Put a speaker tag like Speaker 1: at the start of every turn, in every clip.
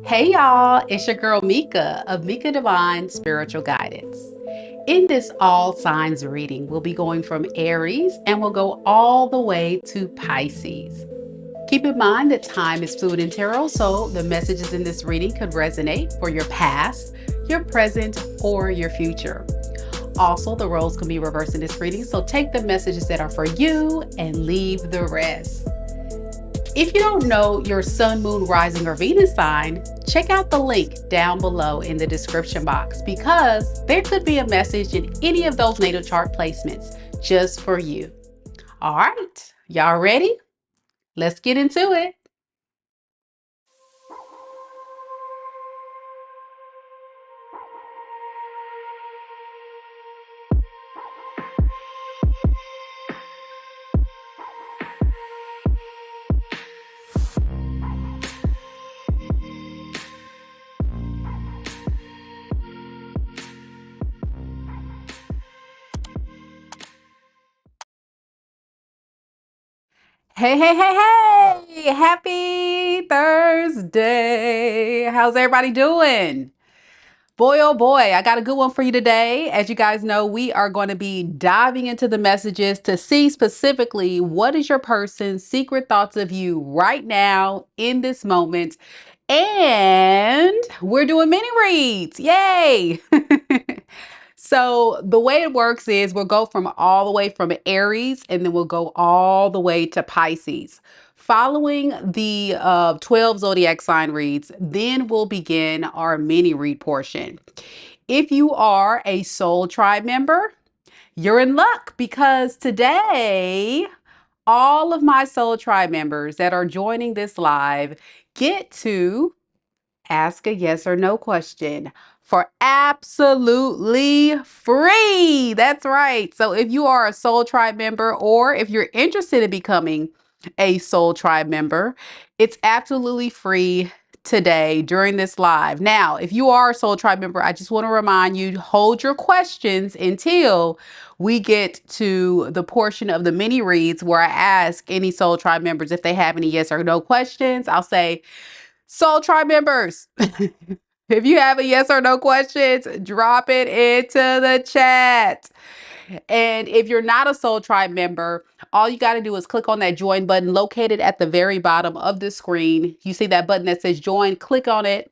Speaker 1: Hey y'all, it's your girl Mika of Mika Divine Spiritual Guidance. In this all signs reading, we'll be going from Aries and we'll go all the way to Pisces. Keep in mind that time is fluid in tarot, so the messages in this reading could resonate for your past, your present, or your future. Also, the roles can be reversed in this reading, so take the messages that are for you and leave the rest. If you don't know your sun, moon, rising, or Venus sign, check out the link down below in the description box because there could be a message in any of those natal chart placements just for you. All right, y'all ready? Let's get into it. Hey, hey, hey, hey! Happy Thursday! How's everybody doing? Boy, oh boy, I got a good one for you today. As you guys know, we are going to be diving into the messages to see specifically what is your person's secret thoughts of you right now in this moment. And we're doing mini reads. Yay! So the way it works is we'll go from all the way from Aries and then we'll go all the way to Pisces. Following the 12 zodiac sign reads, then we'll begin our mini read portion. If you are a Soul Tribe member, you're in luck because today all of my Soul Tribe members that are joining this live get to ask a yes or no question for absolutely free. That's right. So if you are a Soul Tribe member or if you're interested in becoming a Soul Tribe member, it's absolutely free today during this live. Now, if you are a Soul Tribe member, I just want to remind you, hold your questions until we get to the portion of the mini reads where I ask any Soul Tribe members if they have any yes or no questions. I'll say, Soul Tribe members, if you have a yes or no questions, drop it into the chat. And if you're not a Soul Tribe member, all you got to do is click on that join button located at the very bottom of the screen. You see that button that says join, click on it.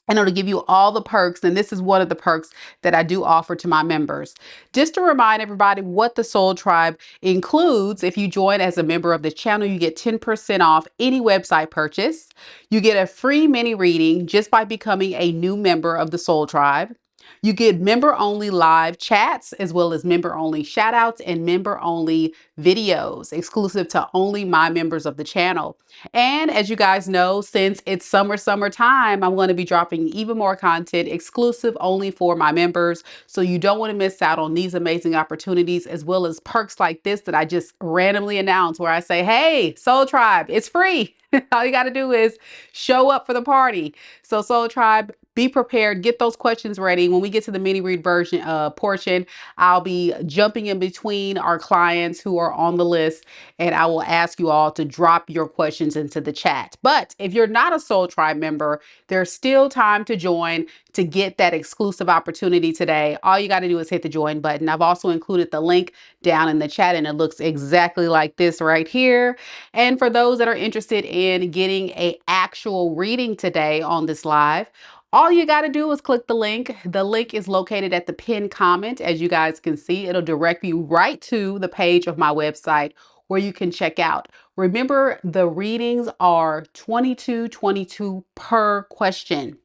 Speaker 1: And it'll give you all the perks. And this is one of the perks that I do offer to my members. Just to remind everybody what the Soul Tribe includes, if you join as a member of the channel, you get 10% off any website purchase. You get a free mini reading just by becoming a new member of the Soul Tribe. You get member-only live chats as well as member-only shout-outs and member-only videos exclusive to only my members of the channel. And as you guys know, since it's summertime, I'm going to be dropping even more content exclusive only for my members. So you don't want to miss out on these amazing opportunities as well as perks like this that I just randomly announce where I say, hey, Soul Tribe, it's free. All you got to do is show up for the party. So Soul Tribe, be prepared, get those questions ready. When we get to the mini read version portion, I'll be jumping in between our clients who are on the list, and I will ask you all to drop your questions into the chat. But if you're not a Soul Tribe member, there's still time to join to get that exclusive opportunity today. All you got to do is hit the join button. I've also included the link down in the chat, and it looks exactly like this right here. And for those that are interested in getting an actual reading today on this live, all you got to do is click the link. The link is located at the pinned comment. As you guys can see, it'll direct you right to the page of my website where you can check out. Remember, the readings are $22.22 per question.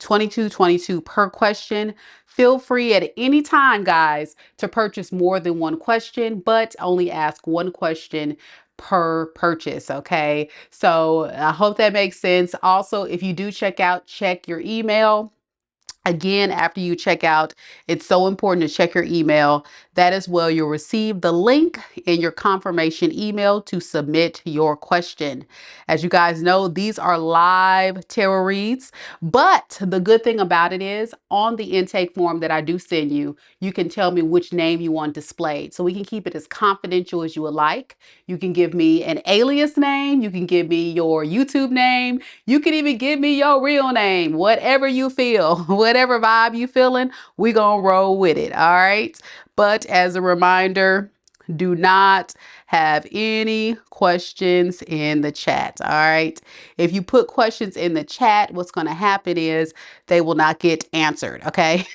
Speaker 1: $22.22 per question. Feel free at any time, guys, to purchase more than one question, but only ask one question per purchase. Okay, so I hope that makes sense. Also, if you do check out, check your email. Again, after you check out, it's so important to check your email. That is where you'll receive the link in your confirmation email to submit your question. As you guys know, these are live tarot reads, but the good thing about it is on the intake form that I do send you, you can tell me which name you want displayed. So we can keep it as confidential as you would like. You can give me an alias name. You can give me your YouTube name. You can even give me your real name, whatever you feel, whatever vibe you feeling, we gonna roll with it. All right. But as a reminder, do not have any questions in the chat. All right. If you put questions in the chat, what's going to happen is they will not get answered. Okay.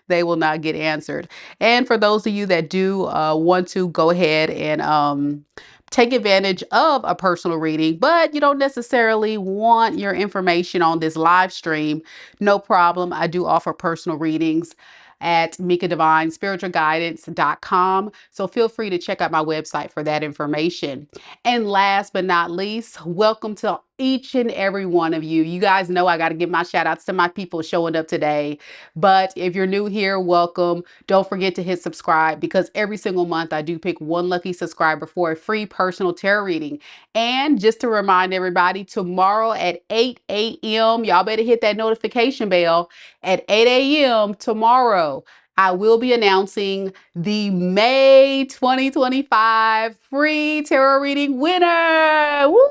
Speaker 1: They will not get answered. And for those of you that do want to go ahead and take advantage of a personal reading, but you don't necessarily want your information on this live stream, no problem. I do offer personal readings at mikadivinespiritualguidance.com. So feel free to check out my website for that information. And last but not least, welcome to each and every one of you. You guys know I got to give my shout outs to my people showing up today. But if you're new here, welcome. Don't forget to hit subscribe, because every single month I do pick one lucky subscriber for a free personal tarot reading. And just to remind everybody, tomorrow at 8 a.m., y'all better hit that notification bell. At 8 a.m. tomorrow, I will be announcing the May 2025 free tarot reading winner. Woo!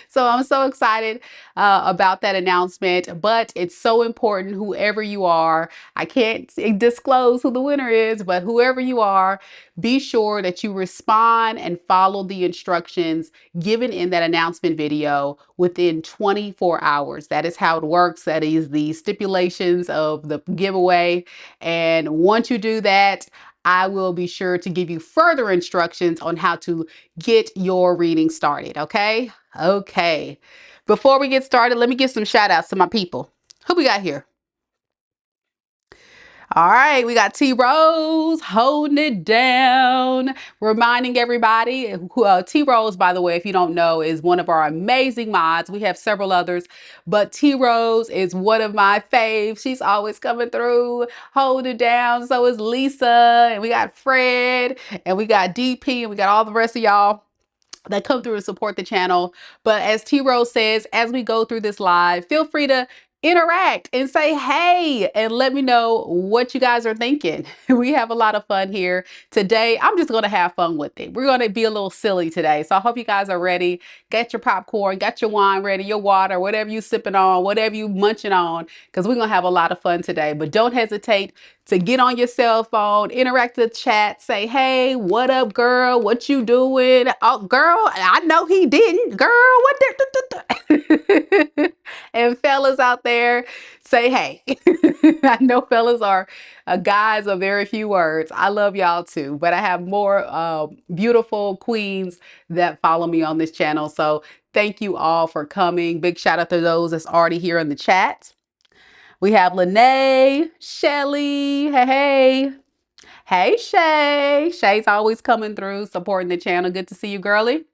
Speaker 1: So I'm so excited about that announcement, but it's so important, whoever you are, I can't disclose who the winner is, but whoever you are, be sure that you respond and follow the instructions given in that announcement video within 24 hours. That is how it works. That is the stipulations of the giveaway. And once you do that, I will be sure to give you further instructions on how to get your reading started. Okay. Okay. Before we get started, let me give some shout outs to my people. Who we got here? All right, we got T Rose holding it down, reminding everybody. T Rose, by the way, if you don't know, is one of our amazing mods. We have several others, but T Rose is one of my faves. She's always coming through, holding it down. So is Lisa, and we got Fred, and we got DP, and we got all the rest of y'all that come through and support the channel. But as T Rose says, as we go through this live, feel free to interact and say hey, and let me know what you guys are thinking. We have a lot of fun here today. I'm just going to have fun with it. We're going to be a little silly today. So I hope you guys are ready. Get your popcorn, got your wine ready, your water, whatever you sipping on, whatever you munching on, because we're going to have a lot of fun today. But don't hesitate to get on your cell phone, interact with the chat, say, hey, what up, girl? What you doing? Oh, girl, I know he didn't. Girl, what did... And fellas out there, say, hey. I know fellas are guys of very few words. I love y'all too, but I have more beautiful queens that follow me on this channel. So thank you all for coming. Big shout out to those that's already here in the chat. We have Lene, Shelly, hey. Hey, Shay. Shay's always coming through, supporting the channel. Good to see you, girly.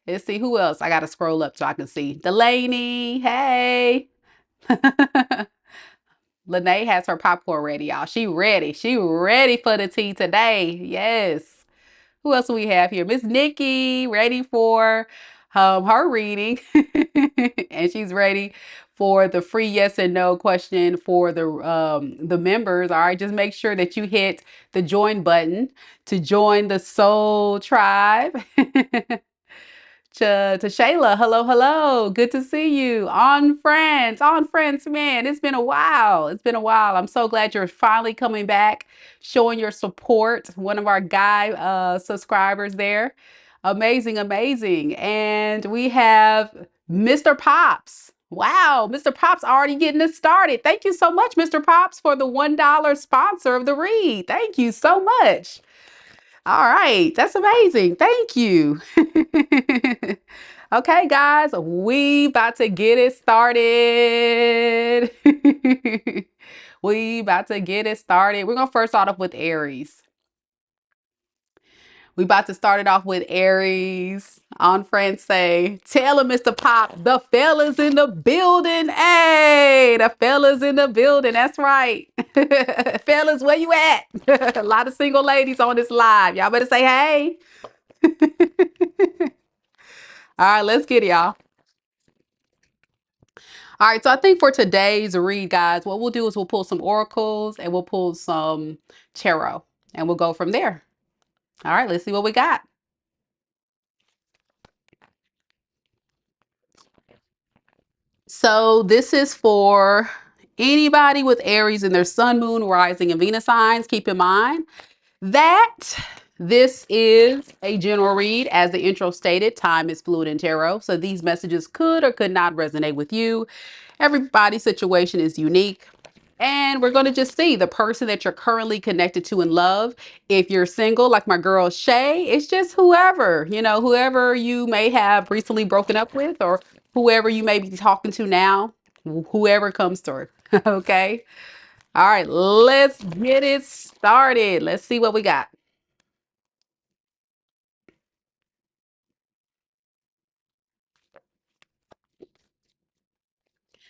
Speaker 1: Let's see who else. I got to scroll up so I can see. Delaney, hey. Lene has her popcorn ready, y'all. She ready. She ready for the tea today. Yes. Who else do we have here? Miss Nikki, ready for her reading, and she's ready for the free yes and no question for the members. All right, just make sure that you hit the join button to join the soul tribe. To Shayla, hello, hello. Good to see you. On friends, man. It's been a while. It's been a while. I'm so glad you're finally coming back, showing your support. One of our guy subscribers there. Amazing, amazing. And we have Mr. Pops. Wow, Mr. Pops already getting us started. Thank you so much, Mr. Pops, for the $1 sponsor of the read. Thank you so much. All right, that's amazing. Thank you. Okay, guys, we about to get it started. We about to get it started. We're gonna first start off with Aries. We about to start it off with Aries. On friends say, tell him Mr. Pop, the fellas in the building. Hey, the fellas in the building. That's right. Fellas, where you at? A lot of single ladies on this live. Y'all better say hey. All right, let's get it, y'all. All right, so I think for today's read, guys, what we'll do is we'll pull some oracles and we'll pull some tarot and we'll go from there. All right, let's see what we got. So this is for anybody with Aries in their sun, moon, rising, and Venus signs. Keep in mind that this is a general read. As the intro stated, time is fluid in tarot. So these messages could or could not resonate with you. Everybody's situation is unique. And we're going to just see the person that you're currently connected to in love. If you're single, like my girl Shay, it's just whoever, whoever you may have recently broken up with or whoever you may be talking to now, whoever comes through. Okay. All right, let's get it started. Let's see what we got.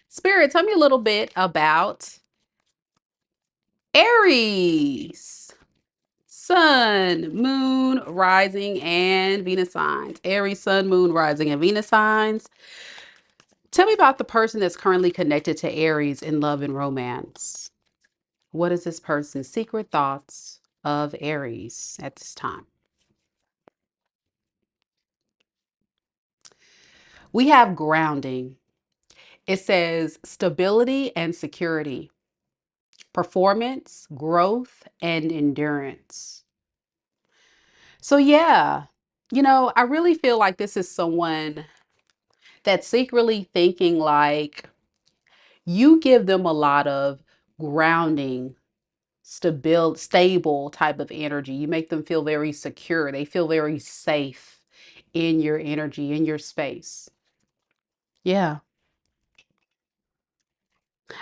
Speaker 1: Spirit, tell me a little bit about Aries. Sun, moon, rising, and Venus signs. Aries, sun, moon, rising, and Venus signs. Tell me about the person that's currently connected to Aries in love and romance. What is this person's secret thoughts of Aries at this time? We have grounding. It says stability and security, performance, growth, and endurance. So, yeah, I really feel like this is someone that's secretly thinking like you give them a lot of grounding, stable type of energy. You make them feel very secure. They feel very safe in your energy, in your space. Yeah.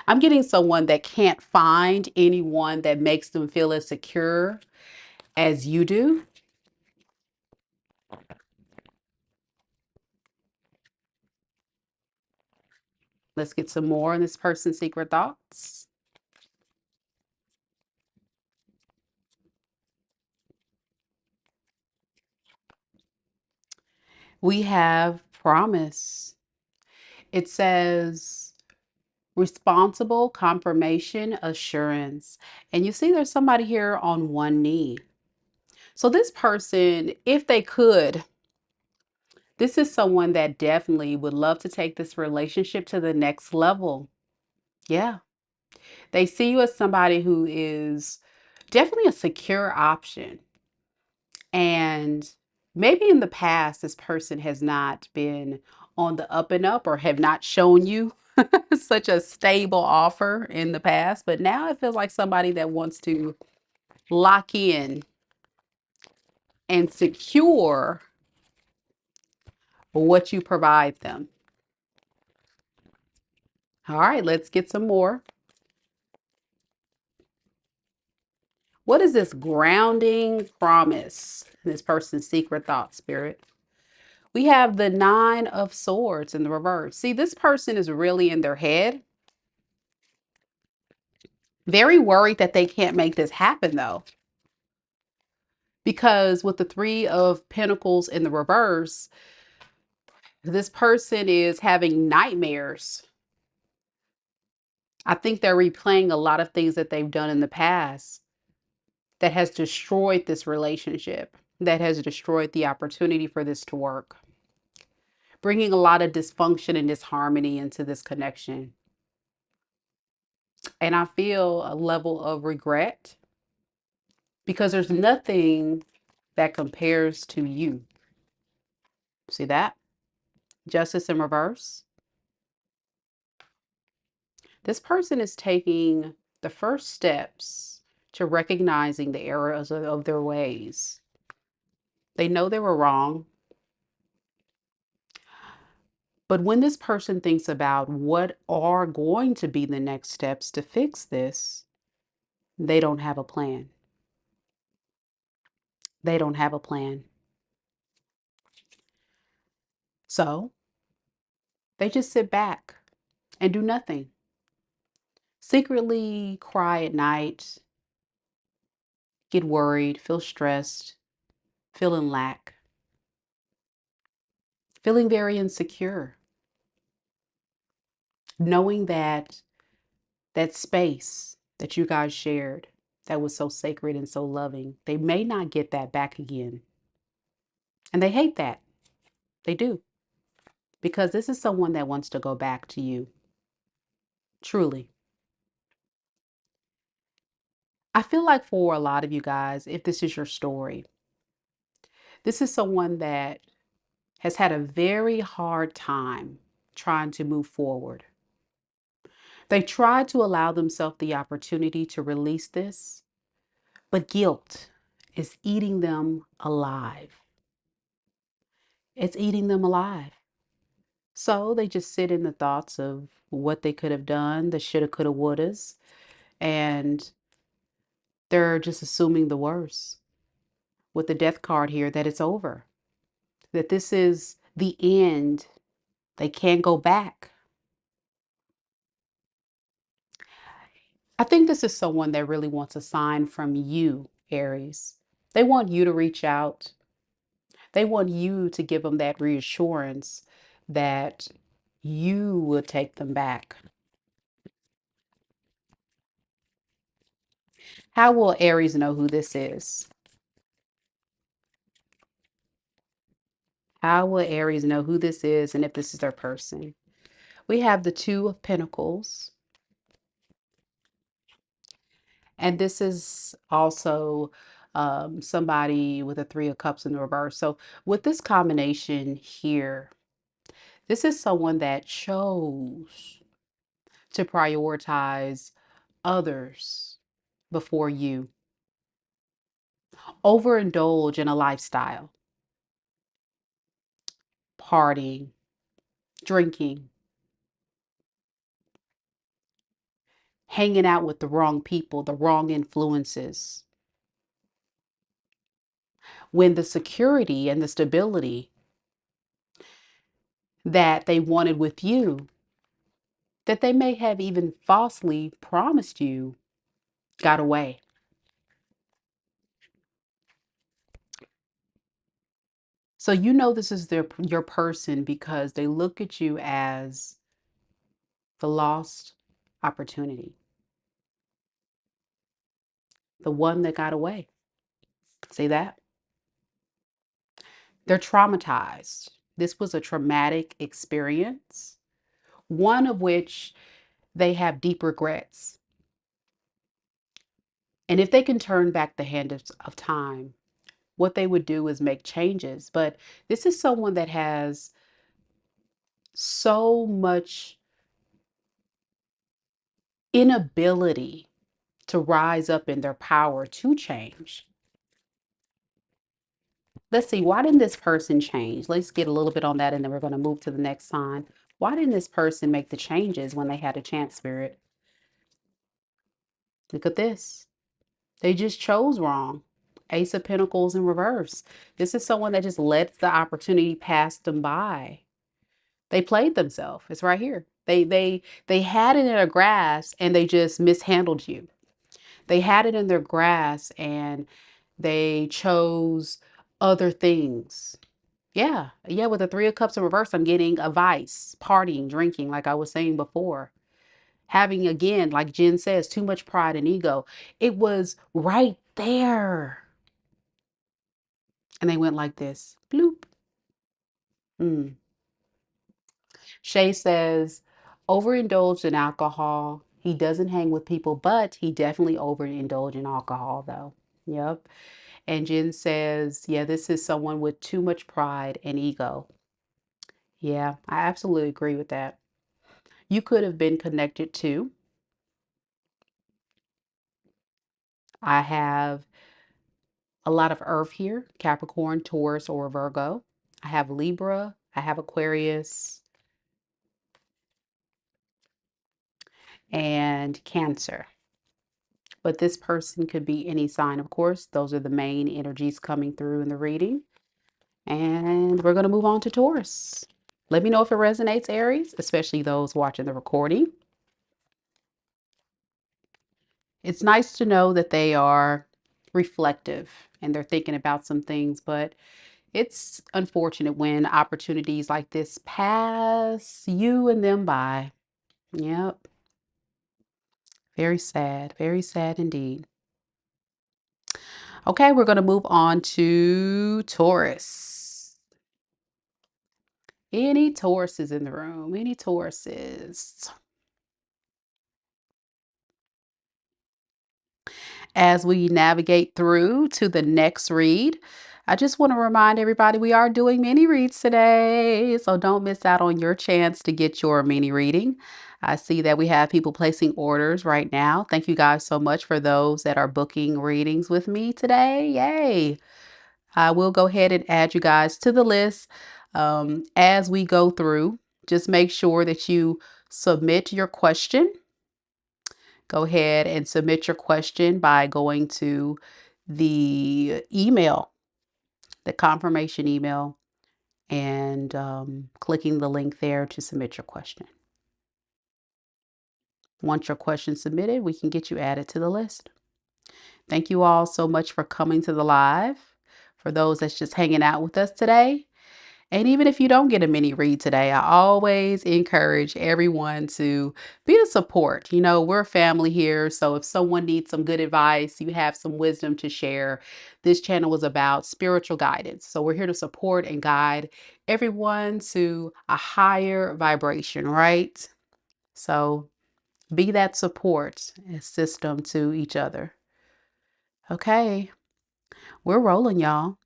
Speaker 1: I'm getting someone that can't find anyone that makes them feel as secure as you do. Let's get some more on this person's secret thoughts. We have promise. It says responsible confirmation assurance. And you see there's somebody here on one knee. So this person, if they could, this is someone that definitely would love to take this relationship to the next level. Yeah. They see you as somebody who is definitely a secure option. And maybe in the past, this person has not been on the up and up or have not shown you such a stable offer in the past. But now it feels like somebody that wants to lock in and secure what you provide them. All right, let's get some more. What is this grounding promise? This person's secret thought, spirit. We have the 9 of Swords in the reverse. See, this person is really in their head. Very worried that they can't make this happen, though. Because with the 3 of Pentacles in the reverse, This person is having nightmares. I think they're replaying a lot of things that they've done in the past that has destroyed this relationship, that has destroyed the opportunity for this to work, bringing a lot of dysfunction and disharmony into this connection. And I feel a level of regret because there's nothing that compares to you. See that? Justice in reverse. This person is taking the first steps to recognizing the errors of their ways. They know they were wrong. But when this person thinks about what are going to be the next steps to fix this, they don't have a plan. They don't have a plan. So they just sit back and do nothing. Secretly cry at night, get worried, feel stressed, feel in lack, feeling very insecure, knowing that that space that you guys shared that was so sacred and so loving, they may not get that back again. And they hate that. They do. Because this is someone that wants to go back to you. Truly. I feel like for a lot of you guys, if this is your story, this is someone that has had a very hard time trying to move forward. They try to allow themselves the opportunity to release this, but guilt is eating them alive. It's eating them alive. So they just sit in the thoughts of what they could have done, the shoulda, coulda, wouldas, and they're just assuming the worst. With the death card here, that it's over, that this is the end. They can't go back. I think this is someone that really wants a sign from you, Aries. They want you to reach out. They want you to give them that reassurance that you will take them back. How will Aries know who this is? How will Aries know who this is and if this is their person? We have the Two of Pentacles. And this is also somebody with a Three of Cups in the reverse. So with this combination here, this is someone that chose to prioritize others before you, overindulge in a lifestyle, partying, drinking, hanging out with the wrong people, the wrong influences, when the security and the stability that they wanted with you, that they may have even falsely promised you, got away. So you know this is your person because they look at you as the lost opportunity, the one that got away. See that? They're traumatized. This was a traumatic experience, one of which they have deep regrets. And if they can turn back the hand of time, what they would do is make changes. But this is someone that has so much inability to rise up in their power to change. Let's see, why didn't this person change? Let's get a little bit on that and then we're going to move to the next sign. Why didn't this person make the changes when they had a chance, Spirit? Look at this. They just chose wrong. Ace of Pentacles in reverse. This is someone that just lets the opportunity pass them by. They played themselves. It's right here. They had it in their grasp and they just mishandled you. They had it in their grasp and they chose other things. Yeah. Yeah. With the Three of Cups in reverse, I'm getting a vice, partying, drinking, like I was saying before. Having, again, like Jen says, too much pride and ego. It was right there. And they went like this. Bloop. Mm. Shay says, overindulged in alcohol. He doesn't hang with people, but he definitely overindulged in alcohol, though. Yep. And Jen says, yeah, this is someone with too much pride and ego. Yeah, I absolutely agree with that. You could have been connected to. I have a lot of Earth here, Capricorn, Taurus, or Virgo. I have Libra. I have Aquarius and Cancer. But this person could be any sign, of course. Those are the main energies coming through in the reading. And we're going to move on to Taurus. Let me know if it resonates, Aries, especially those watching the recording. It's nice to know that they are reflective and they're thinking about some things, but it's unfortunate when opportunities like this pass you and them by. Yep. Very sad indeed. Okay, we're going to move on to Taurus. Any Tauruses in the room? Any Tauruses? As we navigate through to the next read, I just want to remind everybody we are doing mini reads today. So don't miss out on your chance to get your mini reading. I see that we have people placing orders right now. Thank you guys so much for those that are booking readings with me today. Yay! I will go ahead and add you guys to the list as we go through. Just make sure that you submit your question. Go ahead and submit your question by going to the email, the confirmation email, and clicking the link there to submit your question. Once your question submitted, we can get you added to the list. Thank you all so much for coming to the live. For those that's just hanging out with us today, and even if you don't get a mini read today, I always encourage everyone to be a support. You know, we're a family here. So if someone needs some good advice, you have some wisdom to share, this channel is about spiritual guidance. So we're here to support and guide everyone to a higher vibration, right? So be that support and system to each other. Okay, we're rolling, y'all.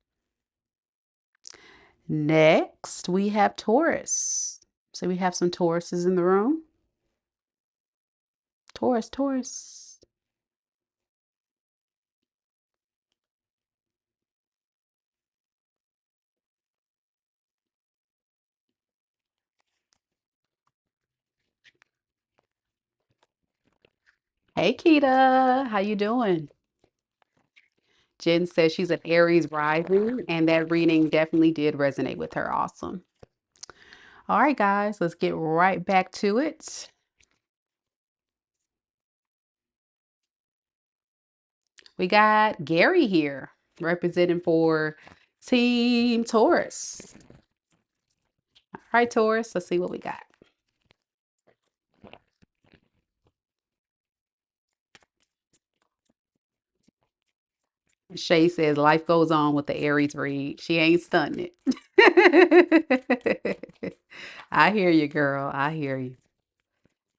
Speaker 1: Next, we have Taurus. So we have some Tauruses in the room. Taurus, Taurus. Hey, Kita. How you doing? Jen says she's an Aries rising, and that reading definitely did resonate with her. Awesome. All right, guys, let's get right back to it. We got Gary here representing for Team Taurus. All right, Taurus, let's see what we got. Shay says life goes on with the Aries read. She ain't stunting it. I hear you, girl. I hear you.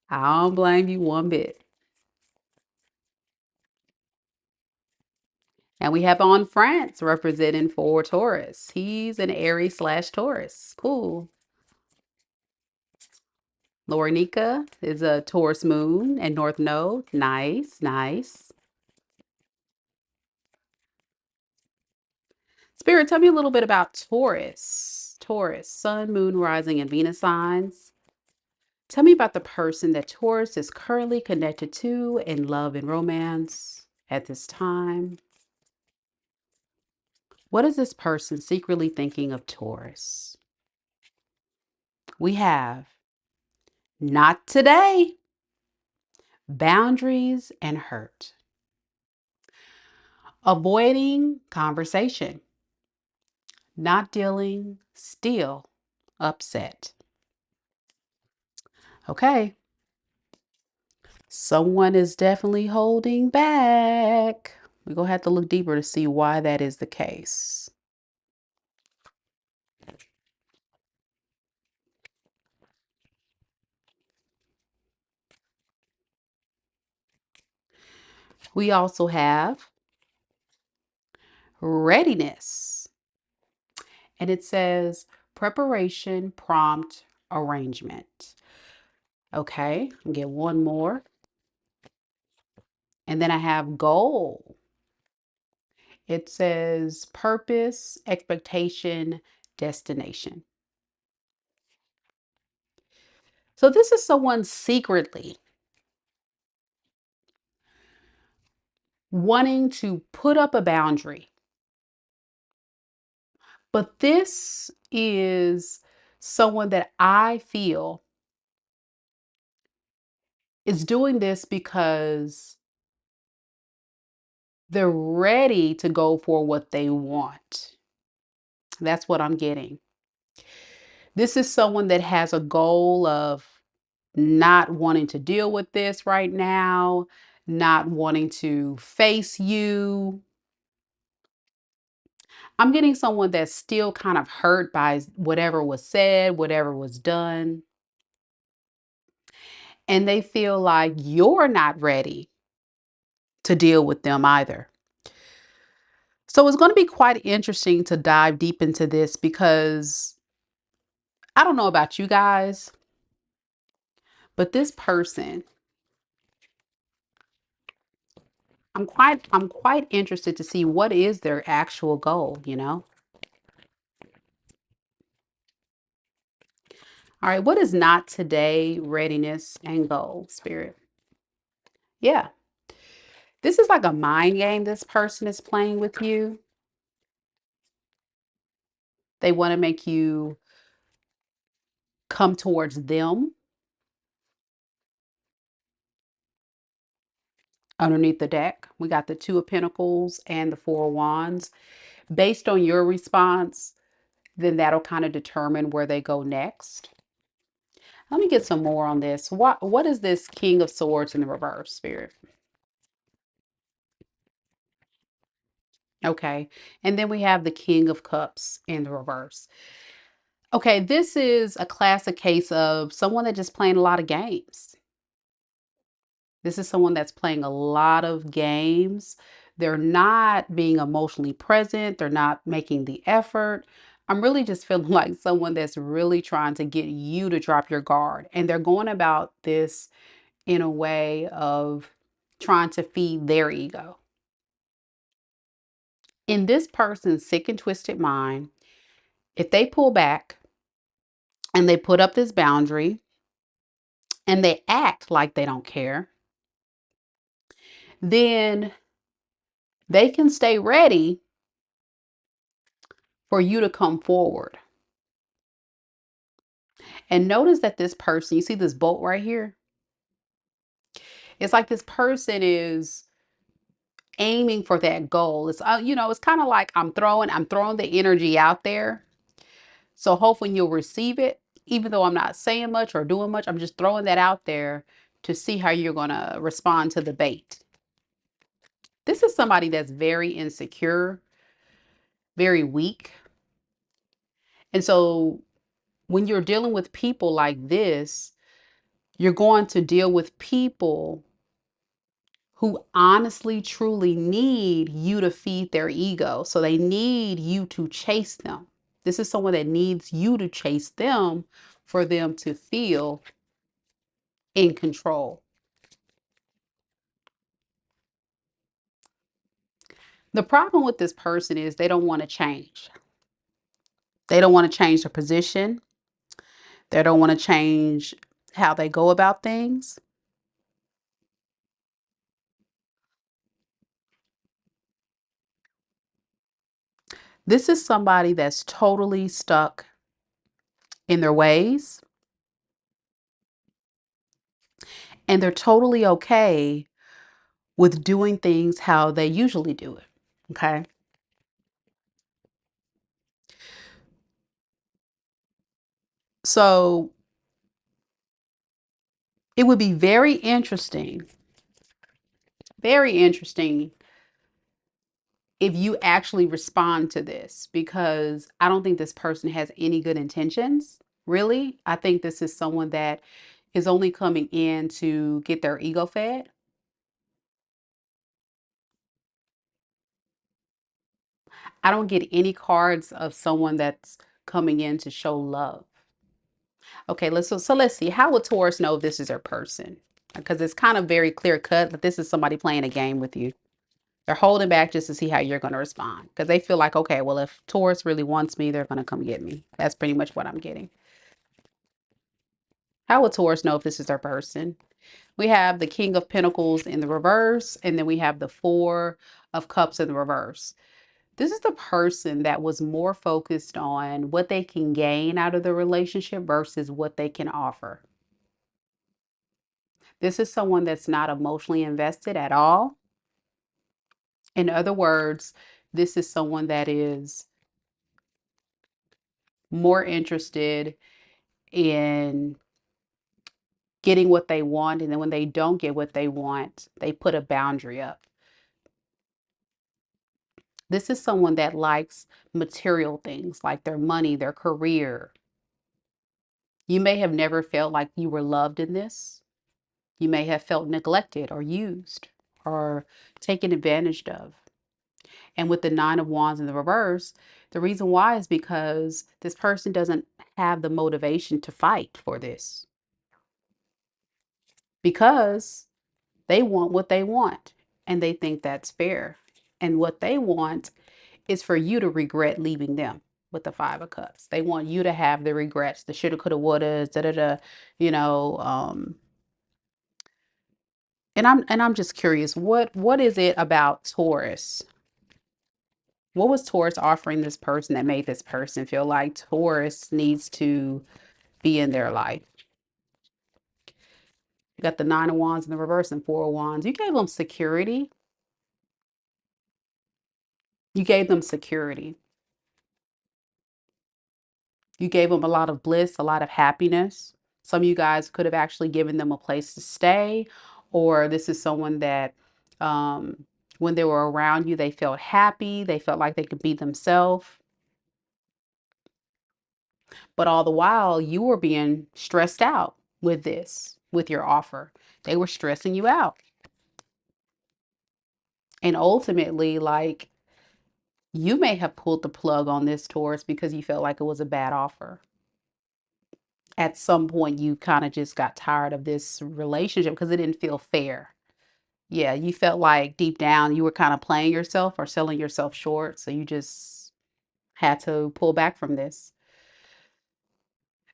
Speaker 1: I don't blame you one bit. And we have on France representing for Taurus. He's an Aries slash Taurus. Cool. Laurenica is a Taurus moon and North Node. Nice, nice. Spirit, tell me a little bit about Taurus. Taurus, Sun, Moon, Rising, and Venus signs. Tell me about the person that Taurus is currently connected to in love and romance at this time. What is this person secretly thinking of Taurus? We have not today, boundaries and hurt, avoiding conversation, not dealing, still upset. Okay. Someone is definitely holding back. We're going to have to look deeper to see why that is the case. We also have readiness. And it says preparation, prompt, arrangement. Okay, I'll get one more. And then I have goal. It says purpose, expectation, destination. So this is someone secretly wanting to put up a boundary. But this is someone that I feel is doing this because they're ready to go for what they want. That's what I'm getting. This is someone that has a goal of not wanting to deal with this right now, not wanting to face you. I'm getting someone that's still kind of hurt by whatever was said, whatever was done. And they feel like you're not ready to deal with them either. So it's going to be quite interesting to dive deep into this because I don't know about you guys, but this person, I'm quite interested to see what is their actual goal, you know? All right, what is not today, readiness and goal, spirit? Yeah. This is like a mind game this person is playing with you. They want to make you come towards them. Underneath the deck, we got the Two of Pentacles and the Four of Wands. Based on your response, then that'll kind of determine where they go next. Let me get some more on this. What is this King of Swords in the reverse, spirit? Okay. And then we have the King of Cups in the reverse. Okay, this is a classic case of someone that just playing a lot of games. This is someone that's playing a lot of games. They're not being emotionally present. They're not making the effort. I'm really just feeling like someone that's really trying to get you to drop your guard. And they're going about this in a way of trying to feed their ego. In this person's sick and twisted mind, if they pull back and they put up this boundary and they act like they don't care, then they can stay ready for you to come forward. And notice that this person, you see this bolt right here? It's like this person is aiming for that goal. It's it's kind of like I'm throwing the energy out there. So hopefully you'll receive it, even though I'm not saying much or doing much. I'm just throwing that out there to see how you're going to respond to the bait. This is somebody that's very insecure, very weak. And so when you're dealing with people like this, you're going to deal with people who honestly, truly need you to feed their ego. So they need you to chase them. This is someone that needs you to chase them for them to feel in control. The problem with this person is they don't want to change. They don't want to change their position. They don't want to change how they go about things. This is somebody that's totally stuck in their ways, and they're totally okay with doing things how they usually do it. Okay. So it would be very interesting if you actually respond to this, because I don't think this person has any good intentions, really. I think this is someone that is only coming in to get their ego fed. I don't get any cards of someone that's coming in to show love. Okay, let's see. How will Taurus know if this is their person? Because it's kind of very clear cut that this is somebody playing a game with you. They're holding back just to see how you're going to respond, because they feel like, okay, well, if Taurus really wants me, they're going to come get me. That's pretty much what I'm getting. How will Taurus know if this is their person? We have the King of Pentacles in the reverse, and then we have the Four of Cups in the reverse. This is the person that was more focused on what they can gain out of the relationship versus what they can offer. This is someone that's not emotionally invested at all. In other words, this is someone that is more interested in getting what they want. And then when they don't get what they want, they put a boundary up. This is someone that likes material things like their money, their career. You may have never felt like you were loved in this. You may have felt neglected or used or taken advantage of. And with the Nine of Wands in the reverse, the reason why is because this person doesn't have the motivation to fight for this, because they want what they want and they think that's fair. And what they want is for you to regret leaving them with the Five of Cups. They want you to have the regrets, the shoulda, coulda, woulda, da da da, you know. And I'm just curious, what is it about Taurus? What was Taurus offering this person that made this person feel like Taurus needs to be in their life? You got the Nine of Wands in the reverse and Four of Wands. You gave them security. You gave them security. You gave them a lot of bliss, a lot of happiness. Some of you guys could have actually given them a place to stay, or this is someone that when they were around you, they felt happy. They felt like they could be themselves. But all the while, you were being stressed out with this, with your offer. They were stressing you out. And ultimately, like, you may have pulled the plug on this Taurus because you felt like it was a bad offer. At some point, you kind of just got tired of this relationship because it didn't feel fair. Yeah, you felt like deep down you were kind of playing yourself or selling yourself short. So you just had to pull back from this.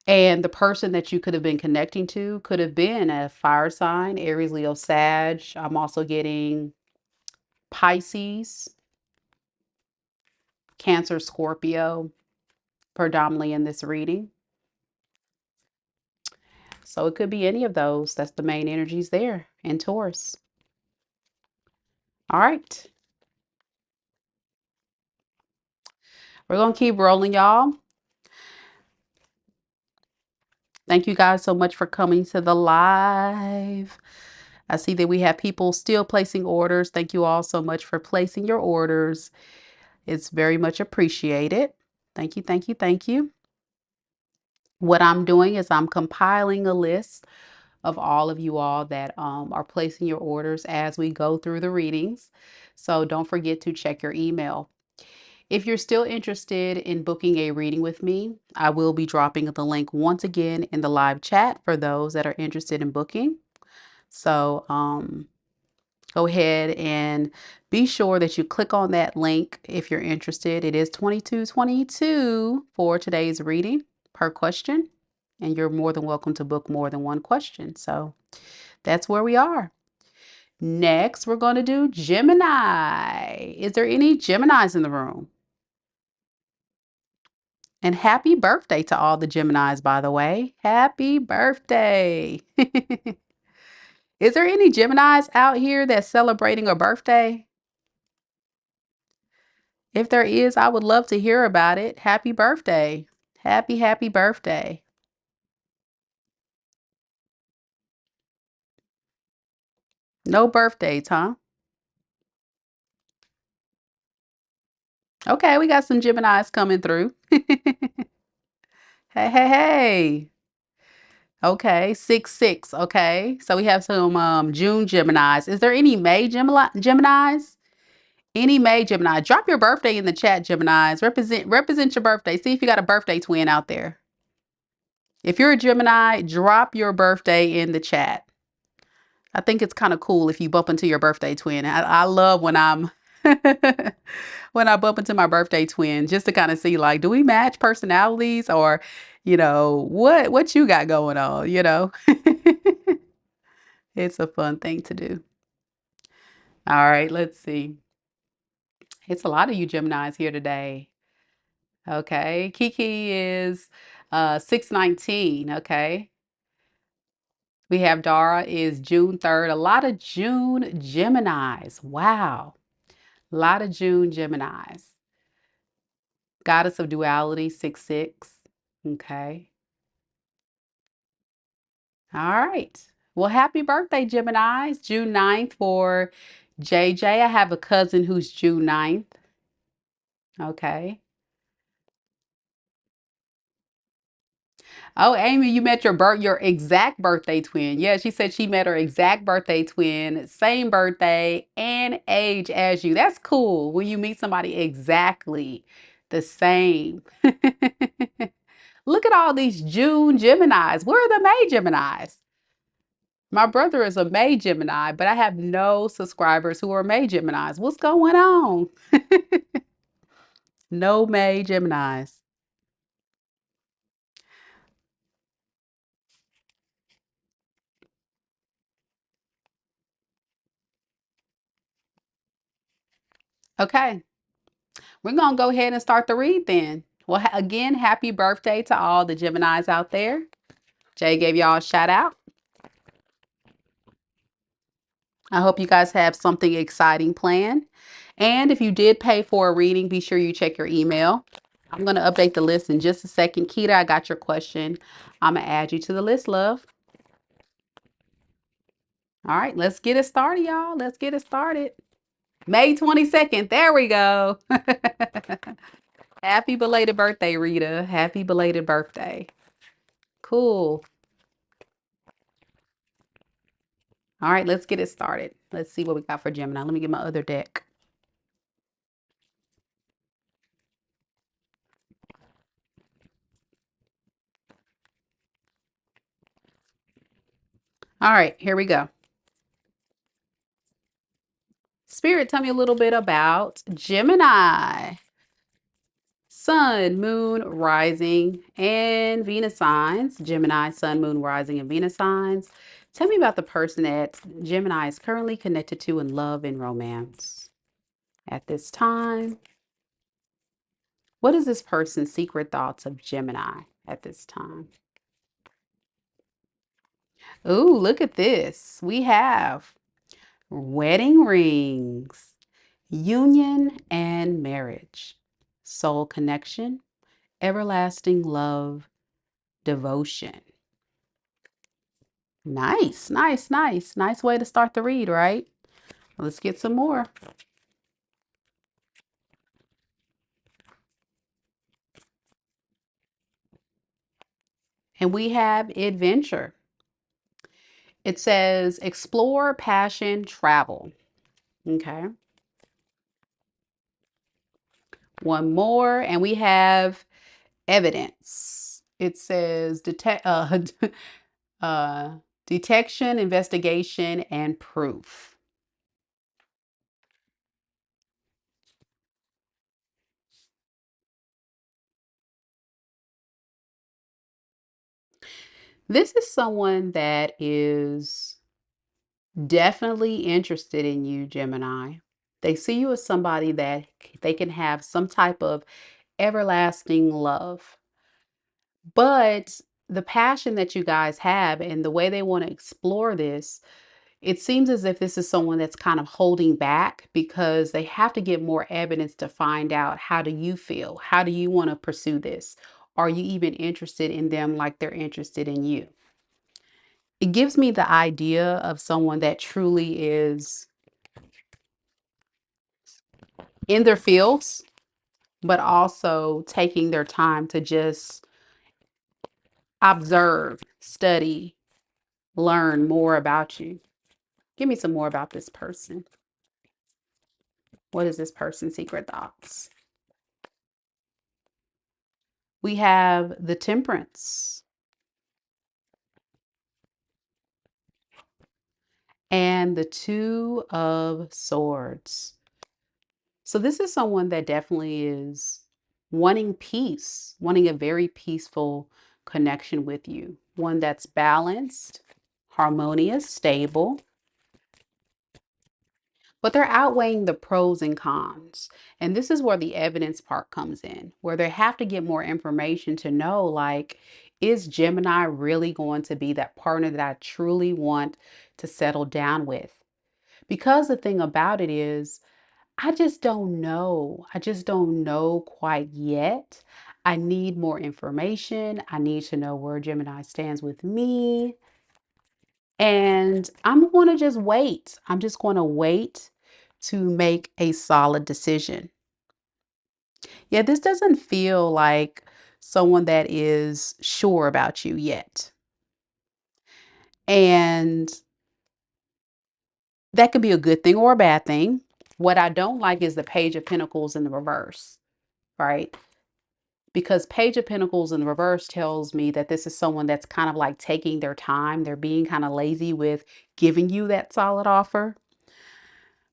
Speaker 1: And the person that you could have been connecting to could have been a fire sign, Aries, Leo, Sag. I'm also getting Pisces, Cancer, Scorpio, predominantly in this reading. So it could be any of those. That's the main energies there in Taurus. All right. We're going to keep rolling, y'all. Thank you guys so much for coming to the live. I see that we have people still placing orders. Thank you all so much for placing your orders. It's very much appreciated. Thank you, thank you, thank you. What I'm doing is I'm compiling a list of all of you all that are placing your orders as we go through the readings. So don't forget to check your email. If you're still interested in booking a reading with me, I will be dropping the link once again in the live chat for those that are interested in booking. So go ahead and be sure that you click on that link if you're interested. It is $22.22 for today's reading per question, and you're more than welcome to book more than one question. So that's where we are. Next, we're going to do Gemini. Is there any Geminis in the room? And happy birthday to all the Geminis, by the way. Happy birthday. Is there any Geminis out here that's celebrating a birthday? If there is, I would love to hear about it. Happy birthday. Happy birthday. No birthdays, huh? Okay, we got some Geminis coming through. Hey, hey, hey. Okay, 6-6. Okay, so we have some June Geminis. Is there any May Geminis? Any May Gemini? Drop your birthday in the chat, Geminis. Represent your birthday. See if you got a birthday twin out there. If you're a Gemini, drop your birthday in the chat. I think it's kind of cool if you bump into your birthday twin. I love when I'm when I bump into my birthday twin just to kind of see like, do we match personalities or, what you got going on? It's a fun thing to do. All right, let's see. It's a lot of you Geminis here today. Okay, Kiki is 619. Okay, we have Dara is June 3rd. A lot of June Geminis. Wow, a lot of June Geminis. Goddess of Duality 6-6. Okay, all right. Well, happy birthday, Geminis. June 9th for JJ. I have a cousin who's June 9th. Okay. Oh, Amy, you met your exact birthday twin. Yeah, she said she met her exact birthday twin, same birthday and age as you. That's cool when you meet somebody exactly the same. Look at all these June Geminis. Where are the May Geminis? My brother is a May Gemini, but I have no subscribers who are May Geminis. What's going on? No May Geminis. Okay. We're going to go ahead and start the read then. Well, again, happy birthday to all the Geminis out there. Jay gave y'all a shout out. I hope you guys have something exciting planned. And if you did pay for a reading, be sure you check your email. I'm going to update the list in just a second. Keita, I got your question. I'm going to add you to the list, love. All right, let's get it started, y'all. Let's get it started. May 22nd. There we go. Happy belated birthday, Rita. Happy belated birthday. Cool. All right, let's get it started. Let's see what we got for Gemini. Let me get my other deck. All right, here we go. Spirit, tell me a little bit about Gemini. Sun, Moon, Rising, and Venus signs. Gemini, Sun, Moon, Rising, and Venus signs. Tell me about the person that Gemini is currently connected to in love and romance at this time. What is this person's secret thoughts of Gemini at this time? Ooh, look at this. We have wedding rings, union and marriage, soul connection, everlasting love, devotion. Nice, nice, nice. Nice way to start the read, right? Let's get some more. And we have adventure. It says explore, passion, travel. Okay. One more, and we have evidence. It says detection, investigation, and proof. This is someone that is definitely interested in you, Gemini. They see you as somebody that they can have some type of everlasting love. But the passion that you guys have and the way they want to explore this, it seems as if this is someone that's kind of holding back because they have to get more evidence to find out, how do you feel? How do you want to pursue this? Are you even interested in them like they're interested in you? It gives me the idea of someone that truly is in their fields, but also taking their time to just observe, study, learn more about you. Give me some more about this person. What is this person's secret thoughts? We have the Temperance and the Two of Swords. So this is someone that definitely is wanting peace, wanting a very peaceful connection with you. One that's balanced, harmonious, stable, but they're outweighing the pros and cons. And this is where the evidence part comes in, where they have to get more information to know, like, is Gemini really going to be that partner that I truly want to settle down with? Because the thing about it is, I just don't know. I just don't know quite yet. I need more information. I need to know where Gemini stands with me. And I'm going to just wait. I'm just going to wait to make a solid decision. Yeah, this doesn't feel like someone that is sure about you yet. And that could be a good thing or a bad thing. What I don't like is the Page of Pentacles in the reverse, right? Because Page of Pentacles in the reverse tells me that this is someone that's kind of like taking their time. They're being kind of lazy with giving you that solid offer.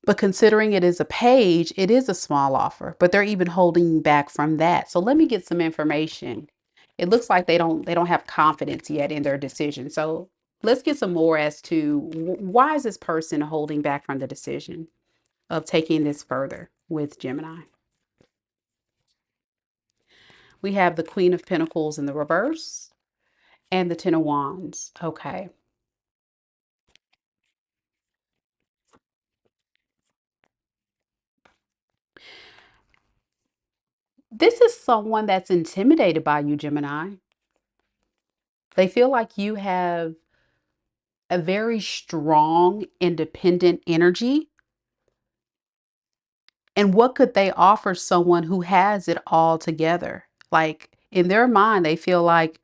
Speaker 1: But considering it is a page, it is a small offer, but they're even holding back from that. So let me get some information. It looks like they don't have confidence yet in their decision. So let's get some more as to why is this person holding back from the decision of taking this further with Gemini. We have the Queen of Pentacles in the reverse and the Ten of Wands. Okay. This is someone that's intimidated by you, Gemini. They feel like you have a very strong, independent energy. And what could they offer someone who has it all together? Like in their mind, they feel like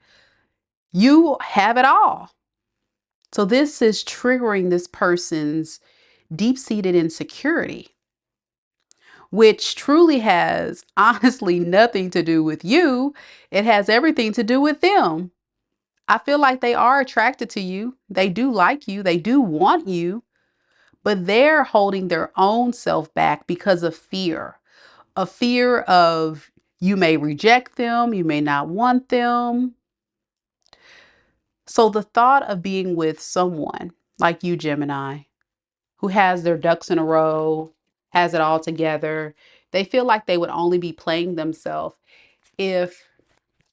Speaker 1: you have it all. So this is triggering this person's deep-seated insecurity, which truly has honestly nothing to do with you. It has everything to do with them. I feel like they are attracted to you. They do like you. They do want you. But they're holding their own self back because of fear, a fear of you may reject them, you may not want them. So the thought of being with someone like you, Gemini, who has their ducks in a row, has it all together, they feel like they would only be playing themselves if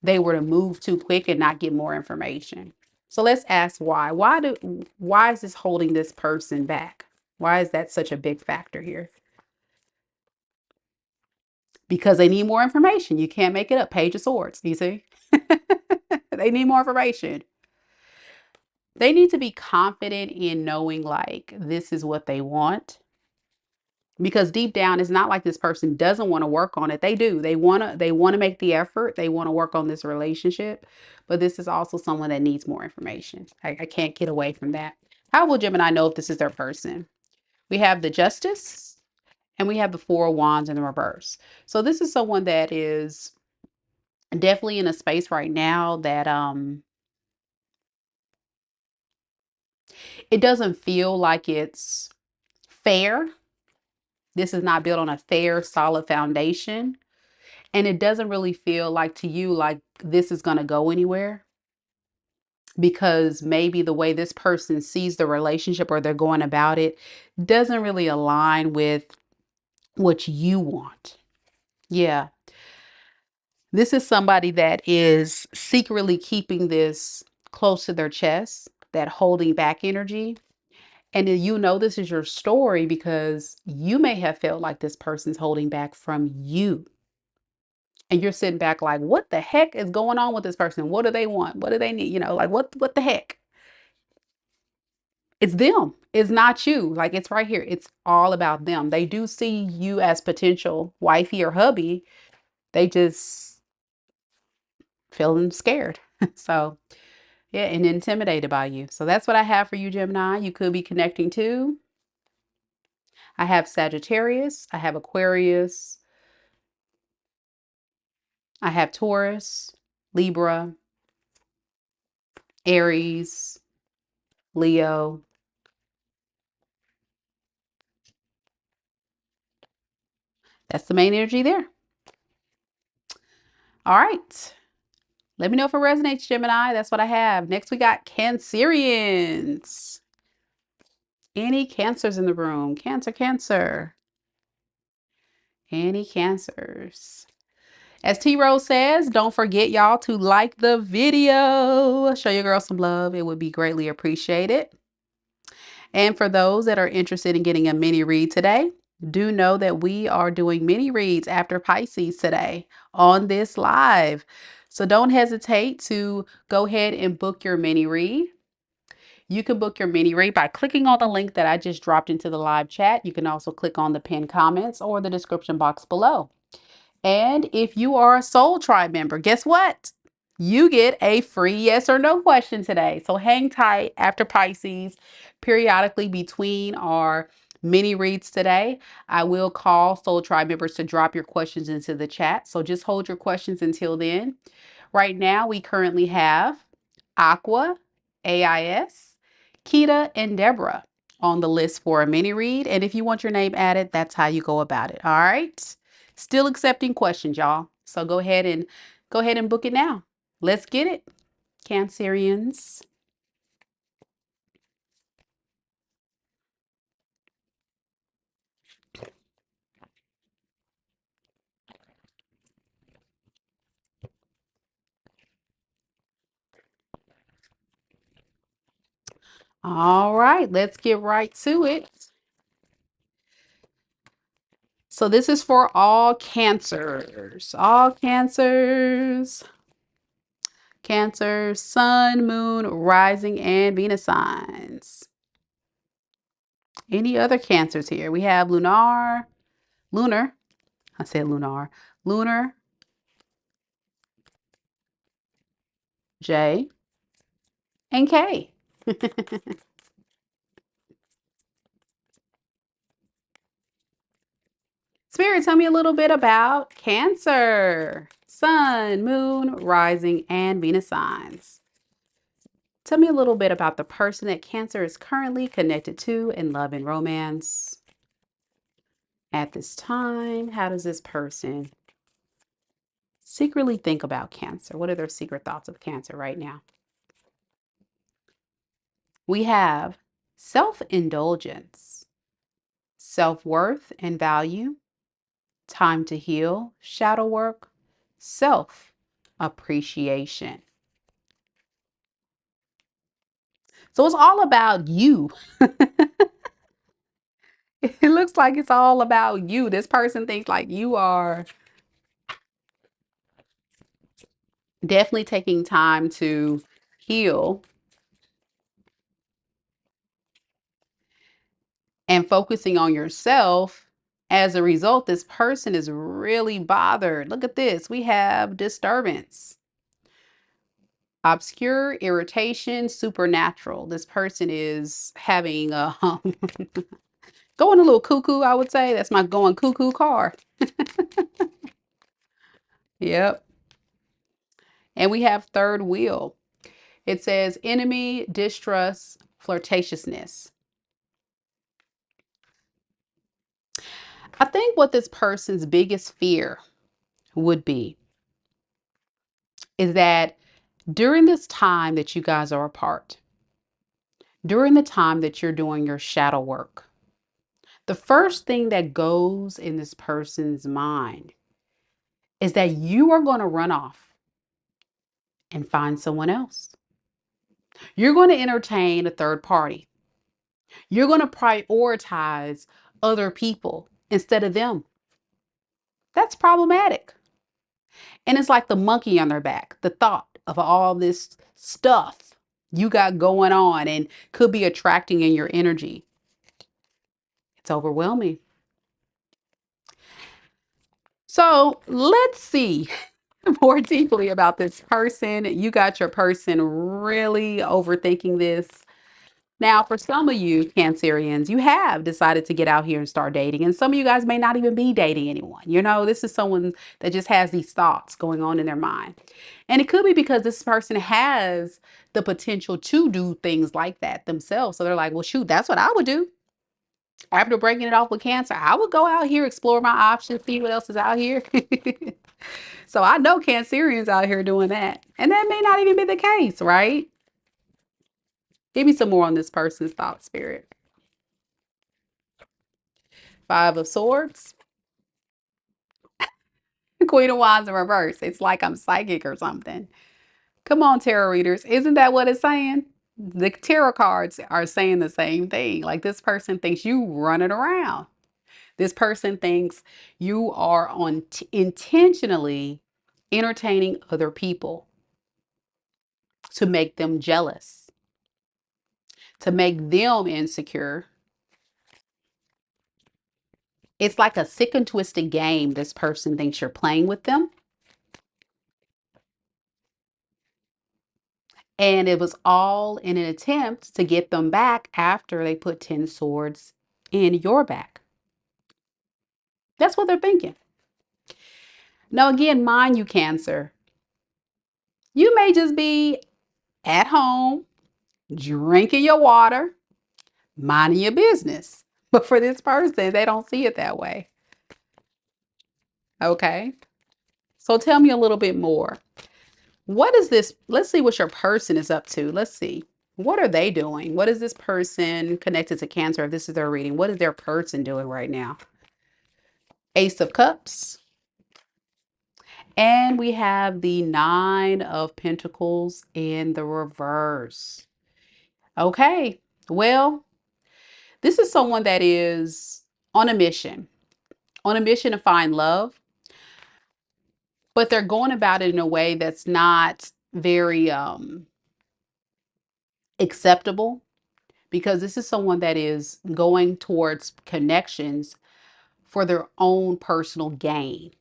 Speaker 1: they were to move too quick and not get more information. So let's ask why. Why is this holding this person back? Why is that such a big factor here? Because they need more information. You can't make it up. Page of Swords, you see? They need more information. They need to be confident in knowing like this is what they want. Because deep down, it's not like this person doesn't want to work on it. They do. They want to make the effort. They want to work on this relationship. But this is also someone that needs more information. I can't get away from that. How will Gemini know if this is their person? We have the Justice and we have the Four of Wands in the reverse. So this is someone that is definitely in a space right now that it doesn't feel like it's fair. This is not built on a fair, solid foundation. And it doesn't really feel like to you like this is going to go anywhere because maybe the way this person sees the relationship or they're going about it doesn't really align with what you want. Yeah. This is somebody that is secretly keeping this close to their chest, that holding back energy. And you know this is your story because you may have felt like this person's holding back from you. And you're sitting back like, what the heck is going on with this person? What do they want? What do they need? You know, like what the heck? It's them. It's not you. Like, it's right here. It's all about them. They do see you as potential wifey or hubby. They just feeling scared. So, yeah, and intimidated by you. So that's what I have for you, Gemini. You could be connecting to. I have Sagittarius. I have Aquarius. I have Taurus, Libra, Aries, Leo. That's the main energy there. All right. Let me know if it resonates, Gemini. That's what I have. Next, we got Cancerians. Any cancers in the room? Cancer, cancer. Any cancers? As T Rose says, don't forget, y'all, to like the video. Show your girl some love. It would be greatly appreciated. And for those that are interested in getting a mini read today, do know that we are doing mini reads after Pisces today on this live. So don't hesitate to go ahead and book your mini read. You can book your mini read by clicking on the link that I just dropped into the live chat. You can also click on the pinned comments or the description box below. And if you are a Soul Tribe member, guess what? You get a free yes or no question today. So hang tight after Pisces. Periodically between our mini reads today, I will call Soul Tribe members to drop your questions into the chat. So just hold your questions until then. Right now, we currently have Aqua, AIS, Kita, and Deborah on the list for a mini read. And if you want your name added, that's how you go about it. All right. Still accepting questions, y'all. So go ahead and book it now. Let's get it, Cancerians. All right, let's get right to it. So this is for all cancers. All cancers. Cancer, sun, moon, rising, and Venus signs. Any other cancers here? We have lunar, I said lunar, J, and K. Spirit, tell me a little bit about Cancer, sun, moon, rising, and Venus signs. Tell me a little bit about the person that Cancer is currently connected to in love and romance. At this time, how does this person secretly think about Cancer? What are their secret thoughts of Cancer right now? We have self-indulgence, self-worth and value, time to heal, shadow work, self-appreciation. So it's all about you. It looks like it's all about you. This person thinks like you are definitely taking time to heal and focusing on yourself. As a result, this person is really bothered. Look at this. We have disturbance, obscure, irritation, supernatural. This person is having a going a little cuckoo, I would say. That's my going cuckoo card. Yep. And we have third wheel. It says enemy, distrust, flirtatiousness. I think what this person's biggest fear would be is that during this time that you guys are apart, during the time that you're doing your shadow work, the first thing that goes in this person's mind is that you are going to run off and find someone else. You're going to entertain a third party. You're going to prioritize other people instead of them. That's problematic. And it's like the monkey on their back, the thought of all this stuff. you got going on and could be attracting in your energy. It's overwhelming. So let's see more deeply about this person. You got your person really overthinking this. Now, for some of you Cancerians, you have decided to get out here and start dating. And some of you guys may not even be dating anyone. You know, this is someone that just has these thoughts going on in their mind. And it could be because this person has the potential to do things like that themselves. So they're like, well, shoot, that's what I would do. After breaking it off with Cancer, I would go out here, explore my options, see what else is out here. So I know Cancerians out here doing that. And that may not even be the case, right? Give me some more on this person's thought, Spirit. Five of Swords. Queen of Wands in reverse. It's like I'm psychic or something. Come on, tarot readers. Isn't that what it's saying? The tarot cards are saying the same thing. Like this person thinks you running around. This person thinks you are on intentionally entertaining other people to make them jealous, to make them insecure. It's like a sick and twisted game. This person thinks you're playing with them. And it was all in an attempt to get them back after they put 10 swords in your back. That's what they're thinking. Now, again, mind you, Cancer, you may just be at home, drinking your water, minding your business. But for this person, they don't see it that way. Okay. So tell me a little bit more. What is this? Let's see what your person is up to. Let's see. What are they doing? What is this person connected to Cancer? If this is their reading, what is their person doing right now? Ace of Cups. And we have the Nine of Pentacles in the reverse. Okay. Well, this is someone that is on a mission to find love, but they're going about it in a way that's not very acceptable, because this is someone that is going towards connections for their own personal gain.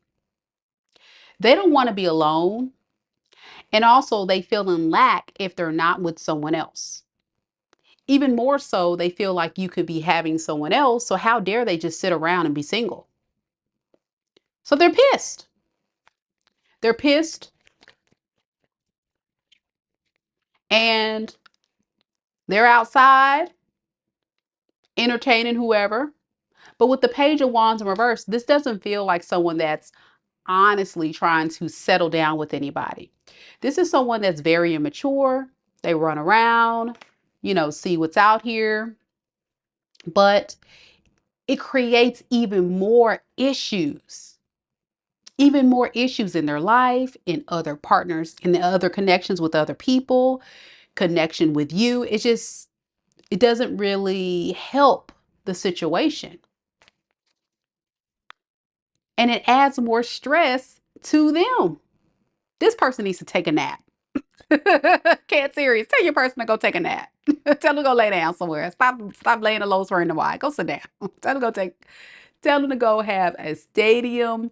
Speaker 1: They don't want to be alone. And also they feel in lack if they're not with someone else. Even more so, they feel like you could be having someone else. So how dare they just sit around and be single? So they're pissed. They're pissed. And they're outside entertaining whoever. But with the Page of Wands in reverse, this doesn't feel like someone that's honestly trying to settle down with anybody. This is someone that's very immature. They run around, see what's out here. But it creates even more issues in their life, in other partners, in the other connections with other people, connection with you. It doesn't really help the situation. And it adds more stress to them. This person needs to take a nap. Can't serious. Tell your person to go take a nap. Tell them to go lay down somewhere. Stop laying the lows for in the wide. Go sit down. Tell them to go have a stadium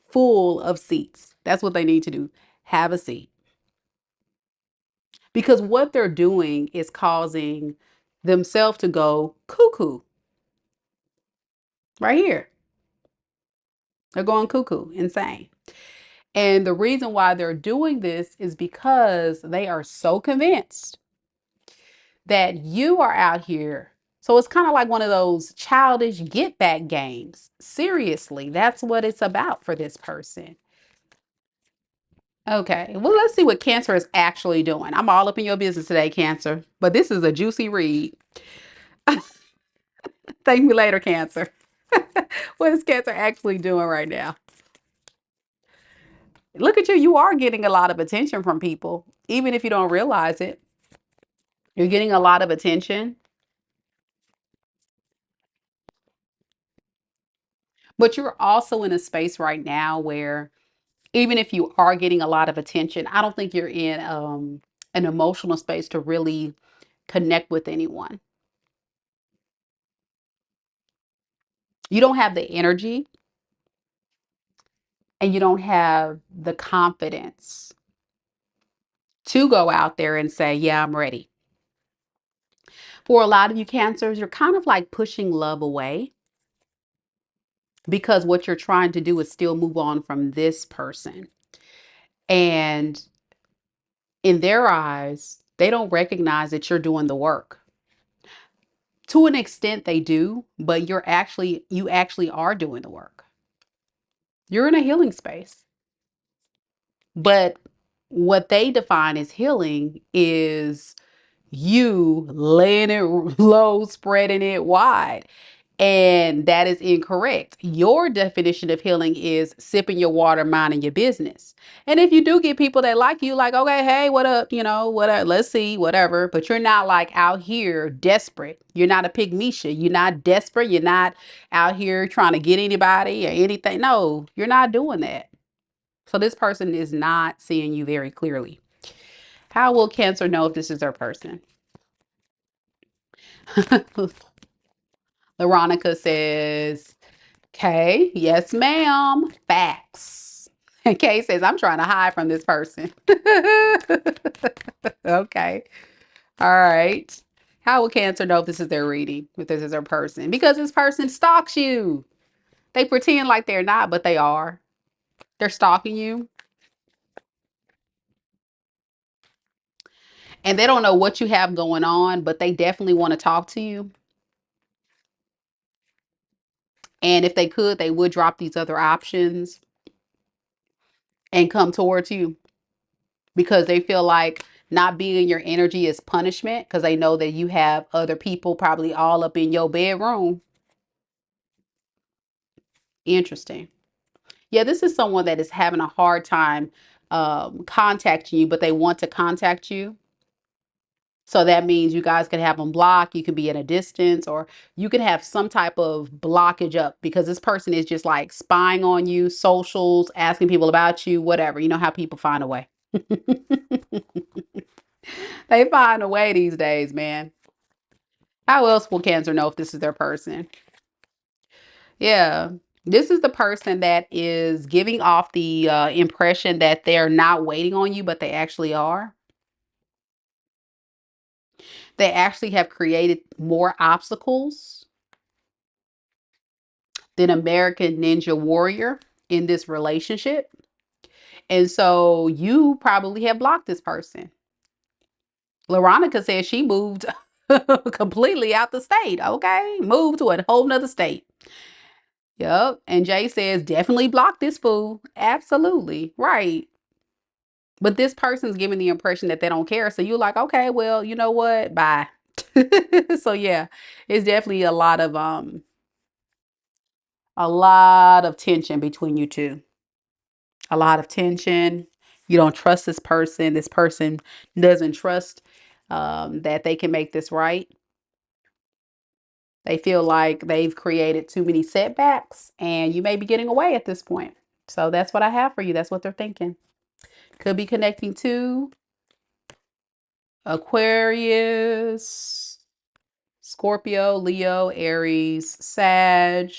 Speaker 1: full of seats. That's what they need to do. Have a seat. Because what they're doing is causing themselves to go cuckoo. Right here. They're going cuckoo, insane. And the reason why they're doing this is because they are so convinced that you are out here. So it's kind of like one of those childish get back games. Seriously, that's what it's about for this person. Okay, well, let's see what Cancer is actually doing. I'm all up in your business today, Cancer, but this is a juicy read. Thank me later, Cancer. What is Cancer actually doing right now? Look at you. You are getting a lot of attention from people, even if you don't realize it. You're getting a lot of attention, but you're also in a space right now where even if you are getting a lot of attention, I don't think you're in an emotional space to really connect with anyone. You don't have the energy and you don't have the confidence to go out there and say, yeah, I'm ready. For a lot of you Cancers, you're kind of like pushing love away because what you're trying to do is still move on from this person. And in their eyes, they don't recognize that you're doing the work. To an extent they do, but you actually are doing the work. You're in a healing space. But what they define as healing is you laying it low, spreading it wide. And that is incorrect. Your definition of healing is sipping your water, minding your business. And if you do get people that like you, like, okay, hey, what up? You know, what up? Let's see, whatever. But you're not like out here desperate. You're not a pygmisha. You're not desperate. You're not out here trying to get anybody or anything. No, you're not doing that. So this person is not seeing you very clearly. How will Cancer know if this is their person? Veronica says, "Okay, yes, ma'am. Facts." And Kay says, "I'm trying to hide from this person." Okay. All right. How will Cancer know if this is their reading, if this is their person? Because this person stalks you. They pretend like they're not, but they are. They're stalking you. And they don't know what you have going on, but they definitely want to talk to you. And if they could, they would drop these other options and come towards you because they feel like not being in your energy is punishment because they know that you have other people probably all up in your bedroom. Interesting. Yeah, this is someone that is having a hard time contacting you, but they want to contact you. So that means you guys could have them blocked. You could be at a distance, or you could have some type of blockage up because this person is just like spying on you, socials, asking people about you, whatever. You know how people find a way. They find a way these days, man. How else will Cancer know if this is their person? Yeah. This is the person that is giving off the impression that they're not waiting on you, but they actually are. They actually have created more obstacles than American Ninja Warrior in this relationship. And so you probably have blocked this person. Veronica says she moved completely out the state. Okay. Moved to a whole nother state. Yep. And Jay says definitely block this fool. Absolutely. Right. But this person's giving the impression that they don't care. So you're like, okay, well, you know what? Bye. So yeah, it's definitely a lot of tension between you two. A lot of tension. You don't trust this person. This person doesn't trust that they can make this right. They feel like they've created too many setbacks and you may be getting away at this point. So that's what I have for you. That's what they're thinking. Could be connecting to Aquarius, Scorpio, Leo, Aries, Sag,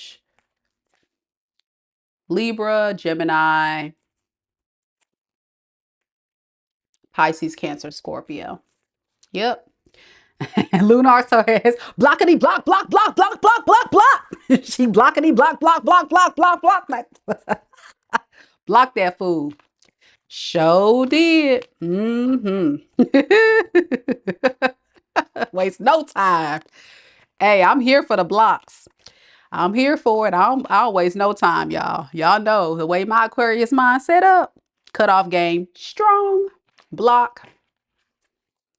Speaker 1: Libra, Gemini, Pisces, Cancer, Scorpio. Yep. And Lunar says, blockity, block, block, block, block, block, block, block. She blockity, block, block, block, block, block, block. Block that fool. Show did. Mm-hmm. Waste no time. Hey, I'm here for the blocks. I'm here for it. I don't waste no time, y'all. Y'all know the way my Aquarius mind set up. Cutoff game. Strong. Block.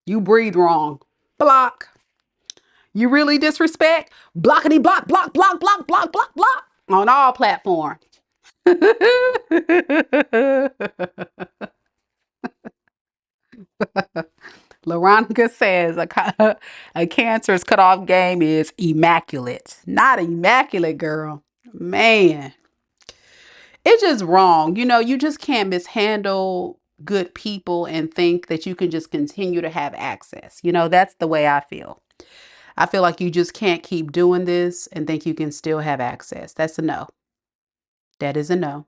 Speaker 1: You breathe wrong. Block. You really disrespect? Blockity block, block, block, block, block, block, block. On all platforms. Veronica says a Cancer's cutoff game is immaculate. Not immaculate, girl. Man, it's just wrong. You know, you just can't mishandle good people and think that you can just continue to have access. You know, that's the way I feel. I feel like you just can't keep doing this and think you can still have access. That's a no. That is a no.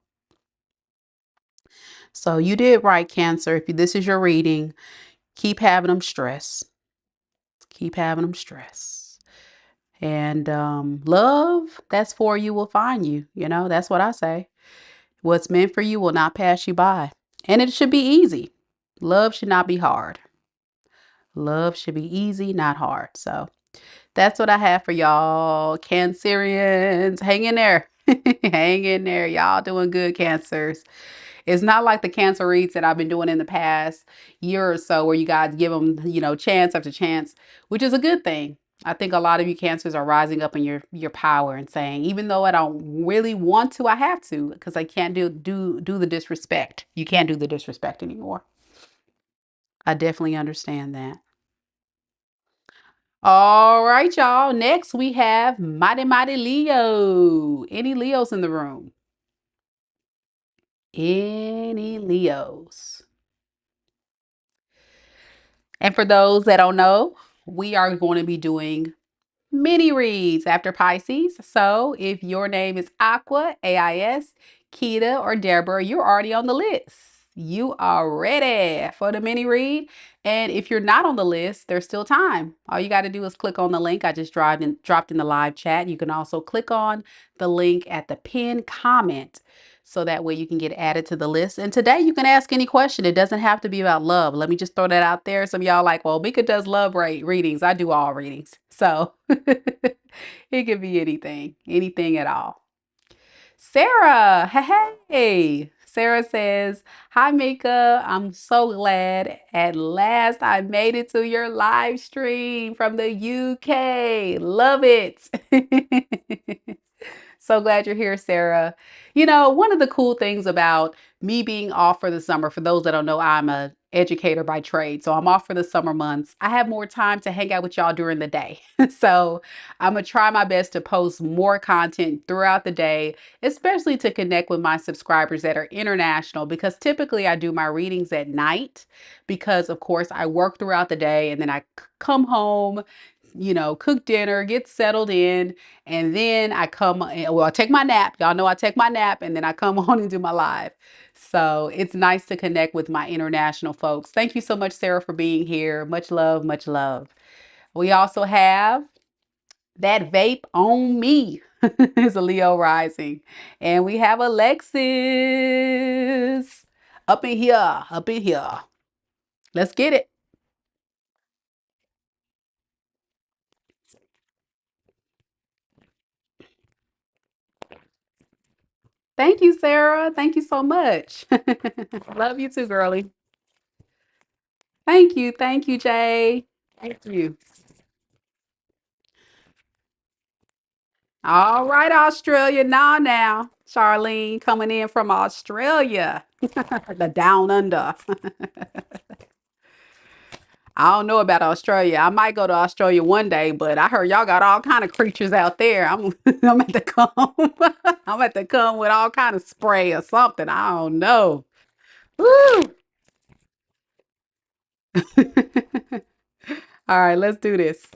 Speaker 1: So you did right, Cancer. If this is your reading, keep having them stress. Keep having them stress. And love that's for you will find you. You know, that's what I say. What's meant for you will not pass you by. And it should be easy. Love should not be hard. Love should be easy, not hard. So that's what I have for y'all, Cancerians. Hang in there. Hang in there. Y'all doing good, Cancers. It's not like the Cancer reads that I've been doing in the past year or so where you guys give them, you know, chance after chance, which is a good thing. I think a lot of you Cancers are rising up in your power and saying, even though I don't really want to, I have to, because I can't do the disrespect. You can't do the disrespect anymore. I definitely understand that. All right, y'all. Next, we have Mighty Mighty Leo. Any Leos in the room? Any Leos? And for those that don't know, we are going to be doing mini reads after Pisces. So if your name is Aqua, A.I.S, Kita, or Deborah, you're already on the list. You are ready for the mini read. And if you're not on the list, there's still time. All you got to do is click on the link I just dropped in the live chat. You can also click on the link at the pinned comment. So that way you can get added to the list. And today you can ask any question. It doesn't have to be about love. Let me just throw that out there. Some of y'all like, well, Mika does love readings. I do all readings. So it could be anything at all. Sarah, hey. Sarah says, hi, Mika. I'm so glad at last I made it to your live stream from the UK. Love it. So glad you're here, Sarah. You know, one of the cool things about me being off for the summer, for those that don't know, I'm a educator by trade. So I'm off for the summer months. I have more time to hang out with y'all during the day. So I'm going to try my best to post more content throughout the day, especially to connect with my subscribers that are international, because typically I do my readings at night because, of course, I work throughout the day and then I come home, you know, cook dinner, get settled in, and then I come, well, I take my nap. Y'all know I take my nap and then I come on and do my live. So it's nice to connect with my international folks. Thank you so much, Sarah, for being here. Much love, much love. We also have that vape on me is a Leo rising. And we have Alexis up in here, up in here. Let's get it. Thank you, Sarah. Thank you so much. Love you too, girly. Thank you. Thank you, Jay. Thank you. All right, Australia. Now, Charlene coming in from Australia, the down under. I don't know about Australia. I might go to Australia one day, but I heard y'all got all kind of creatures out there. I'm at to come. I'm at to come with all kind of spray or something. I don't know. Woo! All right, let's do this.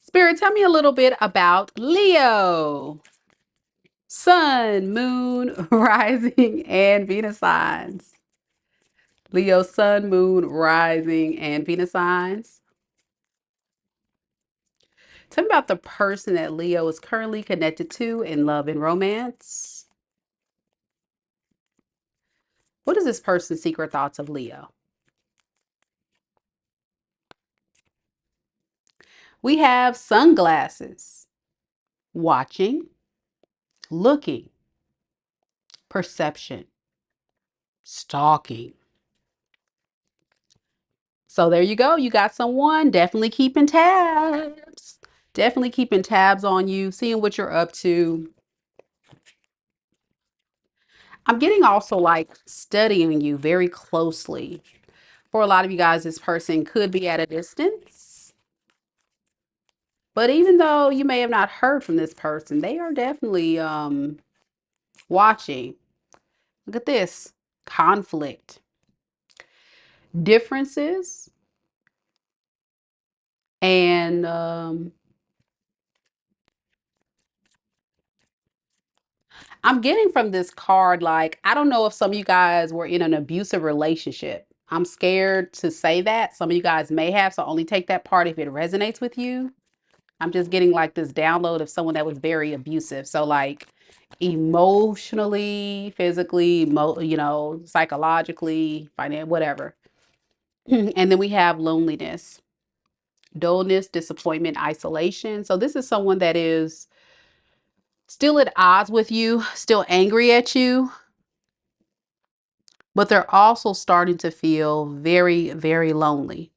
Speaker 1: Spirit, tell me a little bit about Leo. Sun, moon, rising, and Venus signs. Leo, sun, moon, rising, and Venus signs. Tell me about the person that Leo is currently connected to in love and romance. What is this person's secret thoughts of Leo? We have sunglasses, watching, looking, perception, stalking. So there you go. You got someone definitely keeping tabs. Definitely keeping tabs on you, seeing what you're up to. I'm getting also like studying you very closely. For a lot of you guys, this person could be at a distance. But even though you may have not heard from this person, they are definitely watching. Look at this. Conflict. Differences. And I'm getting from this card, like, I don't know if some of you guys were in an abusive relationship. I'm scared to say that. Some of you guys may have, so only take that part if it resonates with you. I'm just getting like this download of someone that was very abusive. So like emotionally, physically, psychologically, financially, whatever. And then we have loneliness, dullness, disappointment, isolation. So this is someone that is still at odds with you, still angry at you, but they're also starting to feel very, very lonely.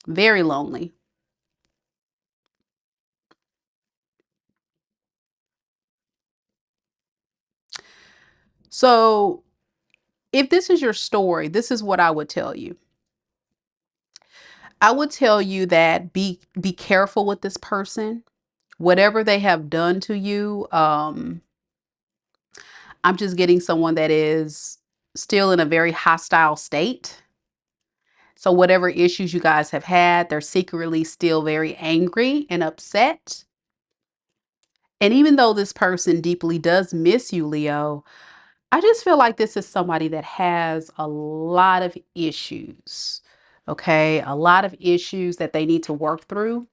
Speaker 1: Very lonely. So if this is your story, this is what I would tell you. I would tell you that be careful with this person. Whatever they have done to you, I'm just getting someone that is still in a very hostile state. So whatever issues you guys have had, they're secretly still very angry and upset. And even though this person deeply does miss you, Leo, I just feel like this is somebody that has a lot of issues. Okay, a lot of issues that they need to work through.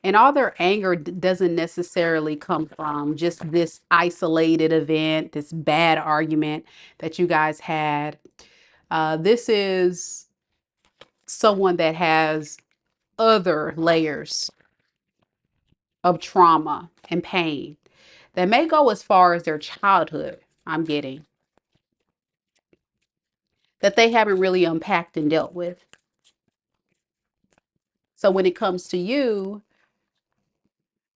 Speaker 1: And all their anger doesn't necessarily come from just this isolated event, this bad argument that you guys had. This is someone that has other layers of trauma and pain that may go as far as their childhood, I'm getting, that they haven't really unpacked and dealt with. So when it comes to you,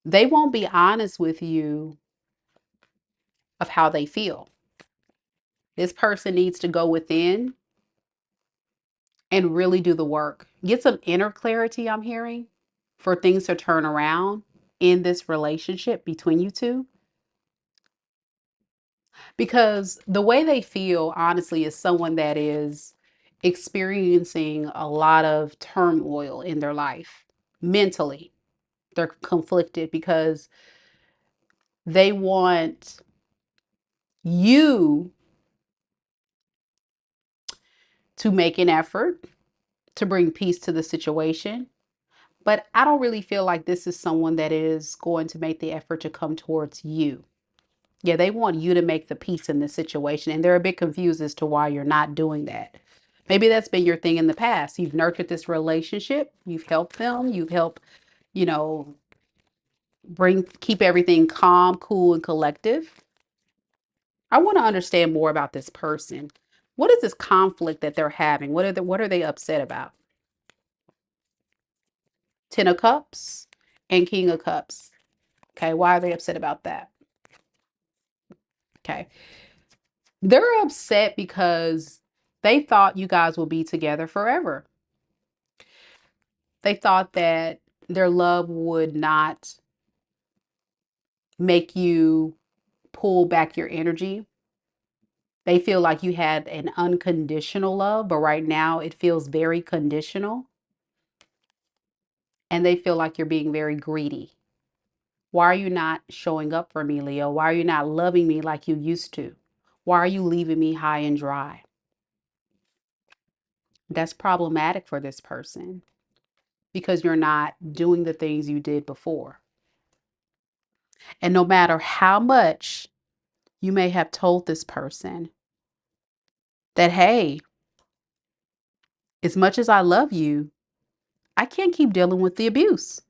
Speaker 1: they won't be honest with you of how they feel. This person needs to go within and really do the work. Get some inner clarity, I'm hearing, for things to turn around in this relationship between you two. Because the way they feel, honestly, is someone that is experiencing a lot of turmoil in their life mentally. They're conflicted because they want you to make an effort to bring peace to the situation. But I don't really feel like this is someone that is going to make the effort to come towards you. Yeah, they want you to make the peace in this situation. And they're a bit confused as to why you're not doing that. Maybe that's been your thing in the past. You've nurtured this relationship. You've helped them. You've helped, you know, keep everything calm, cool, and collective. I want to understand more about this person. What is this conflict that they're having? What are they upset about? Ten of Cups and King of Cups. Okay, why are they upset about that? Okay. They're upset because they thought you guys will be together forever. They thought that their love would not make you pull back your energy. They feel like you had an unconditional love, but right now it feels very conditional. And they feel like you're being very greedy. Why are you not showing up for me, Leo? Why are you not loving me like you used to? Why are you leaving me high and dry? That's problematic for this person because you're not doing the things you did before. And no matter how much you may have told this person that, hey, as much as I love you, I can't keep dealing with the abuse,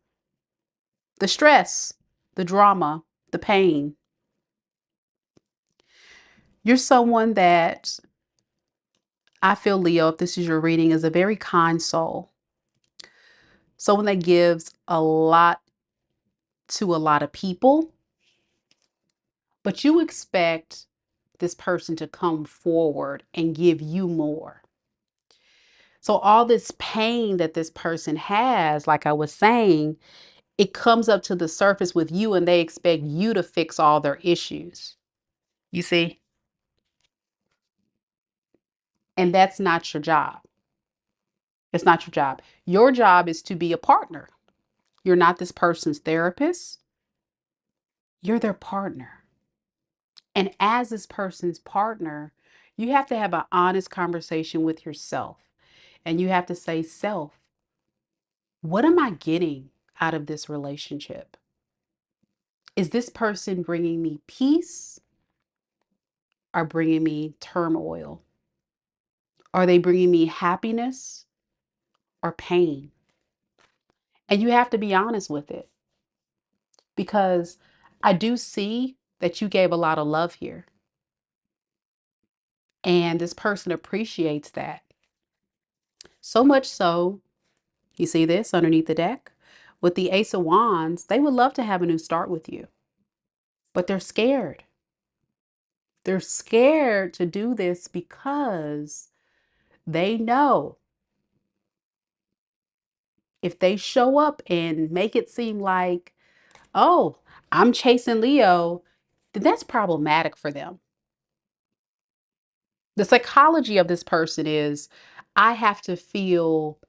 Speaker 1: the stress, the drama, the pain. You're someone that I feel, Leo, if this is your reading, is a very kind soul. Someone that gives a lot to a lot of people, but you expect this person to come forward and give you more. So all this pain that this person has, like I was saying, it comes up to the surface with you and they expect you to fix all their issues. You see? And that's not your job. It's not your job. Your job is to be a partner. You're not this person's therapist. You're their partner. And as this person's partner, you have to have an honest conversation with yourself. And you have to say, self, what am I getting out of this relationship? Is this person bringing me peace or bringing me turmoil? Are they bringing me happiness or pain? And you have to be honest with it, because I do see that you gave a lot of love here. And this person appreciates that. So much so, you see this underneath the deck? With the Ace of Wands, they would love to have a new start with you, but they're scared. They're scared to do this because they know if they show up and make it seem like, oh, I'm chasing Leo, then that's problematic for them. The psychology of this person is, I have to feel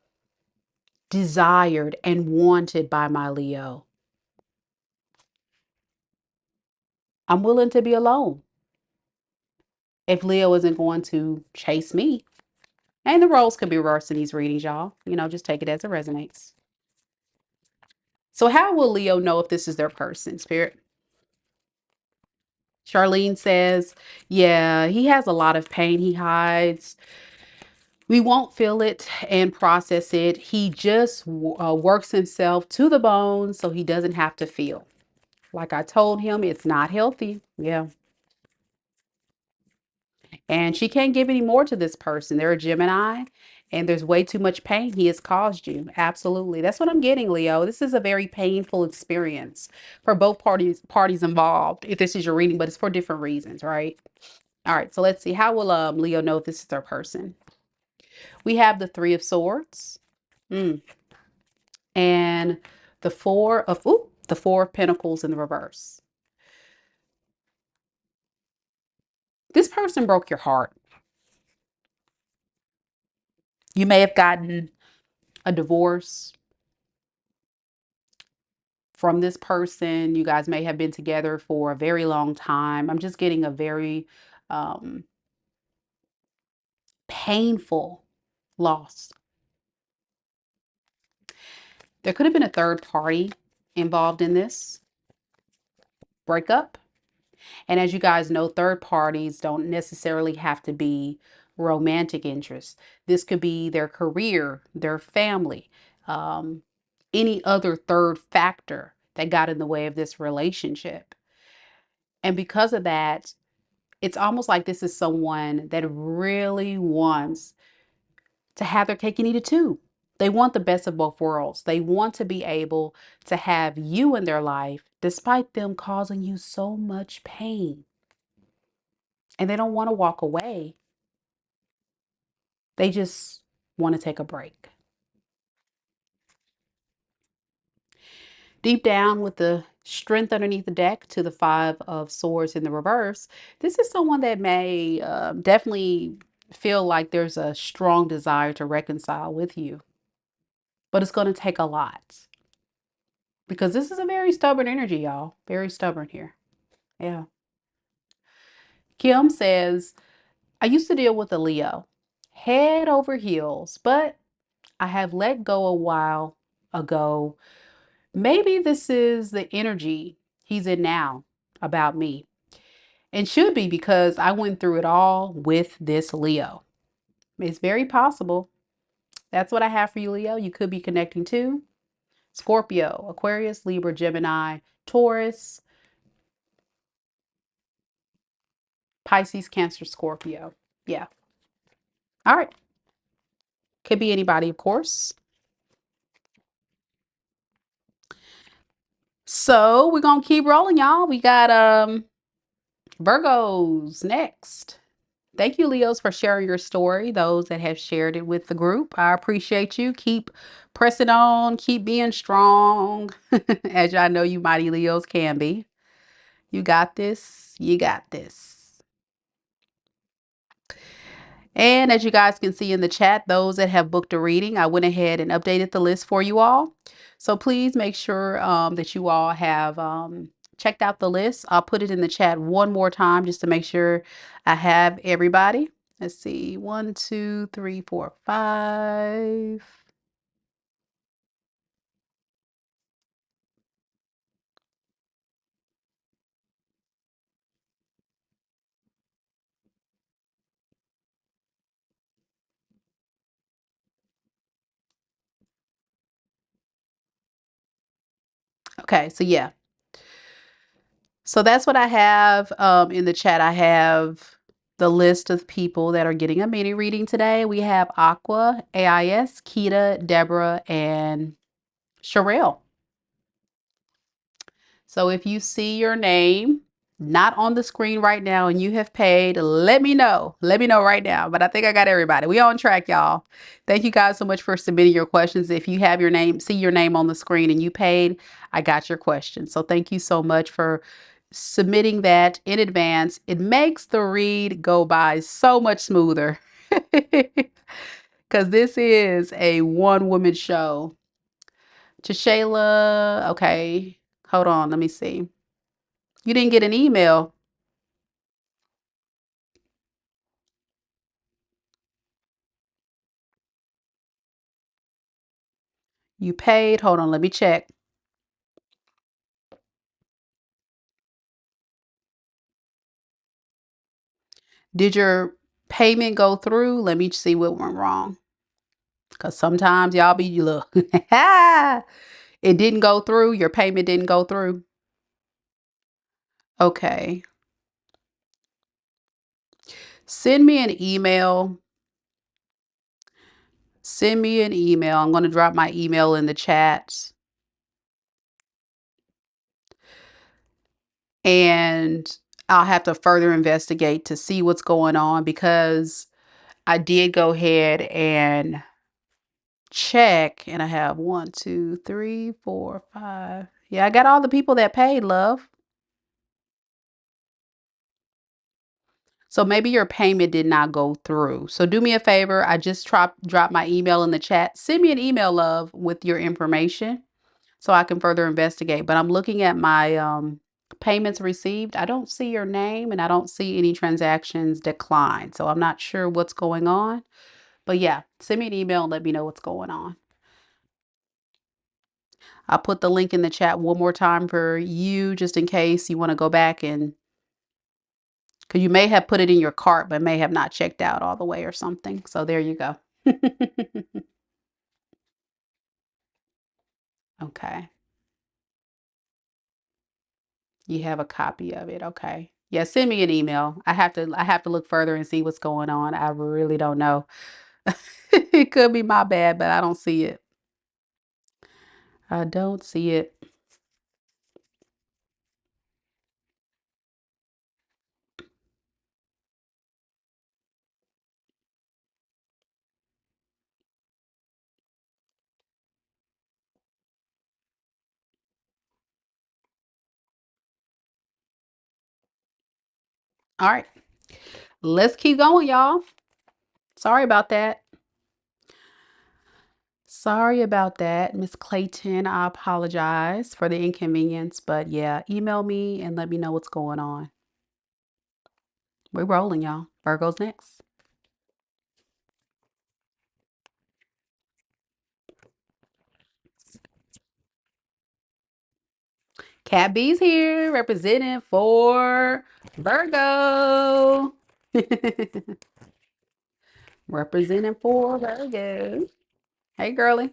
Speaker 1: desired and wanted by my Leo. I'm willing to be alone if Leo isn't going to chase me. And the roles could be reversed in these readings, y'all. You know, just take it as it resonates. So how will Leo know if this is their person, Spirit? Charlene says, yeah, he has a lot of pain he hides. We won't feel it and process it. He just works himself to the bone so he doesn't have to feel. Like I told him, it's not healthy. Yeah. And she can't give any more to this person. They're a Gemini and there's way too much pain he has caused you. Absolutely. That's what I'm getting, Leo. This is a very painful experience for both parties involved. If this is your reading, but it's for different reasons, right? All right. So let's see. How will Leo know if this is their person? We have the Three of Swords. And the Four of Pentacles in the reverse. This person broke your heart. You may have gotten a divorce from this person. You guys may have been together for a very long time. I'm just getting a very painful loss. There could have been a third party involved in this breakup. And as you guys know, third parties don't necessarily have to be romantic interests. This could be their career, their family, any other third factor that got in the way of this relationship. And because of that, it's almost like this is someone that really wants to have their cake and eat it too. They want the best of both worlds. They want to be able to have you in their life despite them causing you so much pain. And they don't want to walk away. They just want to take a break. Deep down with the Strength underneath the deck to the Five of Swords in the reverse, this is someone that may definitely feel like there's a strong desire to reconcile with you. But it's going to take a lot. Because this is a very stubborn energy, y'all. Very stubborn here. Yeah. Kim says, I used to deal with a Leo, head over heels, but I have let go a while ago. Maybe this is the energy he's in now about me. And should be, because I went through it all with this Leo. It's very possible. That's what I have for you, Leo. You could be connecting to Scorpio, Aquarius, Libra, Gemini, Taurus, Pisces, Cancer, Scorpio. Yeah. All right. Could be anybody, of course. So we're going to keep rolling, y'all. We got Virgos next. Thank you, Leos, for sharing your story. Those that have shared it with the group, I appreciate you. Keep pressing on, keep being strong, as y'all know you mighty Leos can be. You got this. You got this. And as you guys can see in the chat, those that have booked a reading, I went ahead and updated the list for you all. So please make sure that you all have checked out the list. I'll put it in the chat one more time just to make sure I have everybody. Let's see, 1, 2, 3, 4, 5. Okay, so yeah. So that's what I have in the chat. I have the list of people that are getting a mini reading today. We have Aqua, A.I.S, Kita, Deborah, and Sherell. So if you see your name not on the screen right now and you have paid, let me know. Let me know right now. But I think I got everybody. We on track, y'all. Thank you guys so much for submitting your questions. If you have your name, see your name on the screen and you paid, I got your question. So thank you so much for submitting that in advance. It makes the read go by so much smoother. Because this is a one-woman show. To Shayla, okay. Hold on, let me see. You didn't get an email. You paid. Hold on, let me check. Did your payment go through? Let me see what went wrong. Because sometimes y'all be, look, it didn't go through. Your payment didn't go through. Okay. Send me an email. Send me an email. I'm going to drop my email in the chat. And I'll have to further investigate to see what's going on because I did go ahead and check and I have 1, 2, 3, 4, 5. Yeah, I got all the people that paid, love. So maybe your payment did not go through. So do me a favor. I just dropped my email in the chat. Send me an email, love, with your information so I can further investigate. But I'm looking at my payments received. I don't see your name and I don't see any transactions declined. So I'm not sure what's going on. But yeah, send me an email and let me know what's going on. I'll put the link in the chat one more time for you, just in case you want to go back and, because you may have put it in your cart, but may have not checked out all the way or something. So there you go. Okay. You have a copy of it. Okay. Yeah, send me an email. I have to look further and see what's going on. I really don't know. It could be my bad, but I don't see it. I don't see it. All right. Let's keep going, y'all. Sorry about that. Sorry about that, Miss Clayton. I apologize for the inconvenience, but yeah, email me and let me know what's going on. We're rolling, y'all. Virgo's next. Cat B's here representing for Virgo. Representing for Virgo. Hey, girly.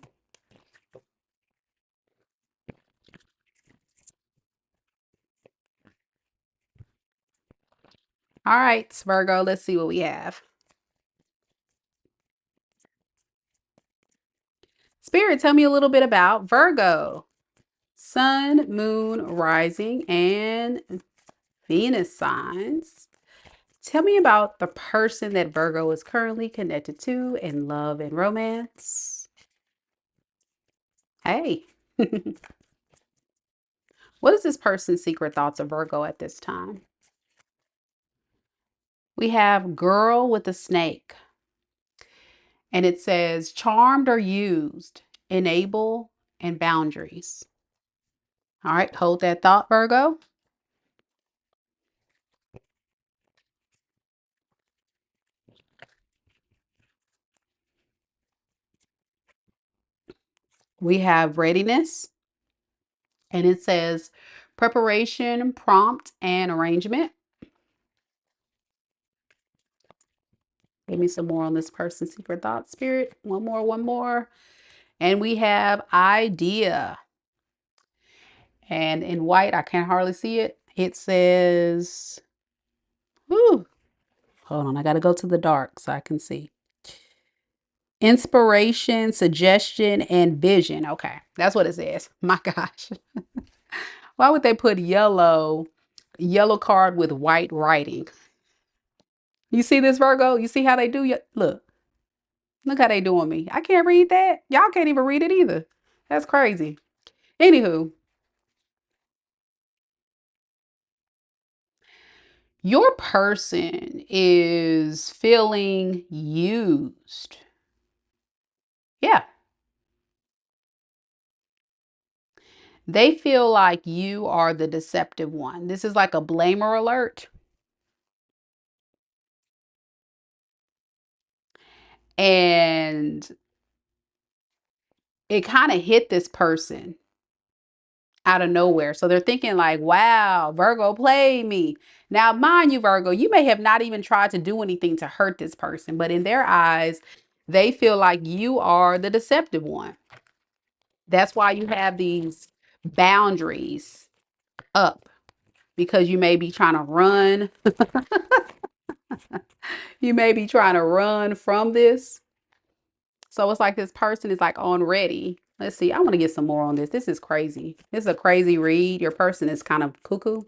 Speaker 1: All right, Virgo, let's see what we have. Spirit, tell me a little bit about Virgo. Sun, moon, rising, and Venus signs. Tell me about the person that Virgo is currently connected to in love and romance. Hey. What is this person's secret thoughts of Virgo at this time? We have girl with a snake. And it says charmed or used, enable, and boundaries. All right, hold that thought, Virgo. We have readiness, and it says preparation, prompt, and arrangement. Give me some more on this person's secret thought, spirit. One more, one more. And we have idea. And in white, I can't hardly see it. It says, whew, hold on, I got to go to the dark so I can see. Inspiration, suggestion, and vision. Okay, that's what it says. My gosh. Why would they put yellow card with white writing? You see this, Virgo? You see how they do you? Look how they doing me. I can't read that. Y'all can't even read it either. That's crazy. Anywho, your person is feeling used. Yeah. They feel like you are the deceptive one. This is like a blamer alert. And it kind of hit this person out of nowhere. So they're thinking like, wow, Virgo played me. Now, mind you, Virgo, you may have not even tried to do anything to hurt this person, but in their eyes, they feel like you are the deceptive one. That's why you have these boundaries up, because you may be trying to run. You may be trying to run from this. So it's like this person is like on ready. Let's see. I want to get some more on this. This is crazy. This is a crazy read. Your person is kind of cuckoo.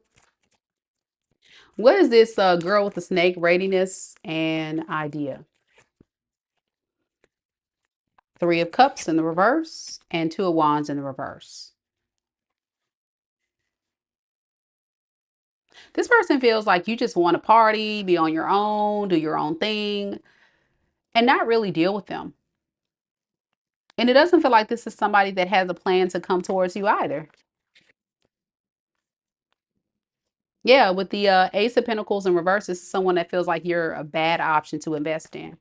Speaker 1: What is this girl with the snake, readiness and idea? Three of Cups in the reverse and Two of Wands in the reverse. This person feels like you just want to party, be on your own, do your own thing, and not really deal with them. And it doesn't feel like this is somebody that has a plan to come towards you either. Yeah, with the Ace of Pentacles in reverse, this is someone that feels like you're a bad option to invest in.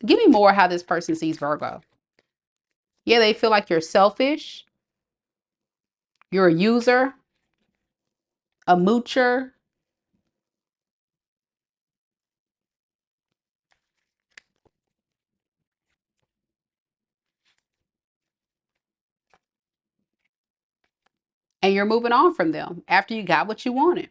Speaker 1: Give me more how this person sees Virgo. Yeah, they feel like you're selfish, you're a user, a moocher. And you're moving on from them after you got what you wanted.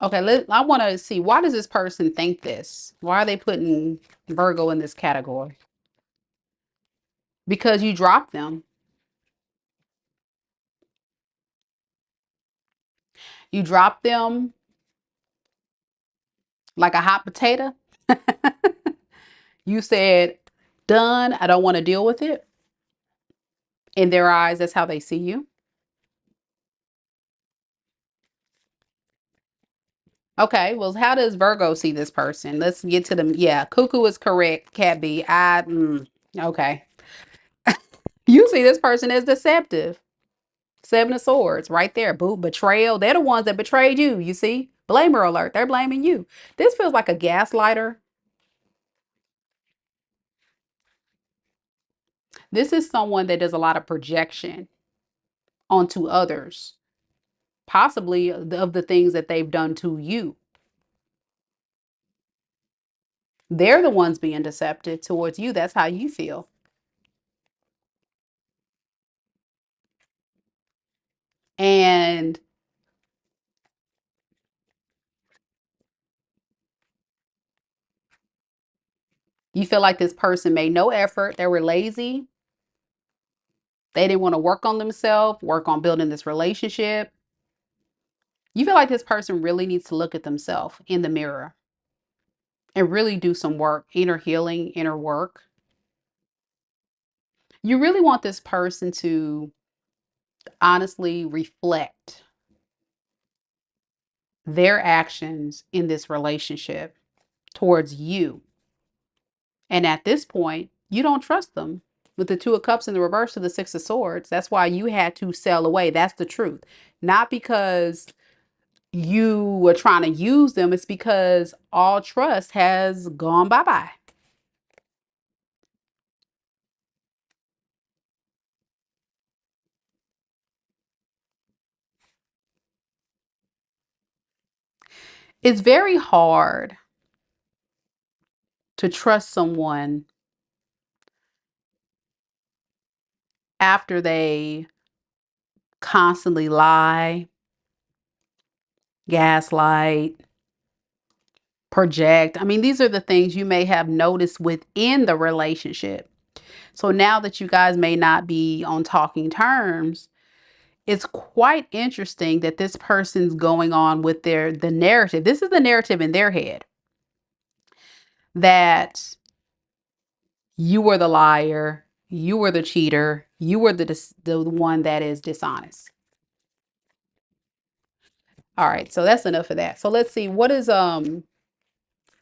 Speaker 1: Okay, I want to see, why does this person think this? Why are they putting Virgo in this category? Because you dropped them. You dropped them like a hot potato. You said, done, I don't want to deal with it. In their eyes, that's how they see you. Okay, well, how does Virgo see this person? Let's get to them. Yeah, cuckoo is correct, Cat B. Okay. You see this person as deceptive. Seven of Swords, right there. Boo, betrayal. They're the ones that betrayed you, you see? Blamer alert. They're blaming you. This feels like a gaslighter. This is someone that does a lot of projection onto others, possibly of the things that they've done to you. They're the ones being deceptive towards you. That's how you feel. And you feel like this person made no effort. They were lazy. They didn't want to work on themselves, work on building this relationship. You feel like this person really needs to look at themselves in the mirror and really do some work, inner healing, inner work. You really want this person to honestly reflect their actions in this relationship towards you. And at this point, you don't trust them. With the Two of Cups in the reverse of the Six of Swords, that's why you had to sail away. That's the truth. Not because you were trying to use them, it's because all trust has gone bye-bye. It's very hard to trust someone after they constantly lie, gaslight, project. I mean, these are the things you may have noticed within the relationship. So now that you guys may not be on talking terms, it's quite interesting that this person's going on with the narrative. This is the narrative in their head, that you were the liar, you were the cheater, you were the one that is dishonest. All right, so that's enough of that. So let's see, what is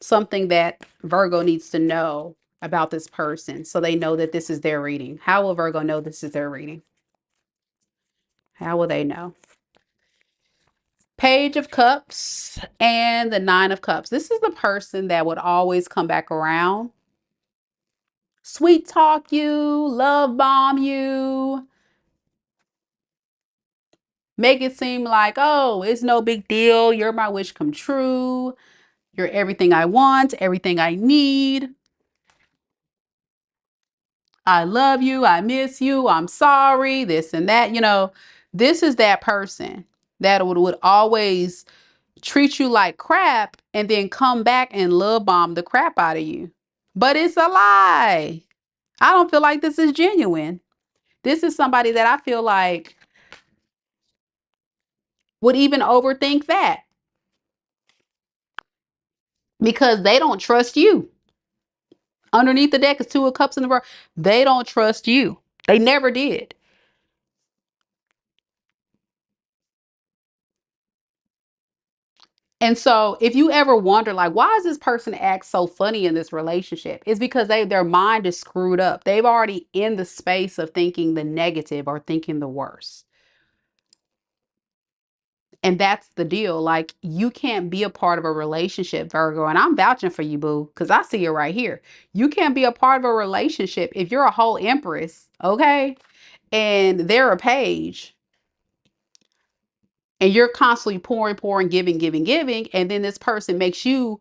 Speaker 1: something that Virgo needs to know about this person so they know that this is their reading? How will Virgo know this is their reading? How will they know? Page of Cups and the Nine of Cups. This is the person that would always come back around. Sweet talk you, love bomb you, make it seem like, oh, it's no big deal. You're my wish come true. You're everything I want, everything I need. I love you. I miss you. I'm sorry. This and that. This is that person that would always treat you like crap and then come back and love bomb the crap out of you. But it's a lie. I don't feel like this is genuine. This is somebody that I feel like would even overthink that because they don't trust you. Underneath the deck is Two of Cups in the row. They don't trust you. They never did. And so if you ever wonder, like, why does this person act so funny in this relationship? It's because their mind is screwed up. They've already in the space of thinking the negative or thinking the worst. And that's the deal. Like, you can't be a part of a relationship, Virgo. And I'm vouching for you, boo, because I see it right here. You can't be a part of a relationship if you're a whole empress, okay? And they're a page. And you're constantly pouring, pouring, giving, giving, giving. And then this person makes you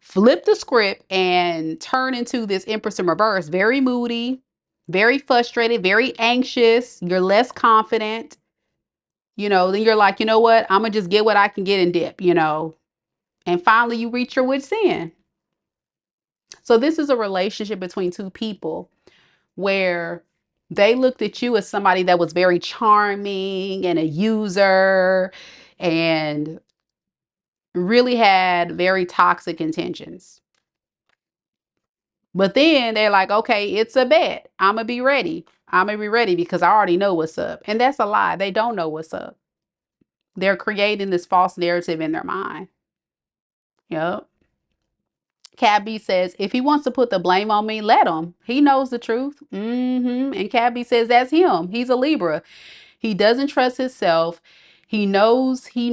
Speaker 1: flip the script and turn into this Empress in reverse. Very moody, very frustrated, very anxious. You're less confident. Then you're like, you know what? I'm going to just get what I can get and dip. And finally you reach your wit's end. So this is a relationship between two people where they looked at you as somebody that was very charming and a user and really had very toxic intentions. But then they're like, okay, it's a bet. I'm going to be ready. I'm going to be ready because I already know what's up. And that's a lie. They don't know what's up. They're creating this false narrative in their mind. Yep. Cabby says, if he wants to put the blame on me, let him. He knows the truth. And Cabby says, that's him. He's a Libra. He doesn't trust himself. He knows he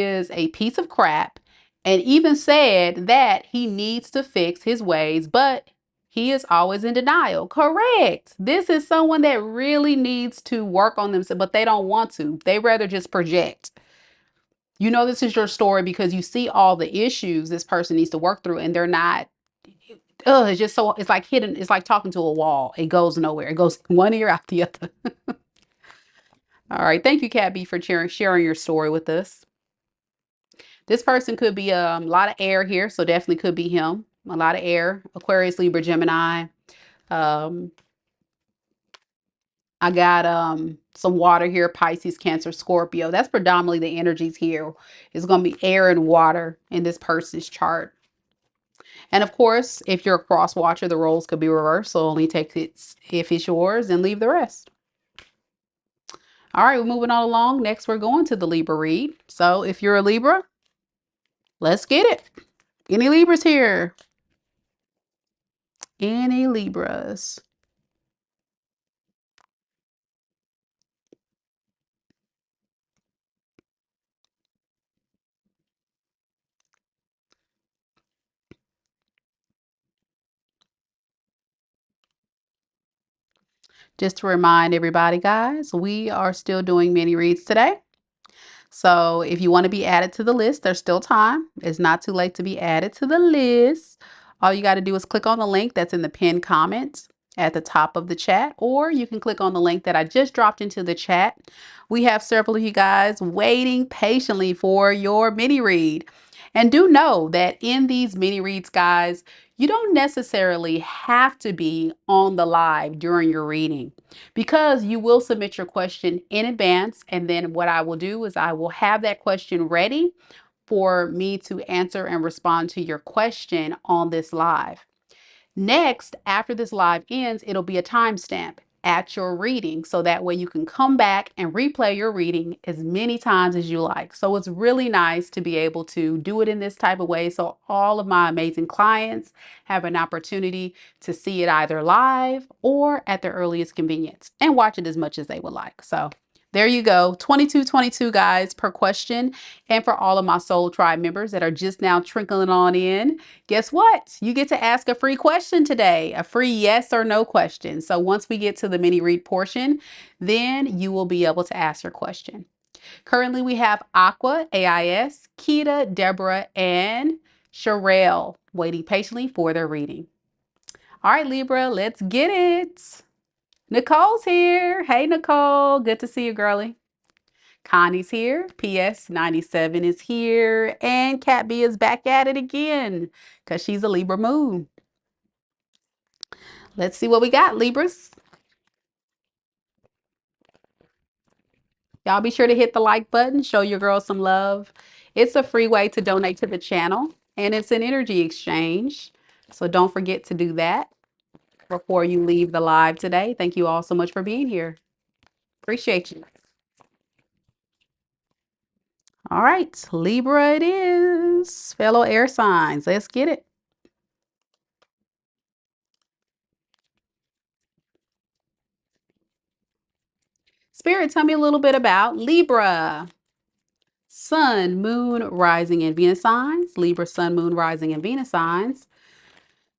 Speaker 1: is a piece of crap, and even said that he needs to fix his ways, but he is always in denial. Correct. This is someone that really needs to work on themselves, but they don't want to. They rather just project. This is your story because you see all the issues this person needs to work through, and they're not. It's just so, it's like hidden. It's like talking to a wall. It goes nowhere. It goes one ear out the other. All right. Thank you, Cabby, for sharing your story with us. This person could be a lot of air here, so definitely could be him. A lot of air. Aquarius, Libra, Gemini. Um, I got some water here, Pisces, Cancer, Scorpio. That's predominantly the energies here. It's going to be air and water in this person's chart. And of course, if you're a cross watcher, the roles could be reversed. So only take it if it's yours and leave the rest. All right, we're moving on along. Next, we're going to the Libra read. So if you're a Libra, let's get it. Any Libras here? Any Libras? Just to remind everybody, guys, we are still doing mini reads today. So if you want to be added to the list, there's still time. It's not too late to be added to the list. All you got to do is click on the link that's in the pinned comment at the top of the chat, or you can click on the link that I just dropped into the chat. We have several of you guys waiting patiently for your mini read. And do know that in these mini reads, guys, you don't necessarily have to be on the live during your reading, because you will submit your question in advance. And then what I will do is I will have that question ready for me to answer and respond to your question on this live. Next, after this live ends, it'll be a timestamp at your reading, so that way you can come back and replay your reading as many times as you like. So it's really nice to be able to do it in this type of way, so all of my amazing clients have an opportunity to see it either live or at their earliest convenience and watch it as much as they would like. So there you go, 2222 guys per question. And for all of my Soul Tribe members that are just now trickling on in, guess what? You get to ask a free question today, a free yes or no question. So once we get to the mini read portion, then you will be able to ask your question. Currently, we have Aqua, A.I.S, Keita, Deborah, and Sherell waiting patiently for their reading. All right, Libra, let's get it. Nicole's here. Hey, Nicole. Good to see you, girlie. Connie's here. PS 97 is here. And Cat B is back at it again because she's a Libra moon. Let's see what we got, Libras. Y'all be sure to hit the like button. Show your girl some love. It's a free way to donate to the channel, and it's an energy exchange. So don't forget to do that before you leave the live today. Thank you all so much for being here. Appreciate you. All right, Libra it is. Fellow air signs, let's get it. Spirit, tell me a little bit about Libra. Sun, Moon, Rising, and Venus signs. Libra, Sun, Moon, Rising, and Venus signs.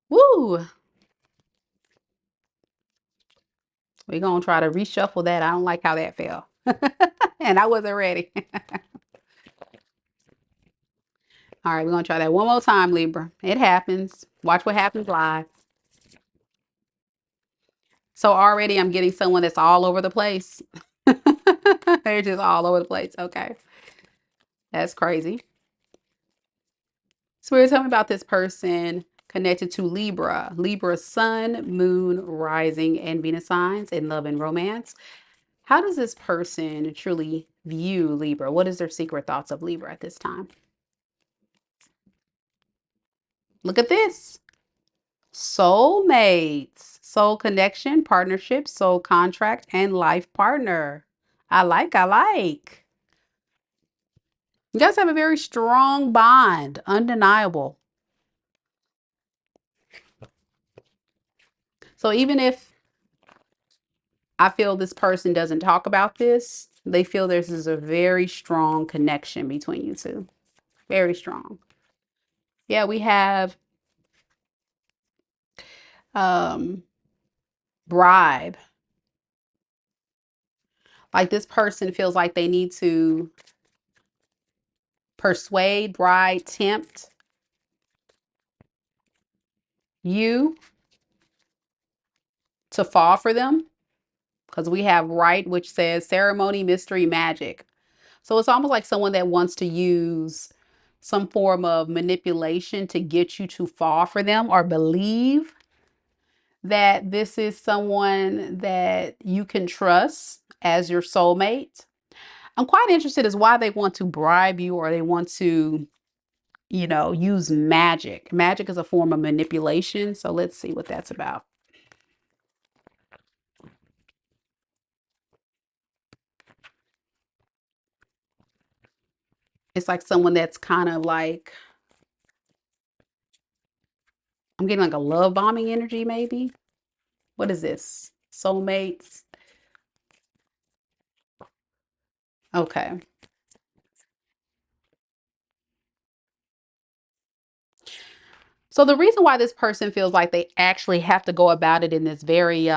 Speaker 1: Woo! We're going to try to reshuffle that. I don't like how that fell. And I wasn't ready. All right, we're going to try that one more time, Libra. It happens. Watch what happens live. So already I'm getting someone that's all over the place. They're just all over the place. Okay. That's crazy. Spirit, tell me about this person connected to Libra. Libra, Sun, Moon, Rising, and Venus signs in love and romance. How does this person truly view Libra? What is their secret thoughts of Libra at this time? Look at this. Soulmates, soul connection, partnership, soul contract, and life partner. I like. You guys have a very strong bond, undeniable. So even if I feel this person doesn't talk about this, they feel this is a very strong connection between you two. Very strong. Yeah, we have bribe. Like this person feels like they need to persuade, bribe, tempt you to fall for them, because we have right, which says ceremony, mystery, magic. So it's almost like someone that wants to use some form of manipulation to get you to fall for them or believe that this is someone that you can trust as your soulmate. I'm quite interested as why they want to bribe you, or they want to, use magic. Magic is a form of manipulation. So let's see what that's about. It's like someone that's kind of like, I'm getting like a love bombing energy, maybe. What is this? Soulmates. Okay. So the reason why this person feels like they actually have to go about it in this very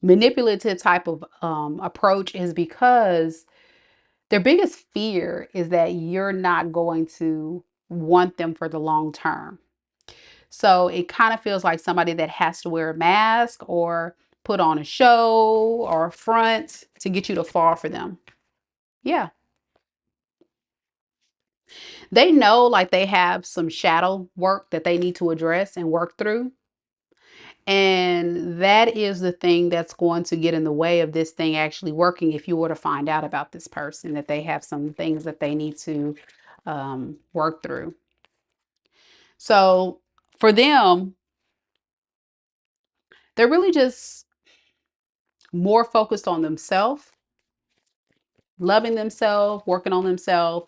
Speaker 1: manipulative type of approach is because their biggest fear is that you're not going to want them for the long term. So it kind of feels like somebody that has to wear a mask or put on a show or a front to get you to fall for them. Yeah. They know like they have some shadow work that they need to address and work through. And that is the thing that's going to get in the way of this thing actually working. If you were to find out about this person, that they have some things that they need to work through. So for them, they're really just more focused on themselves, loving themselves, working on themselves,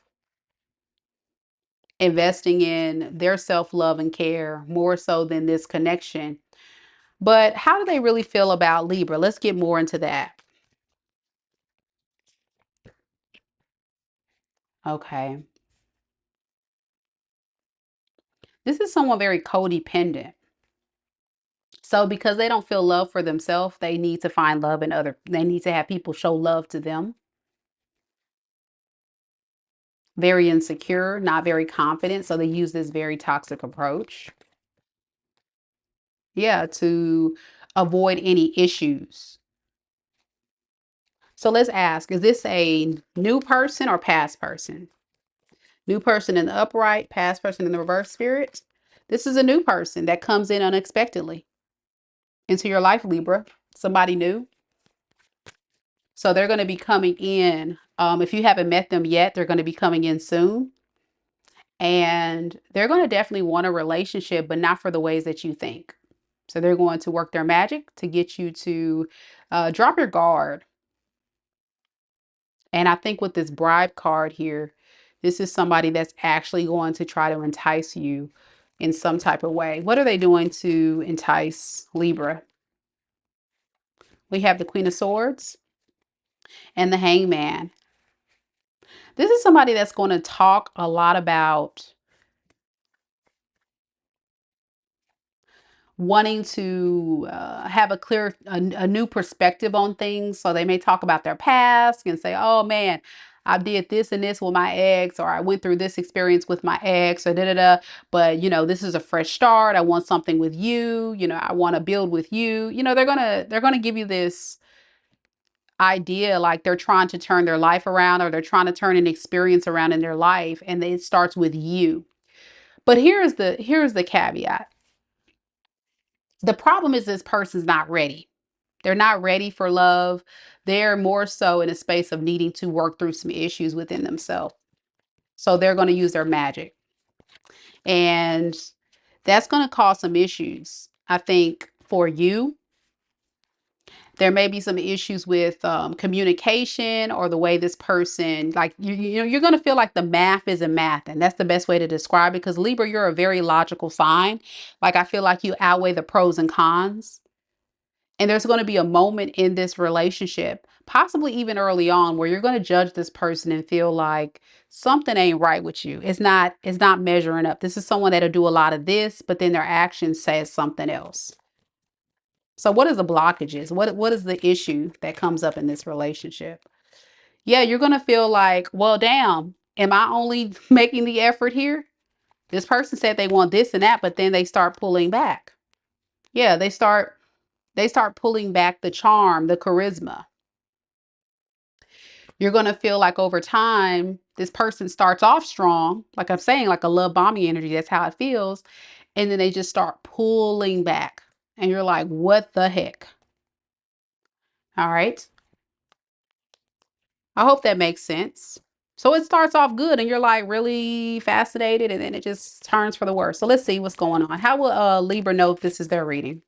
Speaker 1: investing in their self-love and care more so than this connection. But how do they really feel about Libra? Let's get more into that. Okay. This is someone very codependent. So because they don't feel love for themselves, they need to find love in they need to have people show love to them. Very insecure, not very confident. So they use this very toxic approach. Yeah, to avoid any issues. So let's ask, is this a new person or past person? New person in the upright, past person in the reverse spirit. This is a new person that comes in unexpectedly into your life, Libra. Somebody new. So they're going to be coming in. If you haven't met them yet, they're going to be coming in soon. And they're going to definitely want a relationship, but not for the ways that you think. So they're going to work their magic to get you to drop your guard. And I think with this bribe card here, this is somebody that's actually going to try to entice you in some type of way. What are they doing to entice Libra? We have the Queen of Swords and the Hangman. This is somebody that's going to talk a lot about wanting to have a new perspective on things. So they may talk about their past and say, oh man, I did this and this with my ex, or I went through this experience with my ex, or da da da. But this is a fresh start. I want something with you. I want to build with you. They're gonna give you this idea like they're trying to turn their life around, or they're trying to turn an experience around in their life, and it starts with you. But here's the caveat. The problem is this person's not ready. They're not ready for love. They're more so in a space of needing to work through some issues within themselves. So they're going to use their magic. And that's going to cause some issues. I think for you, there may be some issues with communication, or the way this person, like, you're going to feel like the math isn't math. And that's the best way to describe it. Because Libra, you're a very logical sign. Like, I feel like you outweigh the pros and cons. And there's going to be a moment in this relationship, possibly even early on, where you're going to judge this person and feel like something ain't right with you. It's not measuring up. This is someone that'll do a lot of this, but then their action says something else. So what is the blockages? What is the issue that comes up in this relationship? Yeah, you're going to feel like, well, damn, am I only making the effort here? This person said they want this and that, but then they start pulling back. Yeah, they start pulling back the charm, the charisma. You're going to feel like over time, this person starts off strong, like I'm saying, like a love bombing energy. That's how it feels. And then they just start pulling back. And you're like, what the heck? All right. I hope that makes sense. So it starts off good and you're like really fascinated and then it just turns for the worse. So let's see what's going on. How will Libra know if this is their reading?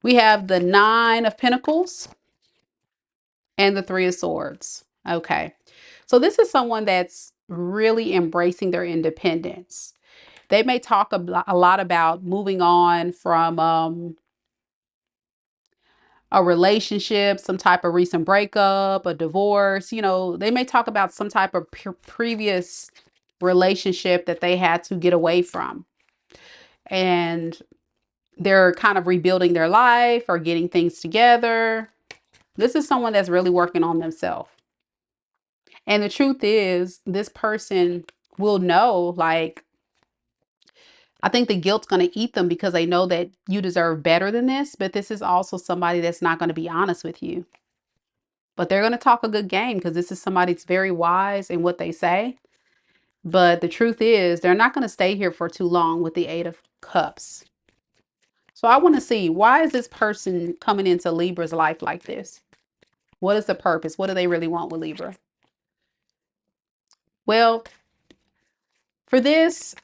Speaker 1: We have the 9 of Pentacles and the 3 of Swords. Okay. So this is someone that's really embracing their independence. They may talk a lot about moving on from a relationship, some type of recent breakup, a divorce. You know, they may talk about some type of previous relationship that they had to get away from. And they're kind of rebuilding their life or getting things together. This is someone that's really working on themselves. And the truth is, this person will know, like, I think the guilt's going to eat them because they know that you deserve better than this. But this is also somebody that's not going to be honest with you. But they're going to talk a good game because this is somebody that's very wise in what they say. But the truth is, they're not going to stay here for too long with the 8 of Cups. So I want to see, why is this person coming into Libra's life like this? What is the purpose? What do they really want with Libra? Well, for this,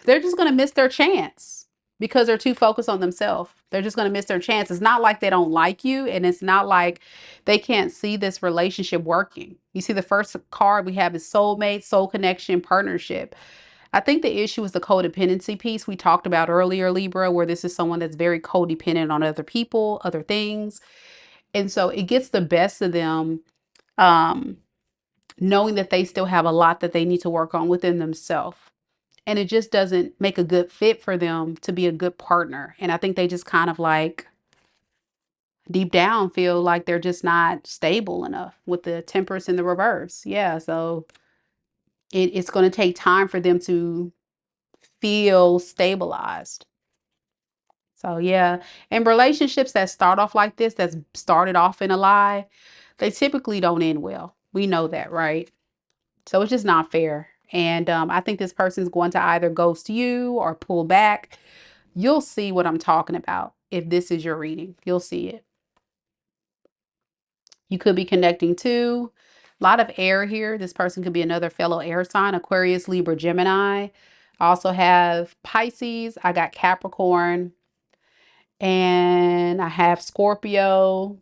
Speaker 1: they're just going to miss their chance because they're too focused on themselves. They're just going to miss their chance. It's not like they don't like you, and it's not like they can't see this relationship working. You see, the first card we have is soulmate, soul connection, partnership. I think the issue is the codependency piece we talked about earlier, Libra, where this is someone that's very codependent on other people, other things. And so it gets the best of them, knowing that they still have a lot that they need to work on within themselves. And it just doesn't make a good fit for them to be a good partner. And I think they just kind of like deep down feel like they're just not stable enough with the Temperance in the reverse. Yeah. So it's going to take time for them to feel stabilized. So yeah. And relationships that start off like this, that's started off in a lie, they typically don't end well. We know that, right? So it's just not fair. And I think this person's going to either ghost you or pull back. You'll see what I'm talking about. If this is your reading, you'll see it. You could be connecting to a lot of air here. This person could be another fellow air sign, Aquarius, Libra, Gemini. I also have Pisces. I got Capricorn and I have Scorpio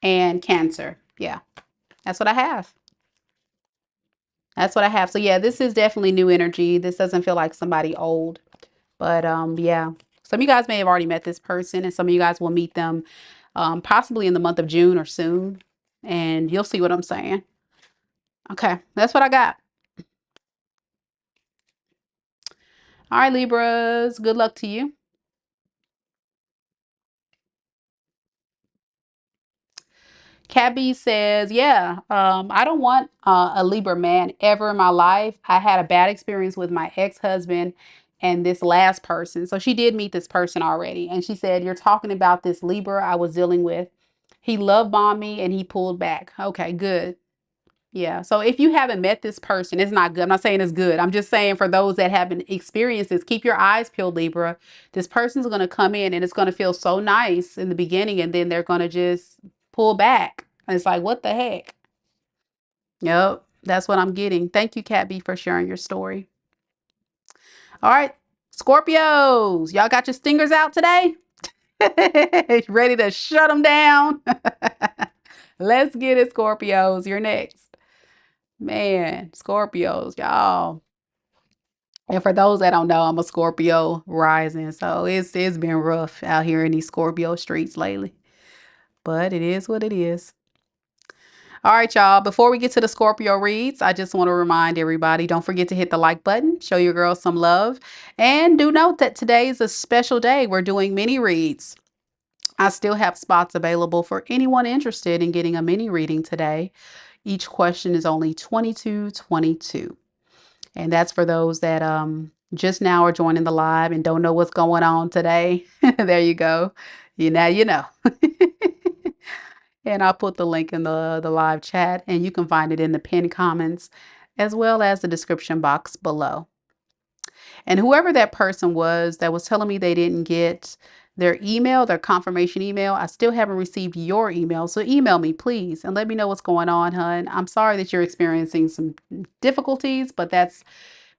Speaker 1: and Cancer. Yeah, that's what I have. That's what I have. So yeah, this is definitely new energy. This doesn't feel like somebody old. But yeah, some of you guys may have already met this person and some of you guys will meet them possibly in the month of June or soon. And you'll see what I'm saying. Okay, that's what I got. All right, Libras, good luck to you. Cabby says, yeah, I don't want a Libra man ever in my life. I had a bad experience with my ex-husband and this last person. So she did meet this person already. And she said, you're talking about this Libra I was dealing with. He love bombed me and he pulled back. Okay, good. Yeah. So if you haven't met this person, it's not good. I'm not saying it's good. I'm just saying for those that haven't experienced this, keep your eyes peeled, Libra. This person's going to come in and it's going to feel so nice in the beginning and then they're going to just pull back. And it's like, what the heck? Yep. That's what I'm getting. Thank you, Cat B, for sharing your story. All right. Scorpios, y'all got your stingers out today? Ready to shut them down? Let's get it, Scorpios. You're next. Man, Scorpios, y'all. And for those that don't know, I'm a Scorpio rising. So it's been rough out here in these Scorpio streets lately. But it is what it is. All right, y'all. Before we get to the Scorpio reads, I just want to remind everybody, don't forget to hit the like button, show your girls some love. And do note that today is a special day. We're doing mini reads. I still have spots available for anyone interested in getting a mini reading today. Each question is only $22.22. And that's for those that just now are joining the live and don't know what's going on today. There you go. You know. And I'll put the link in the live chat, and you can find it in the pinned comments as well as the description box below. And whoever that person was that was telling me they didn't get their email, their confirmation email, I still haven't received your email. So email me, please, and let me know what's going on, hun. I'm sorry that you're experiencing some difficulties, but that's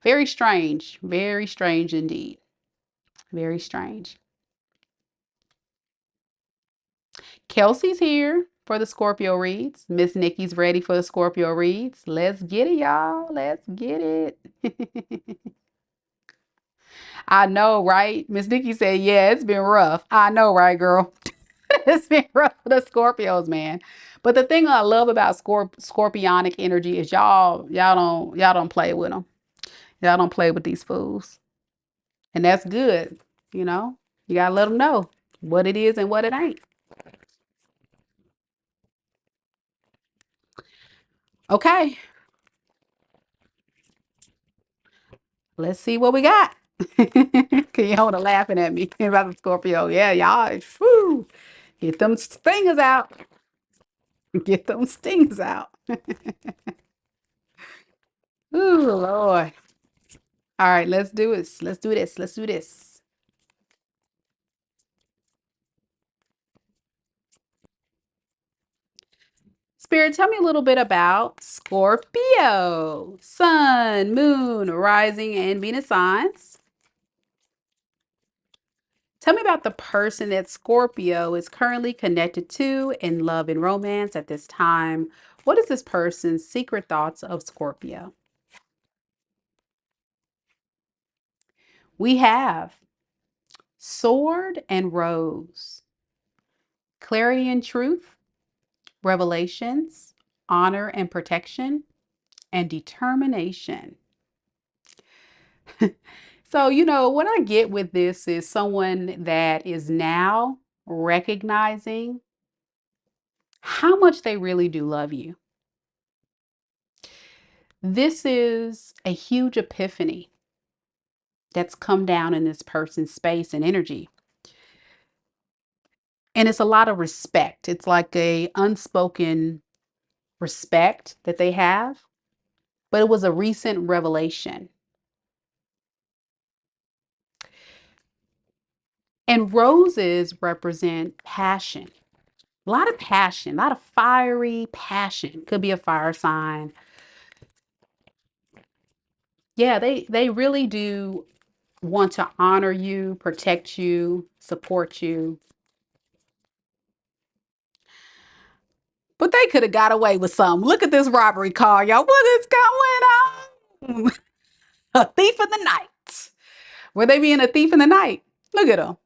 Speaker 1: very strange. Very strange indeed. Very strange. Kelsey's here for the Scorpio reads. Miss Nikki's ready for the Scorpio reads. Let's get it, y'all. Let's get it. I know, right? Miss Nikki said, yeah, it's been rough. I know, right, girl? It's been rough for the Scorpios, man. But the thing I love about scorpionic energy is y'all don't play with them. Y'all don't play with these fools. And that's good. You know, you gotta let them know what it is and what it ain't. Okay, let's see what we got. Can you hold on laughing at me about the Scorpio? Yeah, y'all. Whew, get them stingers out. Get them stings out. Ooh, Lord. All right, let's do this. Let's do this. Let's do this. Spirit, tell me a little bit about Scorpio. Sun, moon, rising, and Venus signs. Tell me about the person that Scorpio is currently connected to in love and romance at this time. What is this person's secret thoughts of Scorpio? We have Sword and Rose, clarity and truth, revelations, honor and protection, and determination. So, what I get with this is someone that is now recognizing how much they really do love you. This is a huge epiphany that's come down in this person's space and energy. And it's a lot of respect. It's like a unspoken respect that they have, but it was a recent revelation. And roses represent passion. A lot of passion, a lot of fiery passion. Could be a fire sign. Yeah, they really do want to honor you, protect you, support you. But they could have got away with something. Look at this robbery car, y'all. What is going on? A thief in the night. Were they being a thief in the night? Look at them.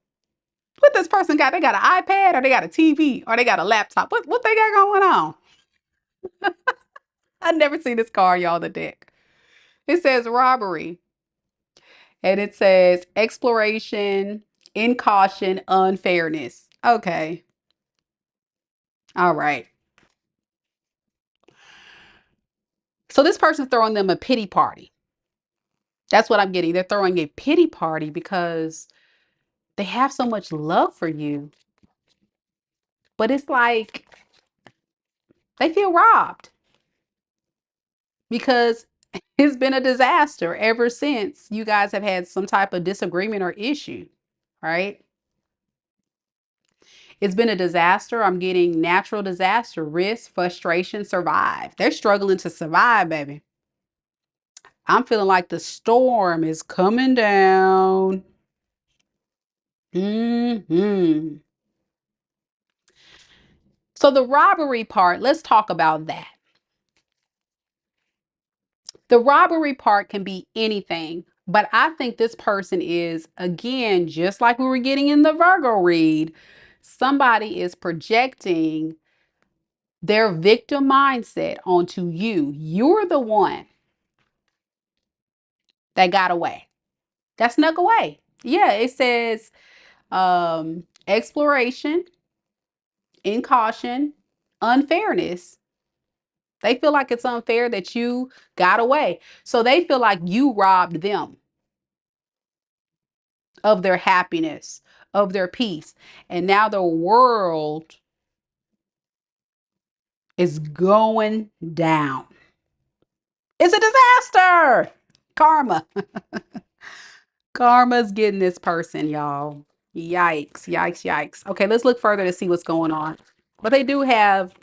Speaker 1: What this person got? They got an iPad, or they got a TV, or they got a laptop. What they got going on? I never seen this car, y'all, the deck. It says robbery. And it says exploration, incaution, unfairness. Okay. All right. So this person's throwing them a pity party. That's what I'm getting. They're throwing a pity party because they have so much love for you. But it's like they feel robbed because it's been a disaster ever since you guys have had some type of disagreement or issue, right? It's been a disaster. I'm getting natural disaster, risk, frustration, survive. They're struggling to survive, baby. I'm feeling like the storm is coming down. So the robbery part, let's talk about that. The robbery part can be anything, but I think this person is, again, just like we were getting in the Virgo read, somebody is projecting their victim mindset onto you. You're the one that got away, that snuck away. Yeah, it says exploration, incaution, unfairness. They feel like it's unfair that you got away. So they feel like you robbed them of their happiness, of their peace. And now the world is going down. It's a disaster. Karma. Karma's getting this person, y'all. Yikes, yikes, yikes. Okay, let's look further to see what's going on. But they do have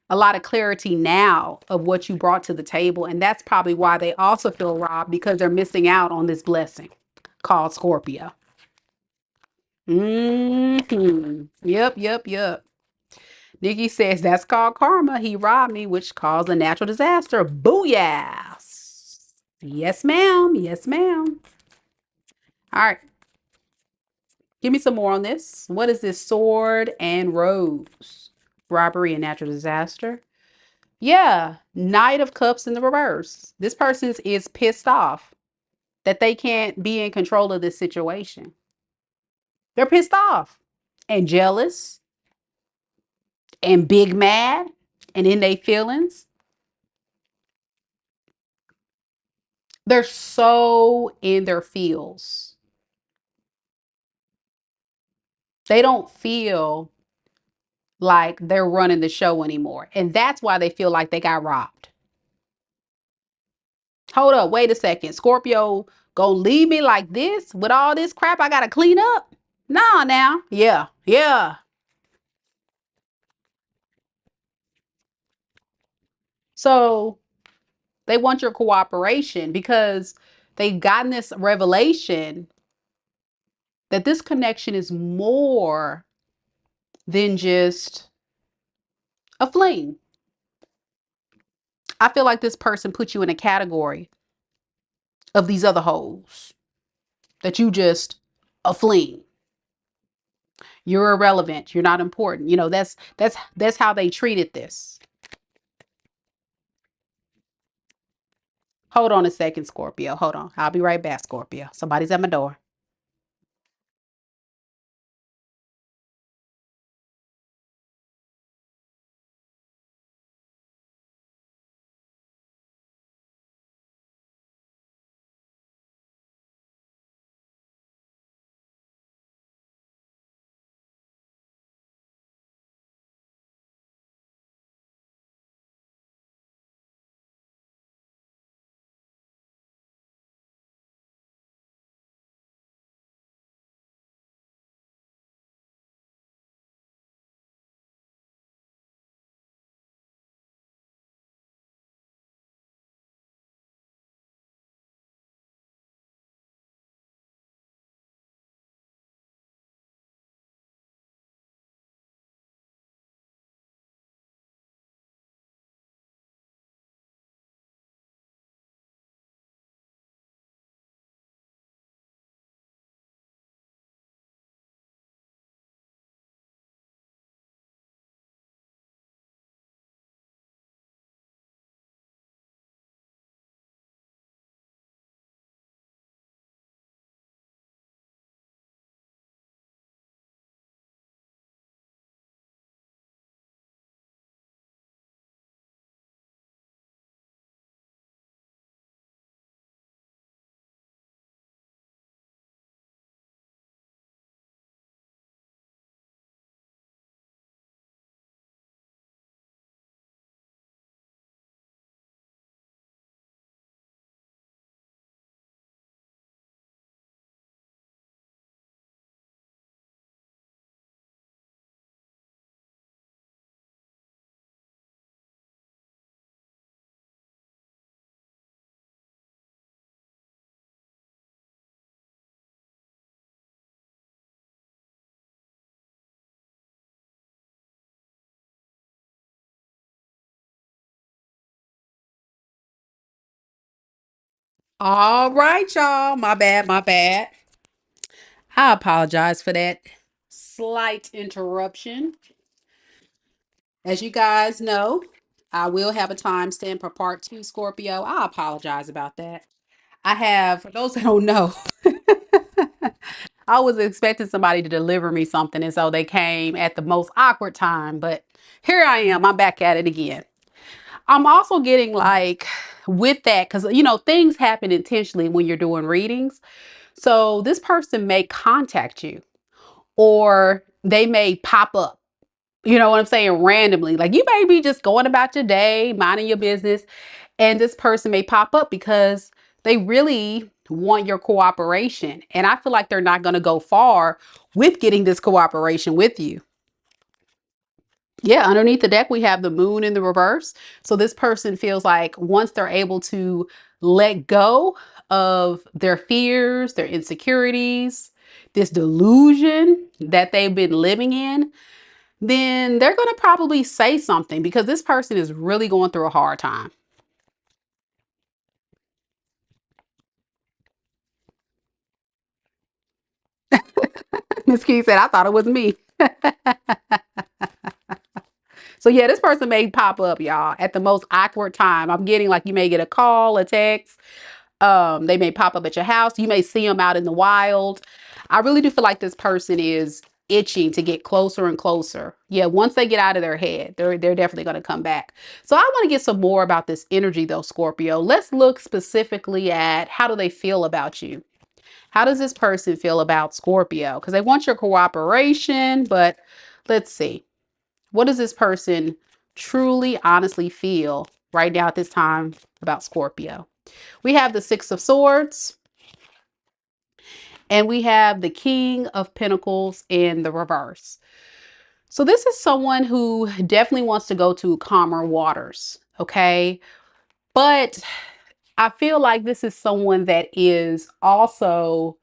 Speaker 1: a lot of clarity now of what you brought to the table. And that's probably why they also feel robbed, because they're missing out on this blessing called Scorpio. Yep, yep, yep. Nikki says that's called karma. He robbed me, which caused a natural disaster. Booyah. Yes, ma'am. Yes, ma'am. All right. Give me some more on this. What is this? Sword and rose. Robbery and natural disaster. Yeah. Knight of Cups in the reverse. This person is pissed off that they can't be in control of this situation. They're pissed off and jealous and big mad and in their feelings. They're so in their feels. They don't feel like they're running the show anymore. And that's why they feel like they got robbed. Hold up, wait a second. Scorpio gonna leave me like this with all this crap I gotta clean up? Nah, now. Yeah, yeah. So they want your cooperation because they've gotten this revelation that this connection is more than just a fling. I feel like this person put you in a category of these other hoes that you just a fling. You're irrelevant. You're not important. You know, that's how they treated this. Hold on a second, Scorpio. Hold on. I'll be right back, Scorpio. Somebody's at my door. All right, y'all. My bad, my bad. I apologize for that slight interruption. As you guys know, I will have a timestamp for part two, Scorpio. I apologize about that. I have, for those that don't know, I was expecting somebody to deliver me something, and so they came at the most awkward time. But here I am. I'm back at it again. I'm also getting like with that, because you know things happen intentionally when you're doing readings. So this person may contact you, or they may pop up You know what I'm saying? Randomly. Like you may be just going about your day, minding your business, and this person may pop up because they really want your cooperation. And I feel like they're not going to go far with getting this cooperation with you. Yeah, underneath the deck, we have the moon in the reverse. So this person feels like once they're able to let go of their fears, their insecurities, this delusion that they've been living in, then they're going to probably say something because this person is really going through a hard time. Miss Key said, I thought it was me. So yeah, this person may pop up, y'all, at the most awkward time. I'm getting like you may get a call, a text. They may pop up at your house. You may see them out in the wild. I really do feel like this person is itching to get closer and closer. Yeah, once they get out of their head, they're definitely going to come back. So I want to get some more about this energy though, Scorpio. Let's look specifically at how do they feel about you? How does this person feel about Scorpio? Because they want your cooperation, but let's see. What does this person truly, honestly feel right now at this time about Scorpio? We have the Six of Swords and we have the King of Pentacles in the reverse. So this is someone who definitely wants to go to calmer waters, okay? But I feel like this is someone that is also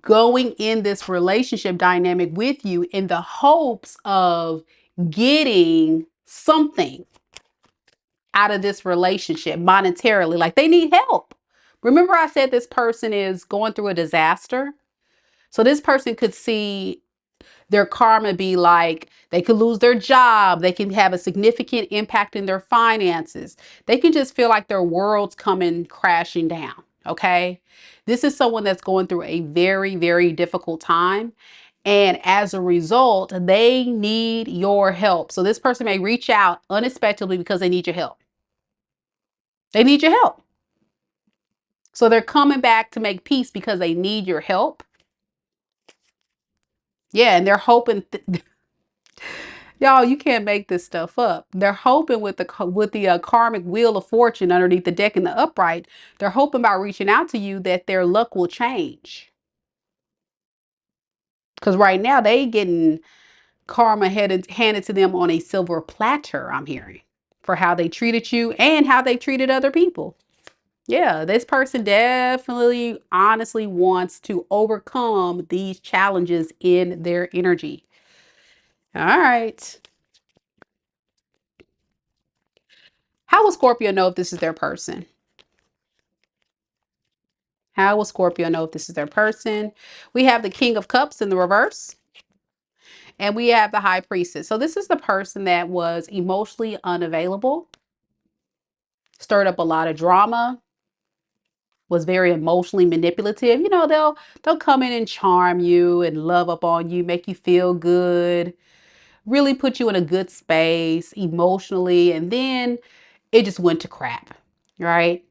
Speaker 1: going in this relationship dynamic with you in the hopes of getting something out of this relationship monetarily. Like they need help. Remember I said this person is going through a disaster? So this person could see their karma be like they could lose their job. They can have a significant impact in their finances. They can just feel like their world's coming crashing down. Okay. This is someone that's going through a very, very difficult time. And as a result, they need your help. So this person may reach out unexpectedly because they need your help. They need your help. So they're coming back to make peace because they need your help. Yeah, and they're hoping y'all, you can't make this stuff up. They're hoping with the karmic wheel of fortune underneath the deck in the upright, they're hoping by reaching out to you that their luck will change. Because right now they getting karma handed to them on a silver platter, I'm hearing, for how they treated you and how they treated other people. Yeah, this person definitely honestly wants to overcome these challenges in their energy. All right. How will Scorpio know if this is their person? How will Scorpio know if this is their person? We have the King of Cups in the reverse. And we have the High Priestess. So this is the person that was emotionally unavailable, stirred up a lot of drama, was very emotionally manipulative. You know, they'll come in and charm you and love up on you, make you feel good, really put you in a good space emotionally, and then it just went to crap, right?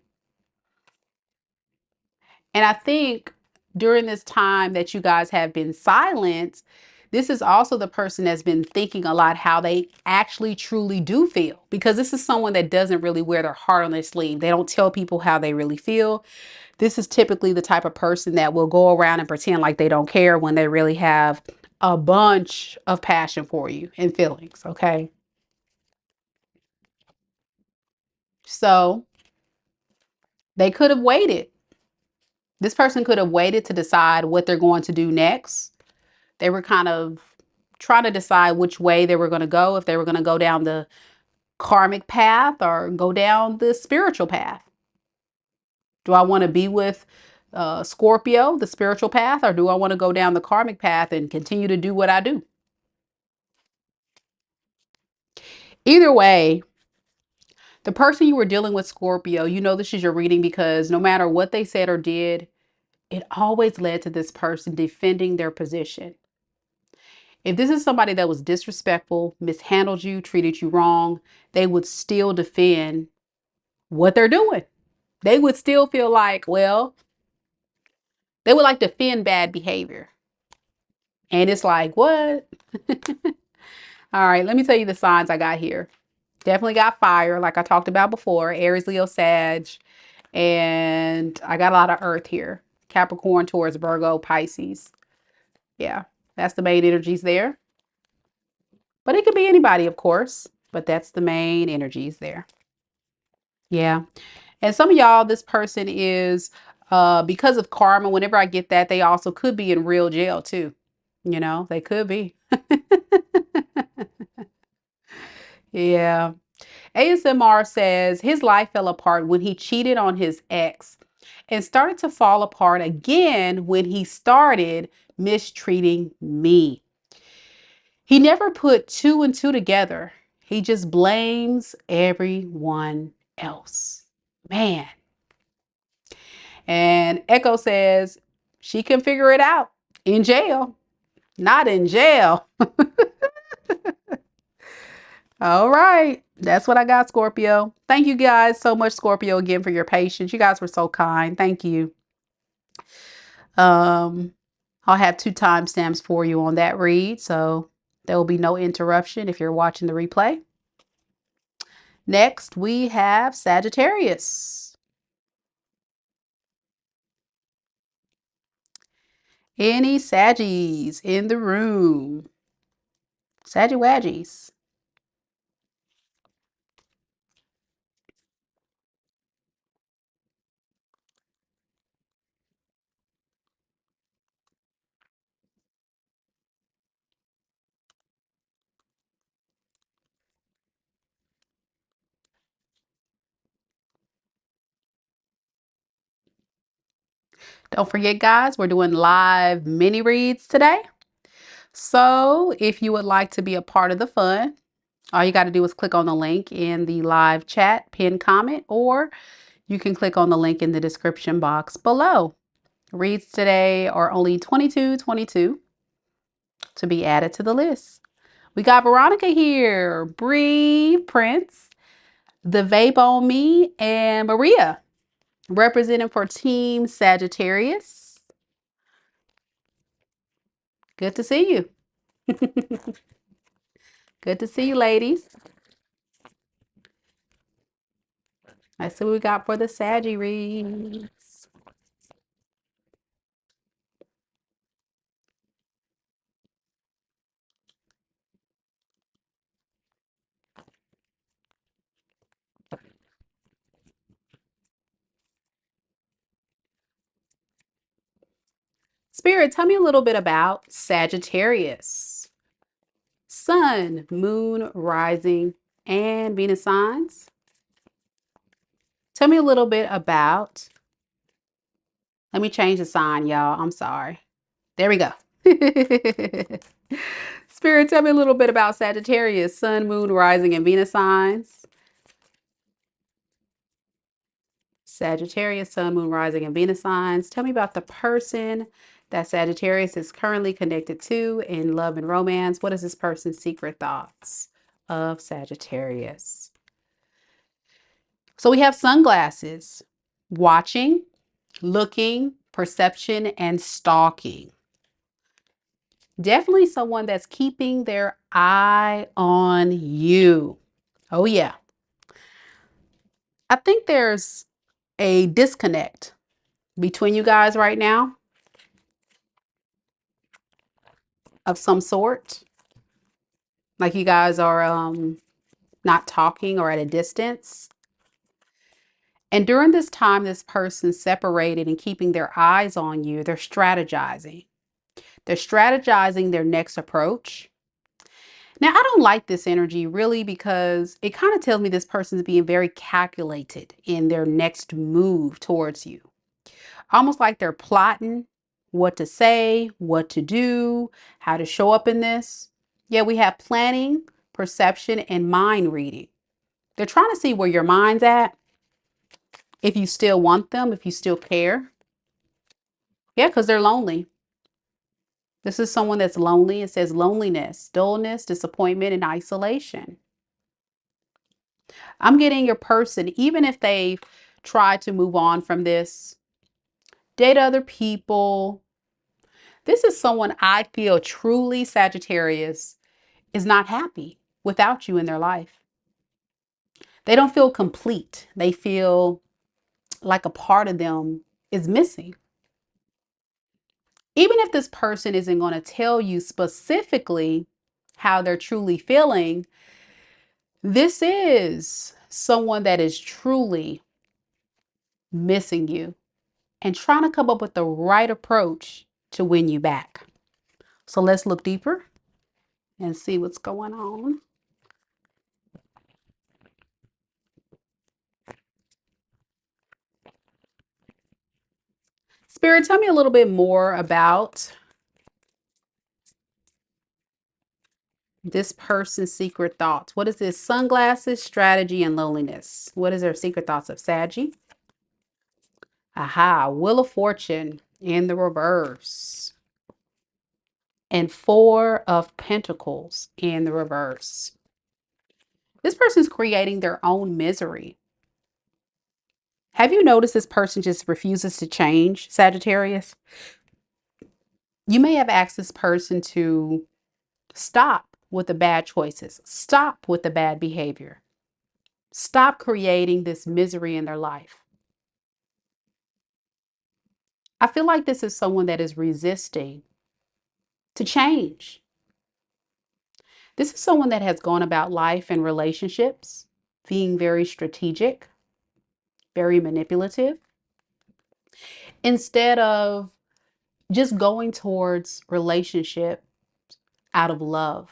Speaker 1: And I think during this time that you guys have been silent, this is also the person that's been thinking a lot how they actually truly do feel, because this is someone that doesn't really wear their heart on their sleeve. They don't tell people how they really feel. This is typically the type of person that will go around and pretend like they don't care when they really have a bunch of passion for you and feelings, okay? So they could have waited. This person could have waited to decide what they're going to do next. They were kind of trying to decide which way they were going to go, if they were going to go down the karmic path or go down the spiritual path. Do I want to be with Scorpio, the spiritual path, or do I want to go down the karmic path and continue to do what I do? Either way, the person you were dealing with, Scorpio, you know this is your reading because no matter what they said or did, it always led to this person defending their position. If this is somebody that was disrespectful, mishandled you, treated you wrong, they would still defend what they're doing. They would still feel like, well, they would like defend bad behavior. And it's like, what? All right, let me tell you the signs I got here. Definitely got fire, like I talked about before. Aries, Leo, Sag. And I got a lot of earth here. Capricorn, Taurus, Virgo, Pisces. Yeah, that's the main energies there. But it could be anybody, of course. But that's the main energies there. Yeah. And some of y'all, this person is, because of karma, whenever I get that, they also could be in real jail too. You know, they could be. Yeah. ASMR says his life fell apart when he cheated on his ex and started to fall apart again when he started mistreating me. He never put two and two together. He just blames everyone else. Man. And Echo says she can figure it out in jail, not in jail. All right. That's what I got, Scorpio. Thank you guys so much, Scorpio, again for your patience. You guys were so kind. Thank you. Um, I'll have 2 timestamps for you on that read, so there will be no interruption if you're watching the replay. Next, we have Sagittarius. Any Saggies in the room? Saggy Waggies. Don't forget, guys, we're doing live mini reads today. So if you would like to be a part of the fun, all you got to do is click on the link in the live chat, pin comment, or you can click on the link in the description box below. Reads today are only $22.22 to be added to the list. We got Veronica here, Bree, Prince, the Vape on Me, and Maria, representing for Team Sagittarius. Good to see you. Good to see you, ladies. Let's see what we got for the Saggy reads. Spirit, tell me a little bit about Sagittarius. Sun, Moon, Rising, and Venus signs. Tell me a little bit about, let me change the sign, y'all. I'm sorry. There we go. Spirit, tell me a little bit about Sagittarius, Sun, Moon, Rising, and Venus signs. Sagittarius, Sun, Moon, Rising, and Venus signs. Tell me about the person that Sagittarius is currently connected to in love and romance. What is this person's secret thoughts of Sagittarius? So we have sunglasses, watching, looking, perception, and stalking. Definitely someone that's keeping their eye on you. Oh, yeah. I think there's a disconnect between you guys right now of some sort. Like you guys are not talking or at a distance. And during this time, this person's separated and keeping their eyes on you, they're strategizing. They're strategizing their next approach. Now, I don't like this energy really because it kind of tells me this person's being very calculated in their next move towards you. Almost like they're plotting what to say, what to do, how to show up in this. Yeah, we have planning, perception, and mind reading. They're trying to see where your mind's at, if you still want them, if you still care. Yeah, because they're lonely. This is someone that's lonely. It says loneliness, dullness, disappointment, and isolation. I'm getting your person, even if they've tried to move on from this, date other people. This is someone I feel truly Sagittarius is not happy without you in their life. They don't feel complete. They feel like a part of them is missing. Even if this person isn't going to tell you specifically how they're truly feeling, this is someone that is truly missing you and trying to come up with the right approach to win you back. So let's look deeper and see what's going on. Spirit, tell me a little bit more about this person's secret thoughts. What is this? Sunglasses, strategy, and loneliness. What is their secret thoughts of Saggie? Aha, Wheel of Fortune in the reverse. And Four of Pentacles in the reverse. This person's creating their own misery. Have you noticed this person just refuses to change, Sagittarius? You may have asked this person to stop with the bad choices, stop with the bad behavior, stop creating this misery in their life. I feel like this is someone that is resisting to change. This is someone that has gone about life and relationships being very strategic, very manipulative, instead of just going towards relationship out of love,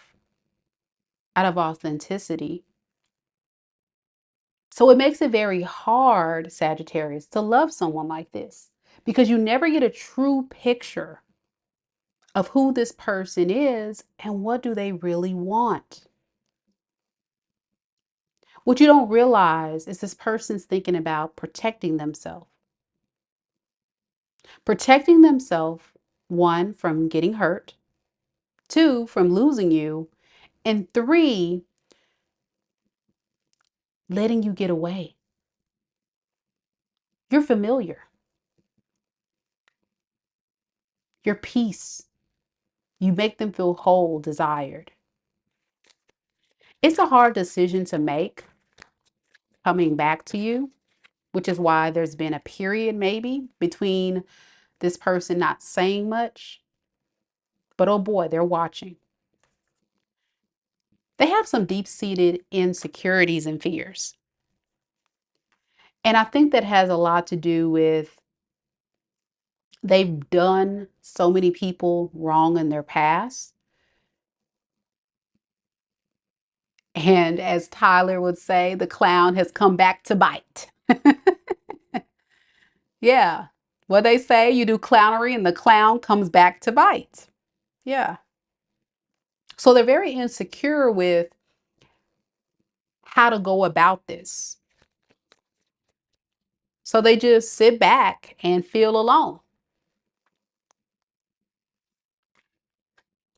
Speaker 1: out of authenticity. So it makes it very hard, Sagittarius, to love someone like this because you never get a true picture of who this person is and what do they really want. What you don't realize is this person's thinking about protecting themselves. Protecting themselves, one, from getting hurt, two, from losing you, and three, letting you get away. You're familiar. Your peace. You make them feel whole, desired. It's a hard decision to make coming back to you, which is why there's been a period maybe between this person not saying much, but oh boy, they're watching. They have some deep-seated insecurities and fears. And I think that has a lot to do with they've done so many people wrong in their past. And as Tyler would say, the clown has come back to bite. Yeah. What they say, you do clownery and the clown comes back to bite. Yeah. So they're very insecure with how to go about this. So they just sit back and feel alone.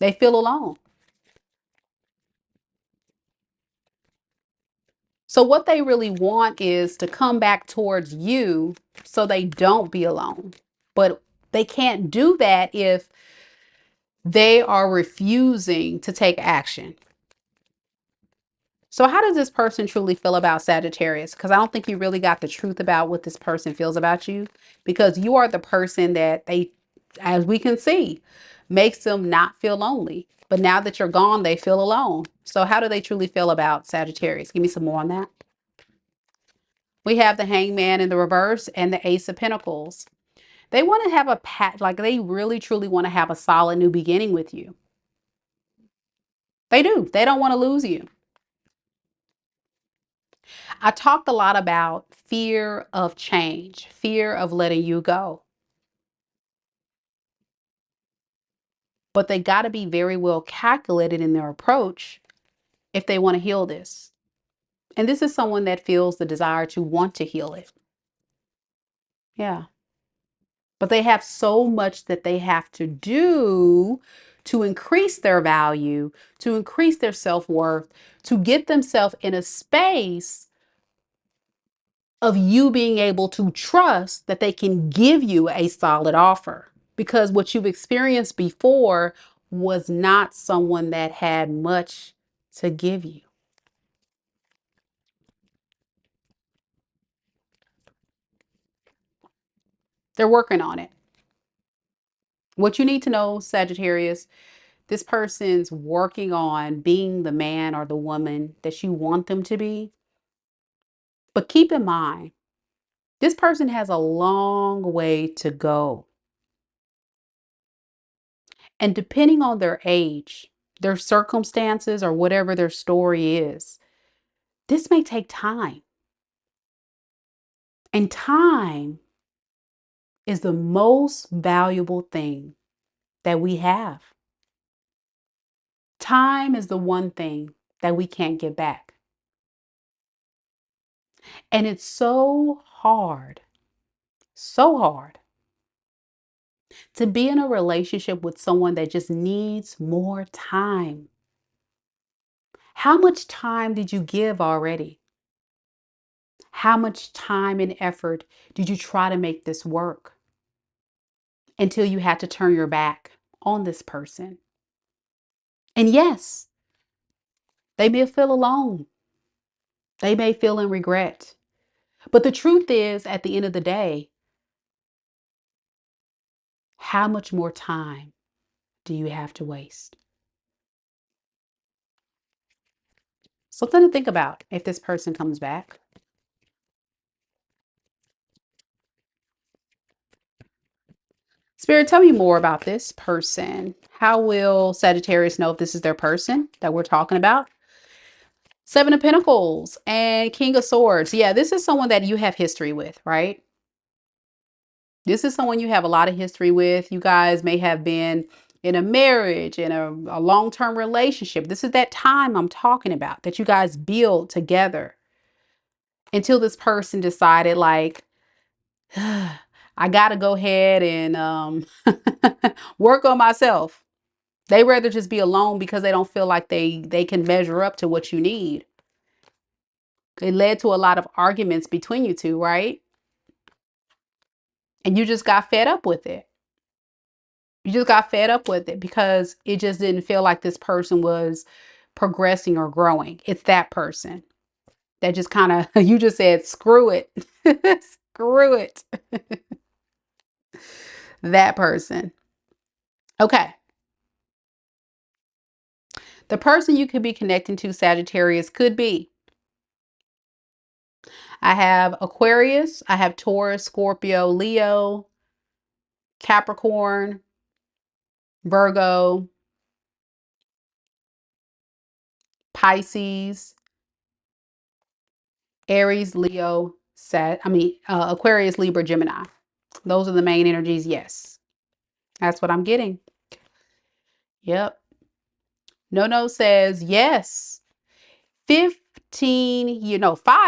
Speaker 1: They feel alone. So what they really want is to come back towards you so they don't be alone. But they can't do that if they are refusing to take action. So how does this person truly feel about Sagittarius? Because I don't think you really got the truth about what this person feels about you, because you are the person that they, as we can see, makes them not feel lonely. But now that you're gone, they feel alone. So how do they truly feel about Sagittarius? Give me some more on that. We have the Hangman in the reverse and the Ace of Pentacles. They want to have a like they really truly want to have a solid new beginning with you. They do. They don't want to lose you. I talked a lot about fear of change, fear of letting you go. But they got to be very well calculated in their approach if they want to heal this. And this is someone that feels the desire to want to heal it. Yeah. But they have so much that they have to do to increase their value, to increase their self-worth, to get themselves in a space of you being able to trust that they can give you a solid offer. Because what you've experienced before was not someone that had much to give you. They're working on it. What you need to know, Sagittarius, this person's working on being the man or the woman that you want them to be. But keep in mind, this person has a long way to go. And depending on their age, their circumstances, or whatever their story is, this may take time. And time is the most valuable thing that we have. Time is the one thing that we can't get back. And it's so hard to be in a relationship with someone that just needs more time. How much time did you give already? How much time and effort did you try to make this work until you had to turn your back on this person? And yes, they may feel alone. They may feel in regret. But the truth is, at the end of the day, how much more time do you have to waste? Something to think about if this person comes back. Spirit, tell me more about this person. How will Sagittarius know if this is their person that we're talking about? Seven of Pentacles and King of Swords. Yeah, this is someone that you have history with, right? This is someone you have a lot of history with. You guys may have been in a marriage, in a long-term relationship. This is that time I'm talking about that you guys build together until this person decided, like, I got to go ahead and work on myself. They rather just be alone because they don't feel like they can measure up to what you need. It led to a lot of arguments between you two, right? And you just got fed up with it. You just got fed up with it because it just didn't feel like this person was progressing or growing. It's that person that just kind of, you just said, screw it. Screw it. That person. Okay. The person you could be connecting to, Sagittarius, could be, I have Aquarius, I have Taurus, Scorpio, Leo, Capricorn, Virgo, Pisces, Aries, Leo, Aquarius, Libra, Gemini. Those are the main energies. Yes, that's what I'm getting. Yep. No says yes. 5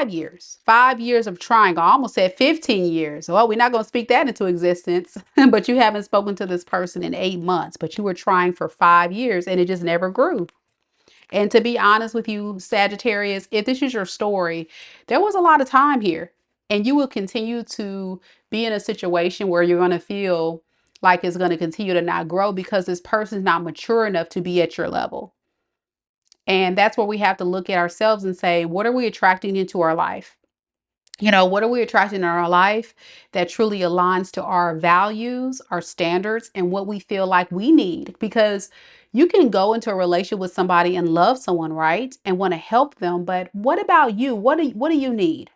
Speaker 1: years. 5 years of trying. I almost said 15 years. Well, we're not going to speak that into existence, but you haven't spoken to this person in 8 months, but you were trying for 5 years and it just never grew. And to be honest with you, Sagittarius, if this is your story, there was a lot of time here, and you will continue to be in a situation where you're going to feel like it's going to continue to not grow because this person's not mature enough to be at your level. And that's where we have to look at ourselves and say, what are we attracting into our life? What are we attracting in our life that truly aligns to our values, our standards, and what we feel like we need? Because you can go into a relationship with somebody and love someone, right? And want to help them. But what about you? What do you need?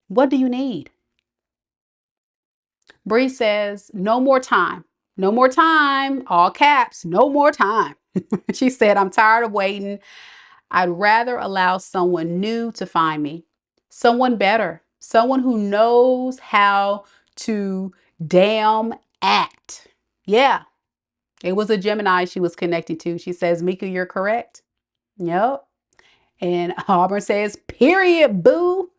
Speaker 1: What do you need? Bree says, no more time. No more time. All caps. No more time. She said, I'm tired of waiting. I'd rather allow someone new to find me, someone better, someone who knows how to damn act. Yeah, it was a Gemini she was connected to. She says, Mika, you're correct. Yep. And Auburn says, period, boo.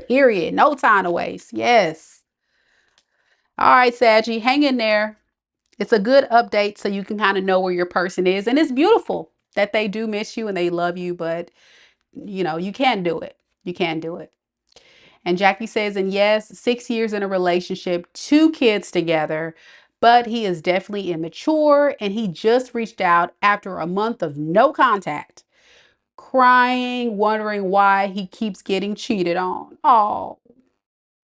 Speaker 1: Period. No time to waste. Yes. All right, Saggie, hang in there. It's a good update so you can kind of know where your person is. And it's beautiful that they do miss you and they love you, but you can do it. You can do it. And Jackie says, and yes, 6 years in a relationship, 2 kids together, but he is definitely immature, and he just reached out after a month of no contact, crying, wondering why he keeps getting cheated on. Oh,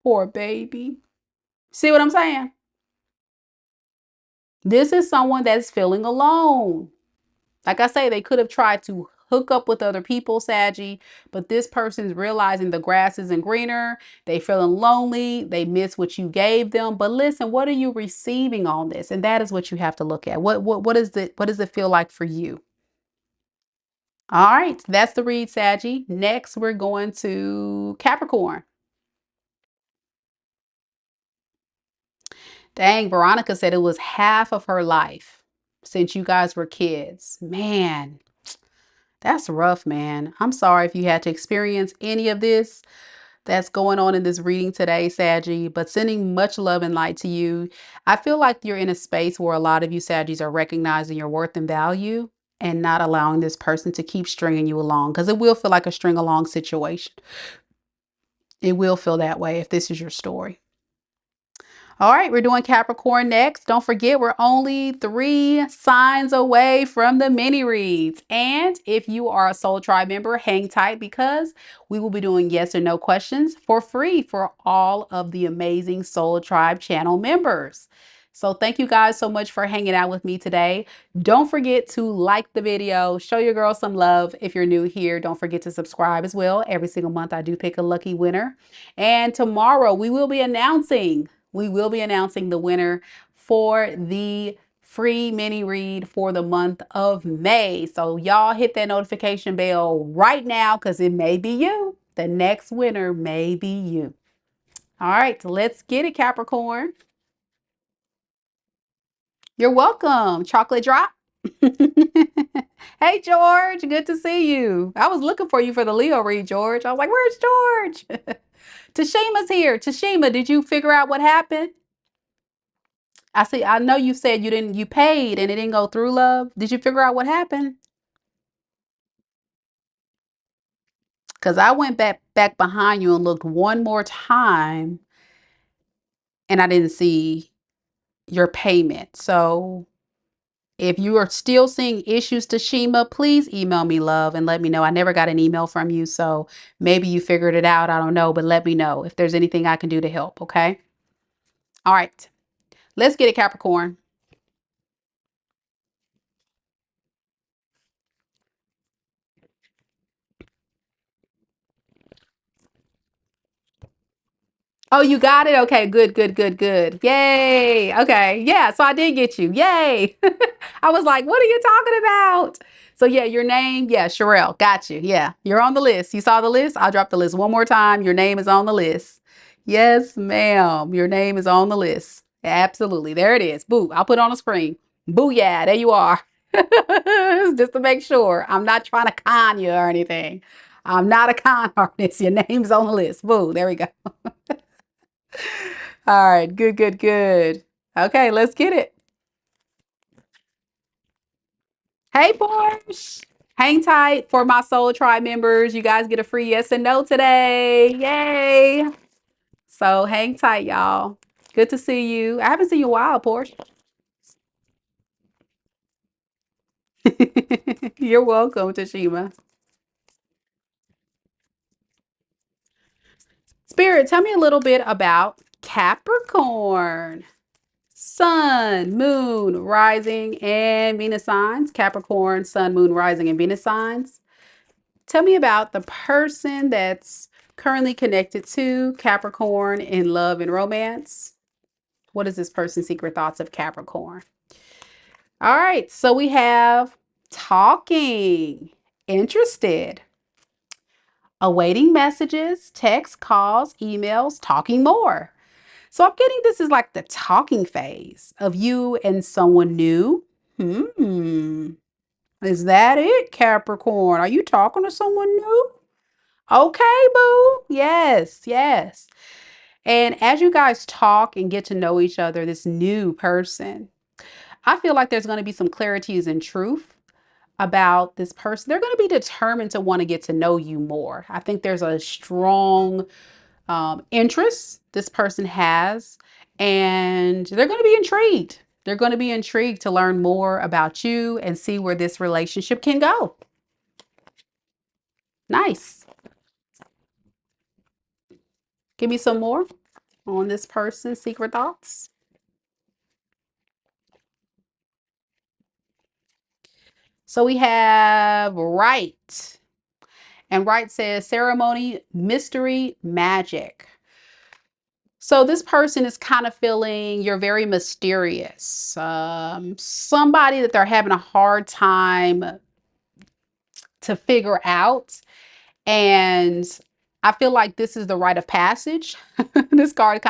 Speaker 1: poor baby. See what I'm saying? This is someone that's feeling alone. Like I say, they could have tried to hook up with other people, Saggie, but this person's realizing the grass isn't greener. They feeling lonely. They miss what you gave them. But listen, what are you receiving on this? And that is what you have to look at. What does it feel like for you? All right, that's the read, Saggie. Next, we're going to Capricorn. Dang, Veronica said it was half of her life since you guys were kids. Man, that's rough, man. I'm sorry if you had to experience any of this that's going on in this reading today, Saggie, but sending much love and light to you. I feel like you're in a space where a lot of you Saggies are recognizing your worth and value and not allowing this person to keep stringing you along, because it will feel like a string along situation. It will feel that way if this is your story. All right, we're doing Capricorn next. Don't forget, we're only 3 signs away from the mini reads. And if you are a Soul Tribe member, hang tight, because we will be doing yes or no questions for free for all of the amazing Soul Tribe channel members. So thank you guys so much for hanging out with me today. Don't forget to like the video, show your girl some love. If you're new here, don't forget to subscribe as well. Every single month I do pick a lucky winner. And tomorrow we will be announcing the winner for the free mini read for the month of May. So y'all hit that notification bell right now, because it may be you. The next winner may be you. All right, let's get it, Capricorn. You're welcome. Chocolate drop. Hey, George. Good to see you. I was looking for you for the Leo read, George. I was like, where's George? Tashima's here. Tashima, did you figure out what happened? I see. I know you said you paid and it didn't go through, love. Did you figure out what happened? Because I went back behind you and looked one more time and I didn't see your payment. So if you are still seeing issues, Tashima, please email me, love, and let me know. I never got an email from you, so maybe you figured it out. I don't know, but let me know if there's anything I can do to help, okay? All right. Let's get it, Capricorn. Oh, you got it? Okay, good, good, good, good. Yay. Okay. Yeah, so I did get you. Yay. I was like, what are you talking about? So yeah, your name, yeah, Sherell. Got you. Yeah, you're on the list. You saw the list? I'll drop the list one more time. Your name is on the list. Yes, ma'am. Your name is on the list. Absolutely. There it is. Boo. I'll put it on the screen. Boo, yeah, there you are. Just to make sure. I'm not trying to con you or anything. I'm not a con artist. Your name's on the list. Boo. There we go. All right, good, good, good. Okay, let's get it. Hey, Porsche. Hang tight for my Soul Tribe members. You guys get a free yes and no today. Yay. So hang tight, y'all. Good to see you. I haven't seen you in a while, Porsche. You're welcome, Tashima. Spirit, tell me a little bit about Capricorn. Sun, moon, rising, and Venus signs. Capricorn, sun, moon, rising, and Venus signs. Tell me about the person that's currently connected to Capricorn in love and romance. What is this person's secret thoughts of Capricorn? All right, so we have talking, interested, awaiting messages, text, calls, emails, talking more. So I'm getting this is like the talking phase of you and someone new. Is that it, Capricorn? Are you talking to someone new? Okay, boo. Yes, yes. And as you guys talk and get to know each other, this new person, I feel like there's going to be some clarities and truth about this person. They're going to be determined to want to get to know you more. I think there's a strong interest this person has, and they're going to be intrigued. They're going to be intrigued to learn more about you and see where this relationship can go. Nice. Give me some more on this person's secret thoughts. So we have right. And right says ceremony, mystery, magic. So this person is kind of feeling you're very mysterious. Somebody that they're having a hard time to figure out. And I feel like this is the rite of passage. This card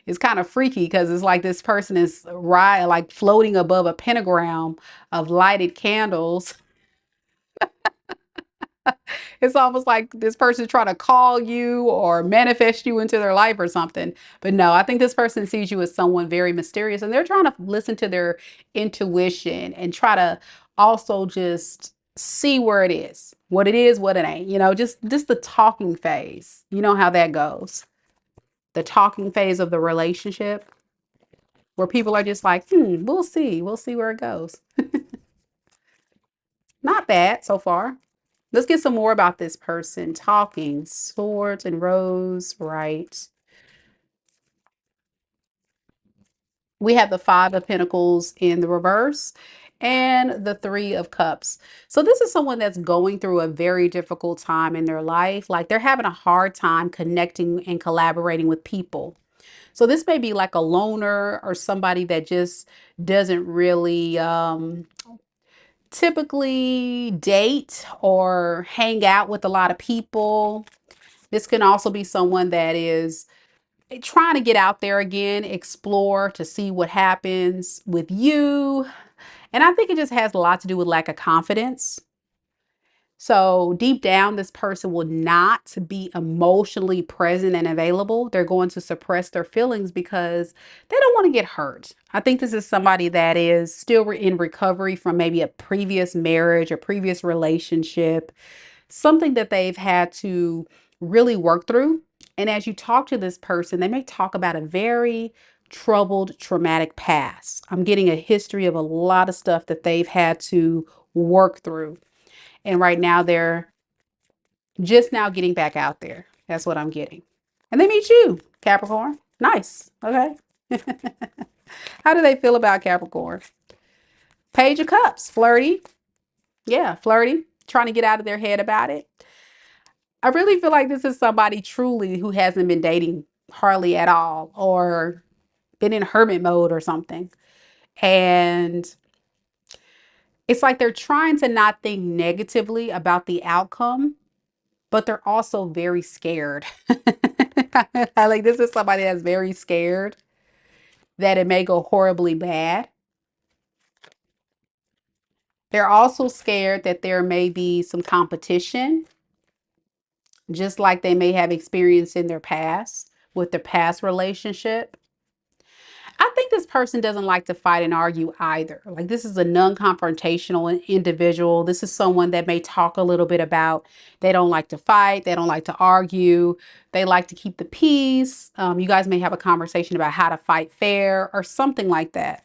Speaker 1: is kind of freaky because it's like this person is like floating above a pentagram of lighted candles. It's almost like this person's trying to call you or manifest you into their life or something. But no, I think this person sees you as someone very mysterious and they're trying to listen to their intuition and try to also just see where it is, what it is, what it ain't, just the talking phase. You know how that goes. The talking phase of the relationship where people are just like, we'll see. We'll see where it goes. Not bad so far. Let's get some more about this person. Talking, swords and rose, right? We have the Five of Pentacles in the reverse and the Three of Cups. So this is someone that's going through a very difficult time in their life. Like they're having a hard time connecting and collaborating with people. So this may be like a loner or somebody that just doesn't really typically date or hang out with a lot of people. This can also be someone that is trying to get out there again, explore to see what happens with you. And I think it just has a lot to do with lack of confidence. So deep down, this person will not be emotionally present and available. They're going to suppress their feelings because they don't want to get hurt. I think this is somebody that is still in recovery from maybe a previous marriage or previous relationship, something that they've had to really work through. And as you talk to this person, they may talk about a very troubled, traumatic past. I'm getting a history of a lot of stuff that they've had to work through. And right now they're just now getting back out there. That's what I'm getting. And they meet you, Capricorn. Nice. Okay. How do they feel about Capricorn? Page of Cups, flirty. Yeah, flirty, trying to get out of their head about it. I really feel like this is somebody truly who hasn't been dating hardly at all or been in hermit mode or something. And it's like they're trying to not think negatively about the outcome, but they're also very scared. Like this is somebody that's very scared that it may go horribly bad. They're also scared that there may be some competition, just like they may have experienced in their past with their past relationship. I think this person doesn't like to fight and argue either. Like this is a non-confrontational individual. This is someone that may talk a little bit about they don't like to fight. They don't like to argue. They like to keep the peace. You guys may have a conversation about how to fight fair or something like that.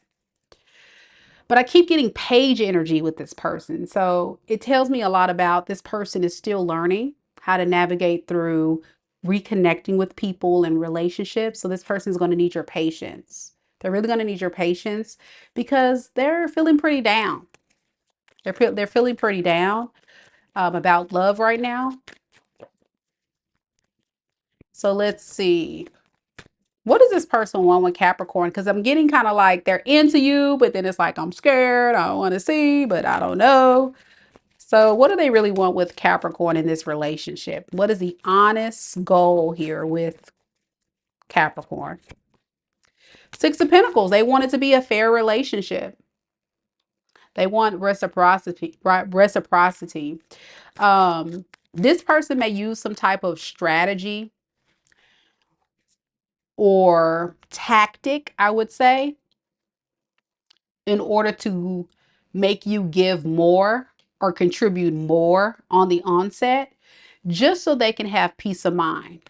Speaker 1: But I keep getting page energy with this person. So it tells me a lot about this person is still learning how to navigate through reconnecting with people and relationships. So this person is going to need your patience. They're really going to need your patience because they're feeling pretty down. They're feeling pretty down about love right now. So let's see. What does this person want with Capricorn? Because I'm getting kind of like they're into you, but then it's like I'm scared. I don't want to see, but I don't know. So what do they really want with Capricorn in this relationship? What is the honest goal here with Capricorn? Six of Pentacles. They want it to be a fair relationship. They want reciprocity, right? Reciprocity. This person may use some type of strategy or tactic, I would say, in order to make you give more or contribute more on the onset, just so they can have peace of mind,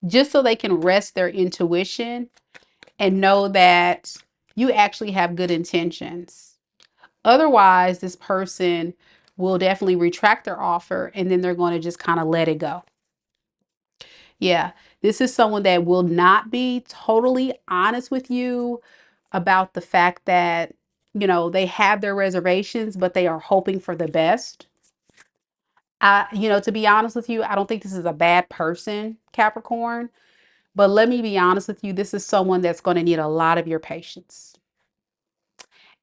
Speaker 1: just so they can rest their intuition and know that you actually have good intentions. Otherwise, this person will definitely retract their offer and then they're going to just kind of let it go. Yeah, this is someone that will not be totally honest with you about the fact that, they have their reservations, but they are hoping for the best. To be honest with you, I don't think this is a bad person, Capricorn, but let me be honest with you, this is someone that's going to need a lot of your patience.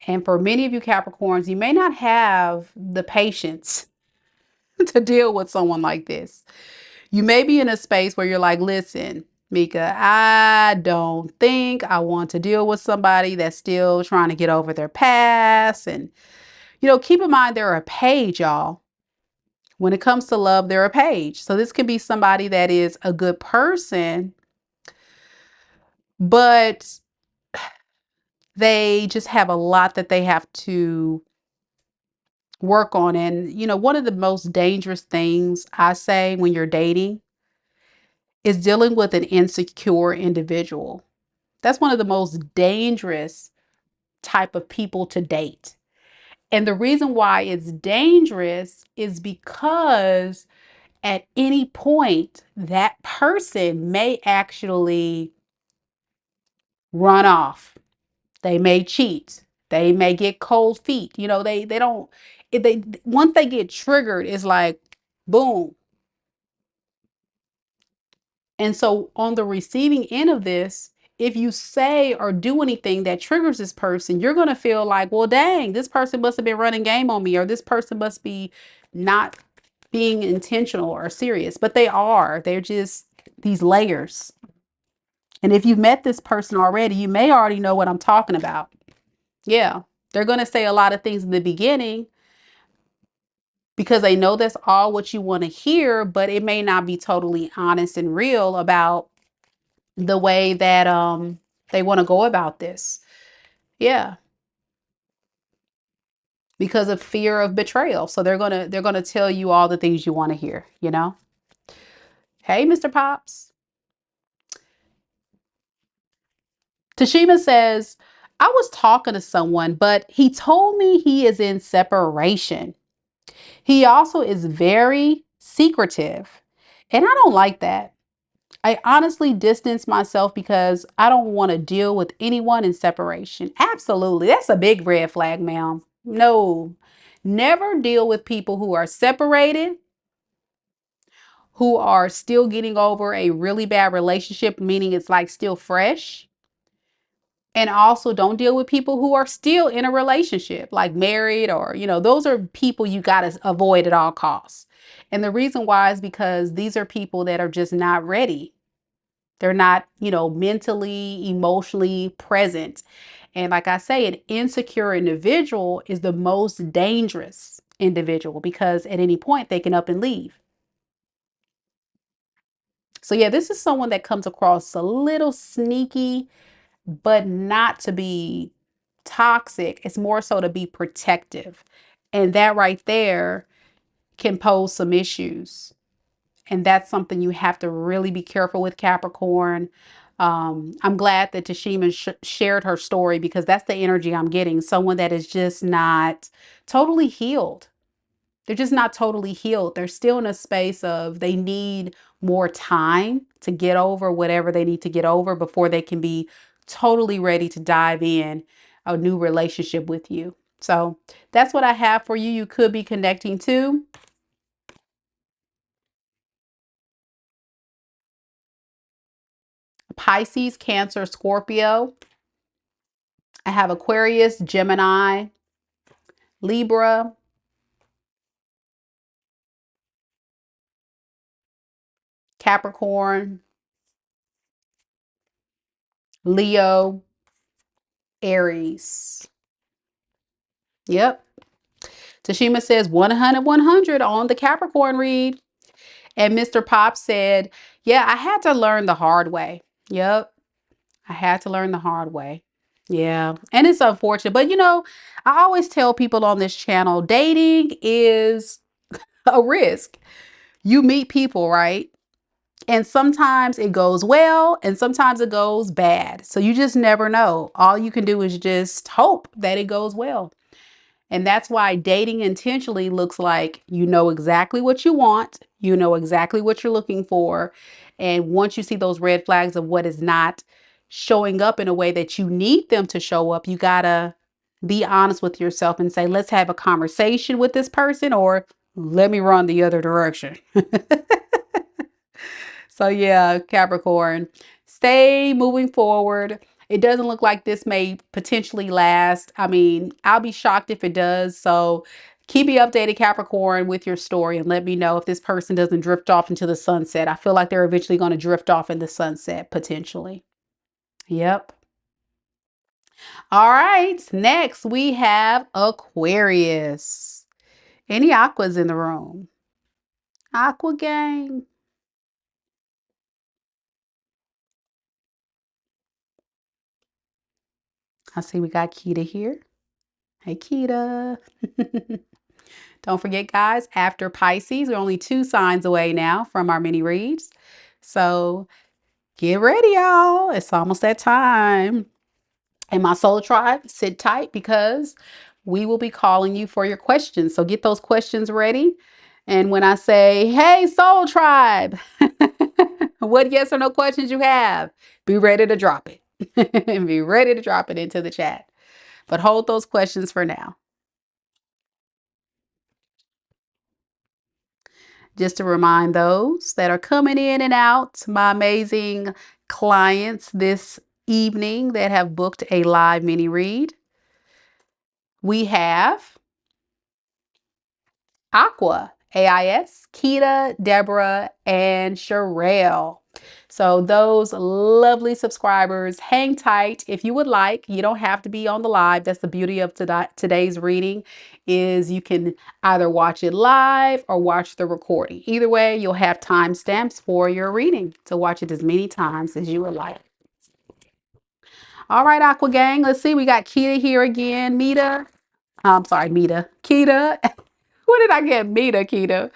Speaker 1: And for many of you Capricorns, you may not have the patience to deal with someone like this. You may be in a space where you're like, listen, Mika, I don't think I want to deal with somebody that's still trying to get over their past. And, keep in mind, they're a page, y'all. When it comes to love, they're a page. So this could be somebody that is a good person, but they just have a lot that they have to work on. And, one of the most dangerous things I say when you're dating is dealing with an insecure individual. That's one of the most dangerous type of people to date. And the reason why it's dangerous is because at any point, that person may actually run off. They may cheat. They may get cold feet. They don't, if they, once they get triggered, it's like, boom. And so on the receiving end of this, if you say or do anything that triggers this person, you're going to feel like, well, dang, this person must have been running game on me, or this person must be not being intentional or serious. But they are. They're just these layers. And if you've met this person already, you may already know what I'm talking about. Yeah. They're going to say a lot of things in the beginning because they know that's all what you want to hear, but it may not be totally honest and real about the way that they want to go about this. Yeah. Because of fear of betrayal. So they're gonna tell you all the things you want to hear, Hey, Mr. Pops. Tashima says, I was talking to someone, but he told me he is in separation. He also is very secretive. And I don't like that. I honestly distance myself because I don't want to deal with anyone in separation. Absolutely. That's a big red flag, ma'am. No, never deal with people who are separated, who are still getting over a really bad relationship, meaning it's like still fresh. And also don't deal with people who are still in a relationship, like married or, those are people you got to avoid at all costs. And the reason why is because these are people that are just not ready. They're not, mentally, emotionally present. And like I say, an insecure individual is the most dangerous individual because at any point they can up and leave. So yeah, this is someone that comes across a little sneaky, but not to be toxic. It's more so to be protective. And that right there can pose some issues. And that's something you have to really be careful with, Capricorn. I'm glad that Tashima shared her story because that's the energy I'm getting. Someone that is just not totally healed. They're just not totally healed. They're still in a space of they need more time to get over whatever they need to get over before they can be totally ready to dive in a new relationship with you. So that's what I have for you. You could be connecting to. Pisces, Cancer, Scorpio. I have Aquarius, Gemini, Libra, Capricorn, Leo, Aries. Yep. Tashima says 100, 100 on the Capricorn read. And Mr. Pop said, yeah, I had to learn the hard way. Yep. I had to learn the hard way. Yeah. And it's unfortunate. But, I always tell people on this channel, dating is a risk. You meet people, right? And sometimes it goes well and sometimes it goes bad. So you just never know. All you can do is just hope that it goes well. And that's why dating intentionally looks like you know exactly what you want, you know exactly what you're looking for. And once you see those red flags of what is not showing up in a way that you need them to show up, you gotta be honest with yourself and say, let's have a conversation with this person, or let me run the other direction. So yeah, Capricorn, stay moving forward. It doesn't look like this may potentially last. I mean, I'll be shocked if it does. So keep me updated, Capricorn, with your story and let me know if this person doesn't drift off into the sunset. I feel like they're eventually going to drift off in the sunset, potentially. Yep. All right. Next, we have Aquarius. Any aquas in the room? Aqua gang. I see we got Kita here. Hey, Kita. Don't forget, guys, after Pisces, we're only 2 signs away now from our mini reads. So get ready, y'all. It's almost that time. And my soul tribe, sit tight because we will be calling you for your questions. So get those questions ready. And when I say, hey, soul tribe, what yes or no questions you have, be ready to drop it. Be ready to drop it into the chat. But hold those questions for now. Just to remind those that are coming in and out, my amazing clients this evening that have booked a live mini read, we have Aqua, A.I.S, Kita, Deborah, and Sherell. So those lovely subscribers, hang tight if you would like. You don't have to be on the live. That's the beauty of today's reading, is you can either watch it live or watch the recording. Either way, you'll have timestamps for your reading to watch it as many times as you would like. All right, Aqua Gang, let's see. We got Kita here again. Mita. I'm sorry, Mita. Kita. What did I get? Mita, Kita.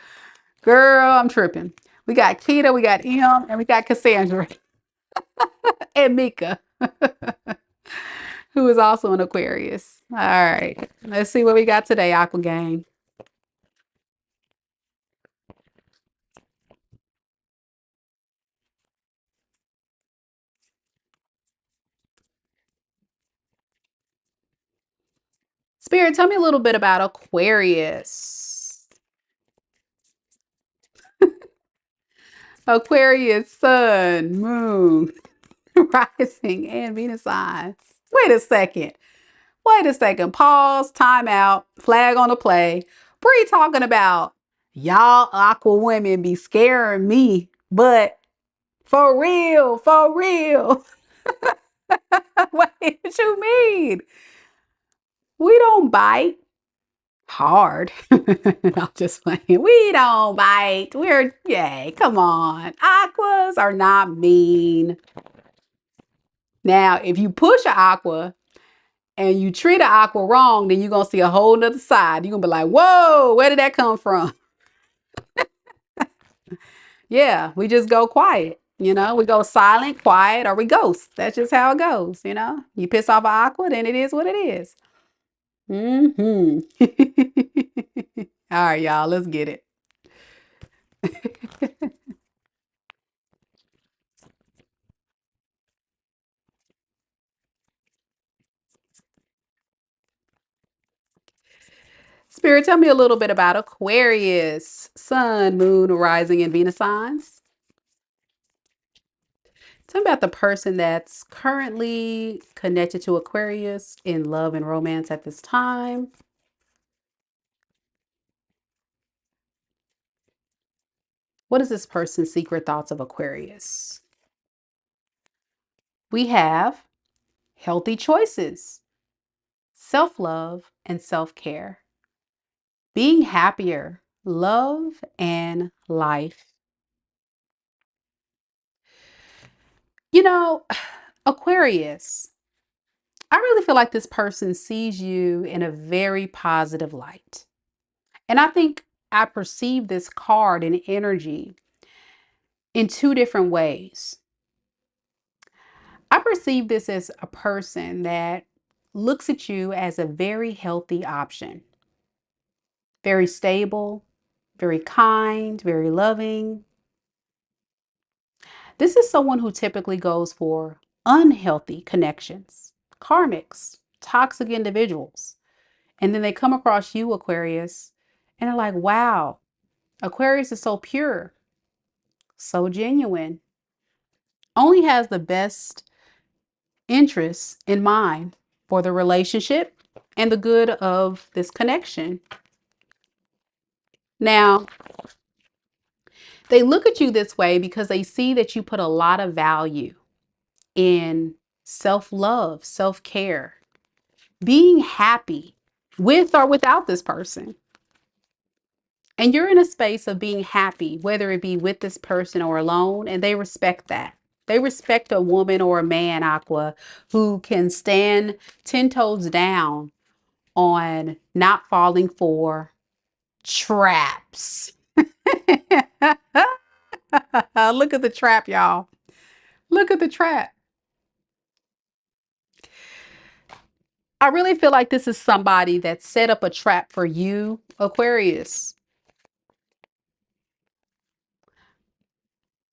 Speaker 1: Girl, I'm tripping. We got Kita, we got Em, and we got Cassandra and Mika, who is also an Aquarius. All right, let's see what we got today, Aqua Gang. Spirit, tell me a little bit about Aquarius. Aquarius, sun, moon, rising, and Venus signs. Wait a second. Wait a second. Pause, time out, flag on the play. What are you talking about? Y'all Aqua women be scaring me, but for real, for real. Wait, what you mean? We don't bite hard. I'm just playing. We don't bite. Yay, come on. Aquas are not mean. Now, if you push an aqua and you treat an aqua wrong, then you're going to see a whole nother side. You're going to be like, whoa, where did that come from? Yeah, we just go quiet. We go silent, quiet, or we ghost. That's just how it goes. You piss off an aqua, then it is what it is. Mm-hmm. All right, y'all, let's get it. Spirit, tell me a little bit about Aquarius, sun, moon, rising, and Venus signs. Tell me about the person that's currently connected to Aquarius in love and romance at this time. What is this person's secret thoughts of Aquarius? We have healthy choices, self-love, and self-care, being happier, love, and life. You know, Aquarius, I really feel like this person sees you in a very positive light. And I think I perceive this card and energy in two different ways. I perceive this as a person that looks at you as a very healthy option, very stable, very kind, very loving. This is someone who typically goes for unhealthy connections, karmics, toxic individuals. And then they come across you, Aquarius, and they're like, wow, Aquarius is so pure, so genuine, only has the best interests in mind for the relationship and the good of this connection. Now, they look at you this way because they see that you put a lot of value in self-love, self-care, being happy with or without this person. And you're in a space of being happy, whether it be with this person or alone, and they respect that. They respect a woman or a man, Aqua, who can stand 10 toes down on not falling for traps. Look at the trap, y'all. Look at the trap. I really feel like this is somebody that set up a trap for you, Aquarius.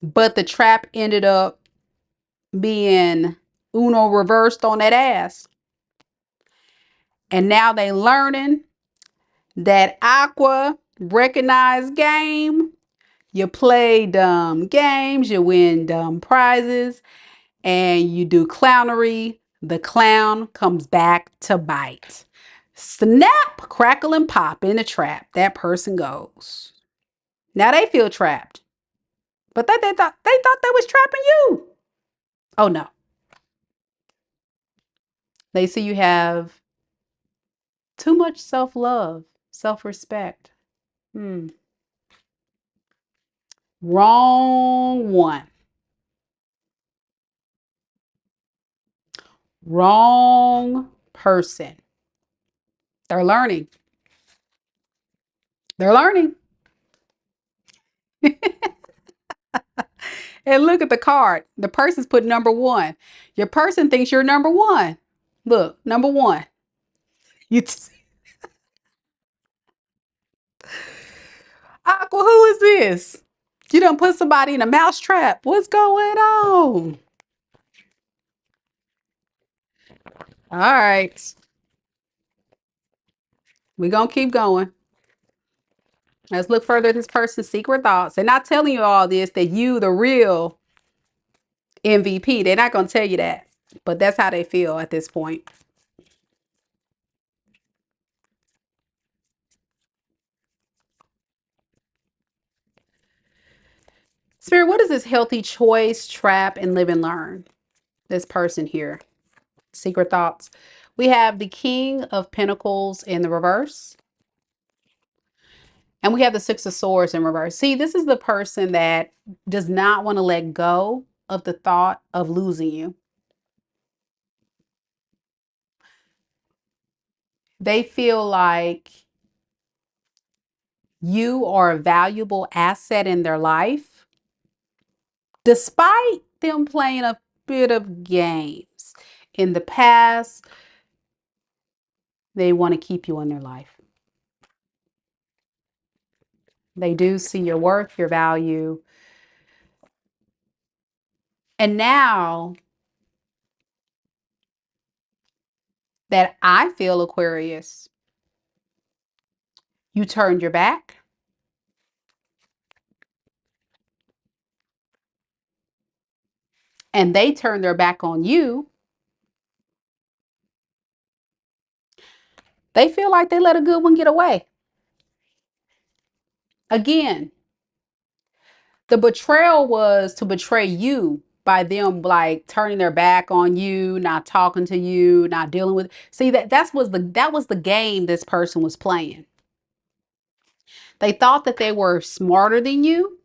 Speaker 1: But the trap ended up being Uno reversed on that ass. And now they learning that Aqua recognized game. You play dumb games, you win dumb prizes, and you do clownery. The clown comes back to bite. Snap, crackle, and pop in the trap. That person goes. Now they feel trapped. But they thought they was trapping you. Oh no. They see you have too much self-love, self-respect. Wrong one. Wrong person. They're learning. They're learning. And look at the card. The person's put number one. Your person thinks you're number one. Look, number one. You Aqua, who is this? You done put somebody in a mouse trap. What's going on? All right. We're going to keep going. Let's look further at this person's secret thoughts. They're not telling you all this, that you, the real MVP. They're not going to tell you that. But that's how they feel at this point. Spirit, what is this healthy choice, trap, and live and learn? This person here. Secret thoughts. We have the King of Pentacles in the reverse. And we have the Six of Swords in reverse. See, this is the person that does not want to let go of the thought of losing you. They feel like you are a valuable asset in their life, despite them playing a bit of games. In the past, they want to keep you in their life. They do see your worth, your value. And now that I feel, Aquarius, you turned your back. And they turn their back on you. They feel like they let a good one get away. Again, the betrayal was to betray you by them like turning their back on you, not talking to you, not dealing with. See, that was the game this person was playing. They thought that they were smarter than you,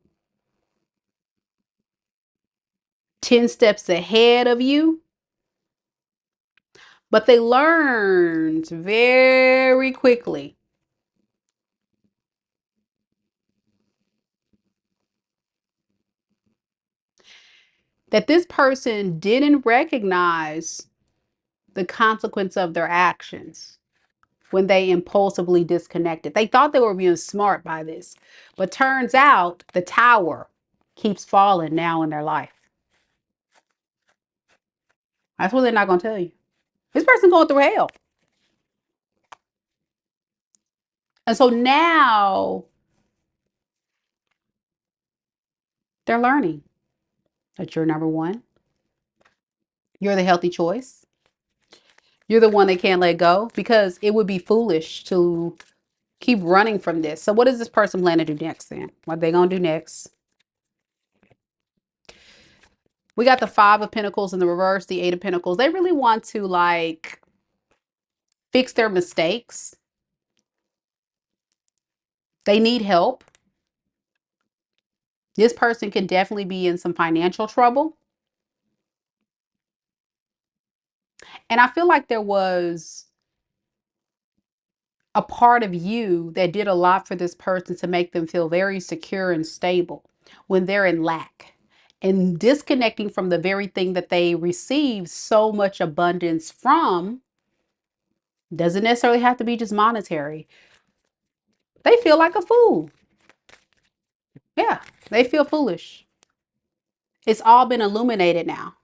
Speaker 1: 10 steps ahead of you, but they learned very quickly that this person didn't recognize the consequence of their actions when they impulsively disconnected. They thought they were being smart by this, but turns out the tower keeps falling now in their life. That's what they're not going to tell you. This person going through hell. And so now they're learning that you're number one. You're the healthy choice. You're the one they can't let go, because it would be foolish to keep running from this. So what does this person plan to do next then? What are they going to do next? We got the Five of Pentacles in the reverse, the Eight of Pentacles. They really want to like fix their mistakes. They need help. This person can definitely be in some financial trouble. And I feel like there was a part of you that did a lot for this person to make them feel very secure and stable when they're in lack, and disconnecting from the very thing that they receive so much abundance from. Doesn't necessarily have to be just monetary. They feel like a fool. Yeah, they feel foolish. It's all been illuminated now.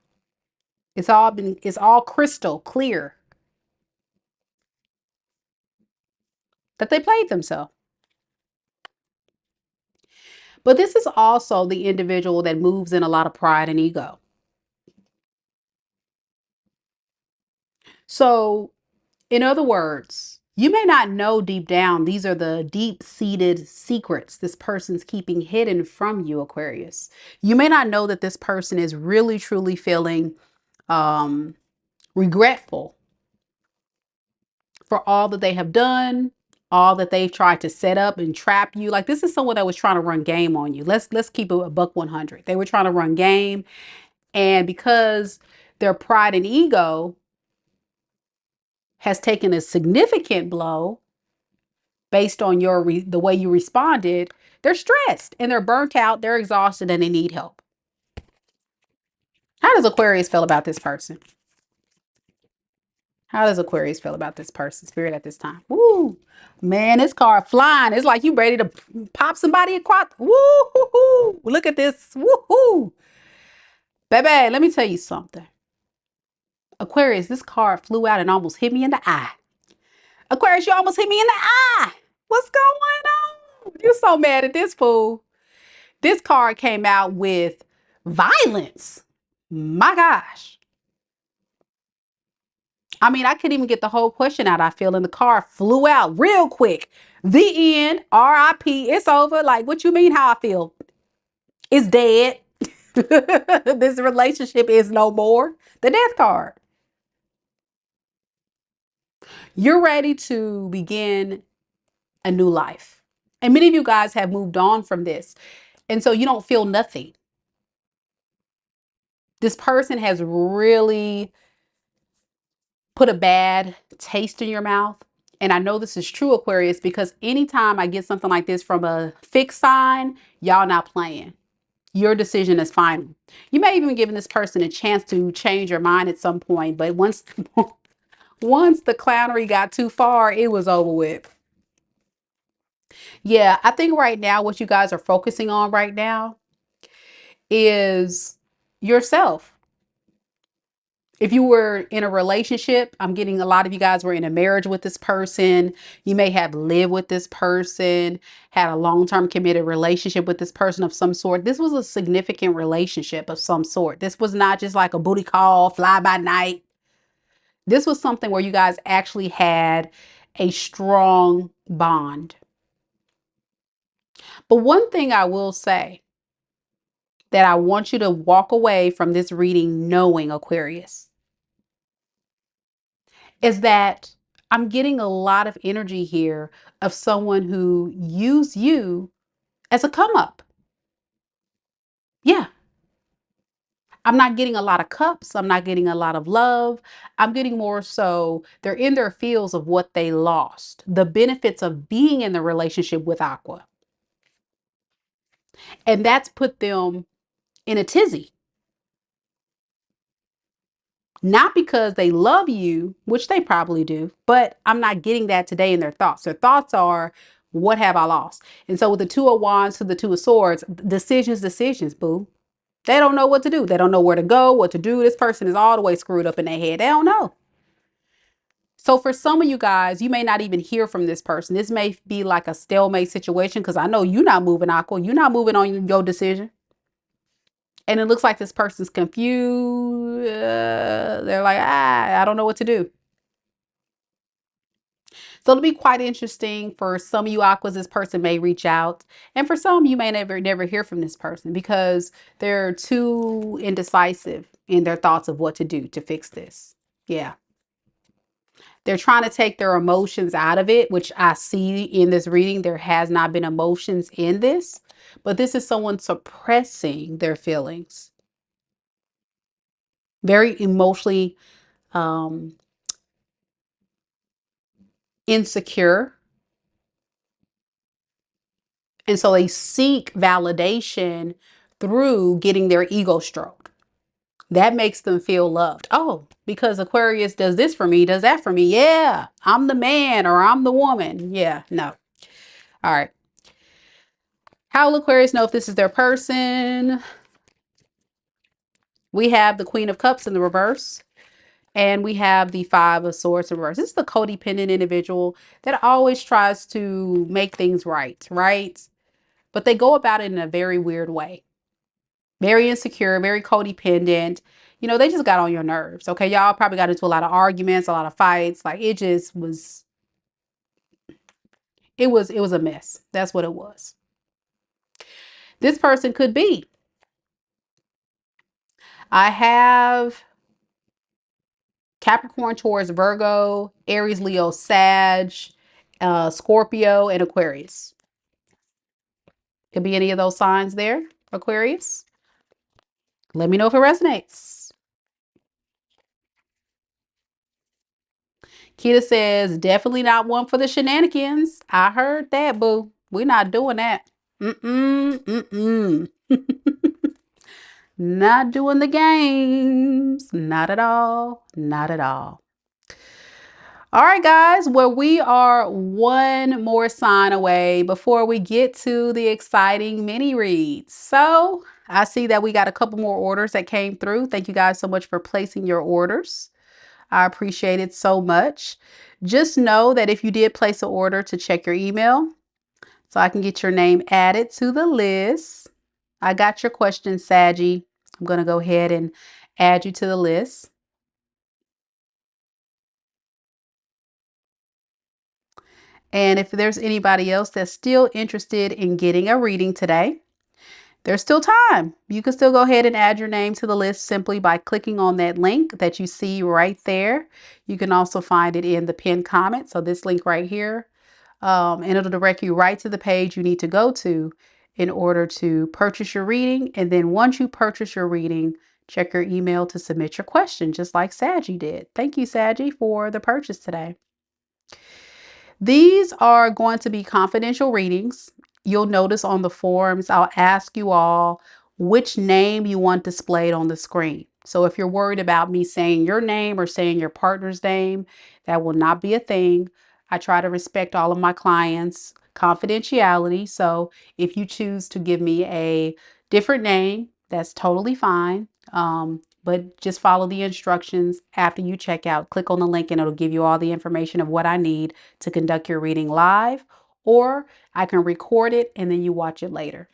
Speaker 1: It's all crystal clear that they played themselves. But this is also the individual that moves in a lot of pride and ego. So, in other words, you may not know deep down, these are the deep-seated secrets this person's keeping hidden from you, Aquarius. You may not know that this person is really, truly feeling regretful for all that they have done, all that they've tried to set up and trap you. Like, this is someone that was trying to run game on you. Let's keep it a buck 100. They were trying to run game, and because their pride and ego has taken a significant blow based on the way you responded, they're stressed and they're burnt out, they're exhausted, and they need help. How does Aquarius feel about this person? How does Aquarius feel about this person, Spirit, at this time? Woo! Man, this card flying. It's like you ready to pop somebody a quad. Woo-hoo-hoo! Look at this. Woo-hoo! Baby, let me tell you something. Aquarius, this card flew out and almost hit me in the eye. Aquarius, you almost hit me in the eye. What's going on? You're so mad at this fool. This card came out with violence. My gosh. I mean, I couldn't even get the whole question out, I feel, and the card flew out real quick. The end. R.I.P. It's over. Like, what you mean how I feel? It's dead. This relationship is no more. The death card. You're ready to begin a new life. And many of you guys have moved on from this. And so you don't feel nothing. This person has really put a bad taste in your mouth. And I know this is true, Aquarius, because anytime I get something like this from a fixed sign, y'all not playing. Your decision is final. You may even give this person a chance to change your mind at some point, but once the clownery got too far, it was over with. Yeah, I think right now what you guys are focusing on right now is yourself. If you were in a relationship, I'm getting a lot of you guys were in a marriage with this person. You may have lived with this person, had a long-term committed relationship with this person of some sort. This was a significant relationship of some sort. This was not just like a booty call, fly by night. This was something where you guys actually had a strong bond. But one thing I will say that I want you to walk away from this reading knowing, Aquarius, is that I'm getting a lot of energy here of someone who used you as a come up. Yeah. I'm not getting a lot of cups. I'm not getting a lot of love. I'm getting more so they're in their feels of what they lost, the benefits of being in the relationship with Aqua. And that's put them in a tizzy. Not because they love you, which they probably do, but I'm not getting that today in their thoughts. Their thoughts are, what have I lost? And so with the Two of Wands to the Two of Swords, decisions, boo. They don't know what to do. They don't know where to go, what to do. This person is all the way screwed up in their head. They don't know. So for some of you guys, you may not even hear from this person. This may be like a stalemate situation because I know you're not moving, Aqua. You're not moving on your decision. And it looks like this person's confused. They're like, I don't know what to do. So it'll be quite interesting. For some of you Aquas, this person may reach out. And for some, you may never hear from this person because they're too indecisive in their thoughts of what to do to fix this. Yeah. They're trying to take their emotions out of it, which I see in this reading. There has not been emotions in this, but this is someone suppressing their feelings. Very emotionally insecure. And so they seek validation through getting their ego stroked. That makes them feel loved. Oh, because Aquarius does this for me, does that for me. Yeah, I'm the man or I'm the woman. Yeah, no. All right. How will Aquarius know if this is their person? We have the Queen of Cups in the reverse. And we have the Five of Swords in reverse. This is the codependent individual that always tries to make things right, right? But they go about it in a very weird way. Very insecure, very codependent. You know, they just got on your nerves. Okay, y'all probably got into a lot of arguments, a lot of fights. Like it just was, it was a mess. That's what it was. This person could be. I have Capricorn, Taurus, Virgo, Aries, Leo, Sag, Scorpio, and Aquarius. Could be any of those signs there, Aquarius. Let me know if it resonates. Kita says, definitely not one for the shenanigans. I heard that, boo. We're not doing that. Mm-mm. Not doing the games. Not at all. Not at all. All right, guys. Well, we are one more sign away before we get to the exciting mini reads. So I see that we got a couple more orders that came through. Thank you guys so much for placing your orders. I appreciate it so much. Just know that if you did place an order, to check your email so I can get your name added to the list. I got your question, Saggie. I'm going to go ahead and add you to the list. And if there's anybody else that's still interested in getting a reading today, there's still time. You can still go ahead and add your name to the list simply by clicking on that link that you see right there. You can also find it in the pinned comment. So this link right here, and it'll direct you right to the page you need to go to in order to purchase your reading. And then once you purchase your reading, check your email to submit your question, just like Saggie did. Thank you, Saggie, for the purchase today. These are going to be confidential readings. You'll notice on the forums, I'll ask you all which name you want displayed on the screen. So if you're worried about me saying your name or saying your partner's name, that will not be a thing. I try to respect all of my clients' confidentiality. So if you choose to give me a different name, that's totally fine. But just follow the instructions after you check out. Click on the link and it'll give you all the information of what I need to conduct your reading live, or I can record it and then you watch it later.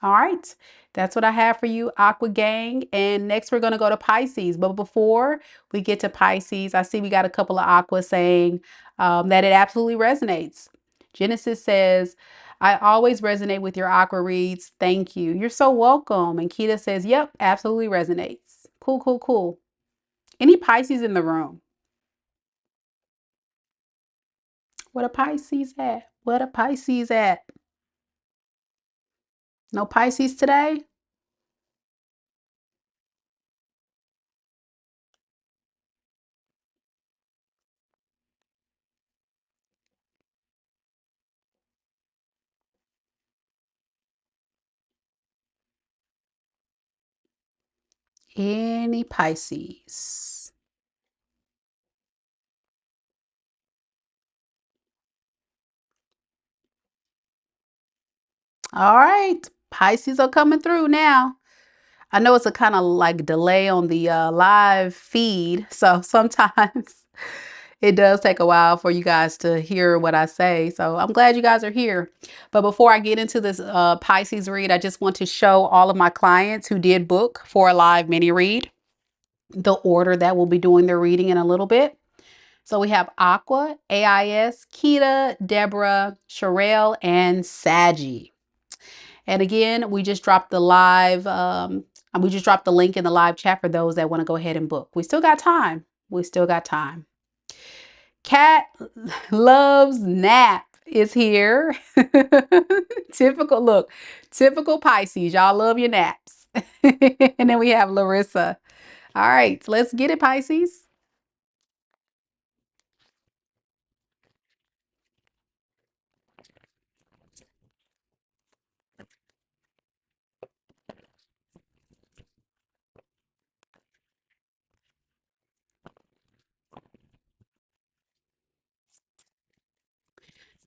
Speaker 1: All right, that's what I have for you, Aqua Gang. And next we're going to go to Pisces. But before we get to Pisces, I see we got a couple of Aqua saying that it absolutely resonates. Genesis says, I always resonate with your Aqua reads. Thank you. You're so welcome. And Kita says, yep, absolutely resonates. Cool, cool, cool. Any Pisces in the room? What a Pisces at? What a Pisces at? No Pisces today? Any Pisces? All right, Pisces are coming through now. I know it's a kind of like delay on the live feed, so sometimes it does take a while for you guys to hear what I say. So I'm glad you guys are here. But before I get into this Pisces read, I just want to show all of my clients who did book for a live mini read the order that we'll be doing their reading in a little bit. So we have Aqua, A.I.S, Kita, Deborah, Sherell, and Saggie. And again, we just dropped the live, we just dropped the link in the live chat for those that want to go ahead and book. We still got time. We still got time. Cat loves nap is here. Typical, look, typical Pisces. Y'all love your naps. And then we have Larissa. All right, let's get it, Pisces.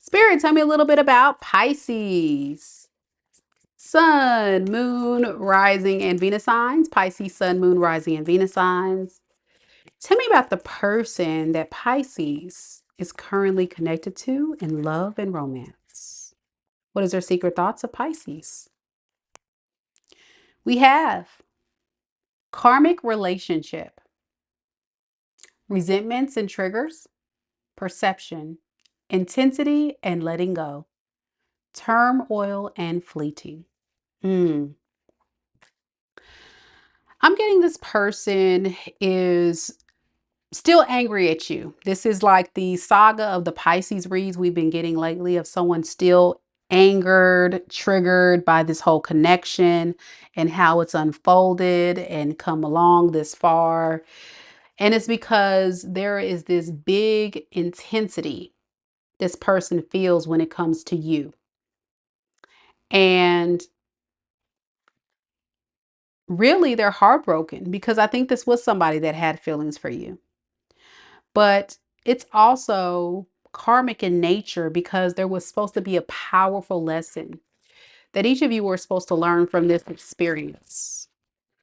Speaker 1: Spirit, tell me a little bit about Pisces. Sun, moon, rising, and Venus signs. Pisces, sun, moon, rising, and Venus signs. Tell me about the person that Pisces is currently connected to in love and romance. What is their secret thoughts of Pisces? We have karmic relationship, resentments and triggers, perception, intensity and letting go, turmoil and fleeting. I'm getting this person is still angry at you. This is like the saga of the Pisces reads we've been getting lately of someone still angered, triggered by this whole connection and how it's unfolded and come along this far. And it's because there is this big intensity this person feels when it comes to you. And really, they're heartbroken because I think this was somebody that had feelings for you. But it's also karmic in nature because there was supposed to be a powerful lesson that each of you were supposed to learn from this experience.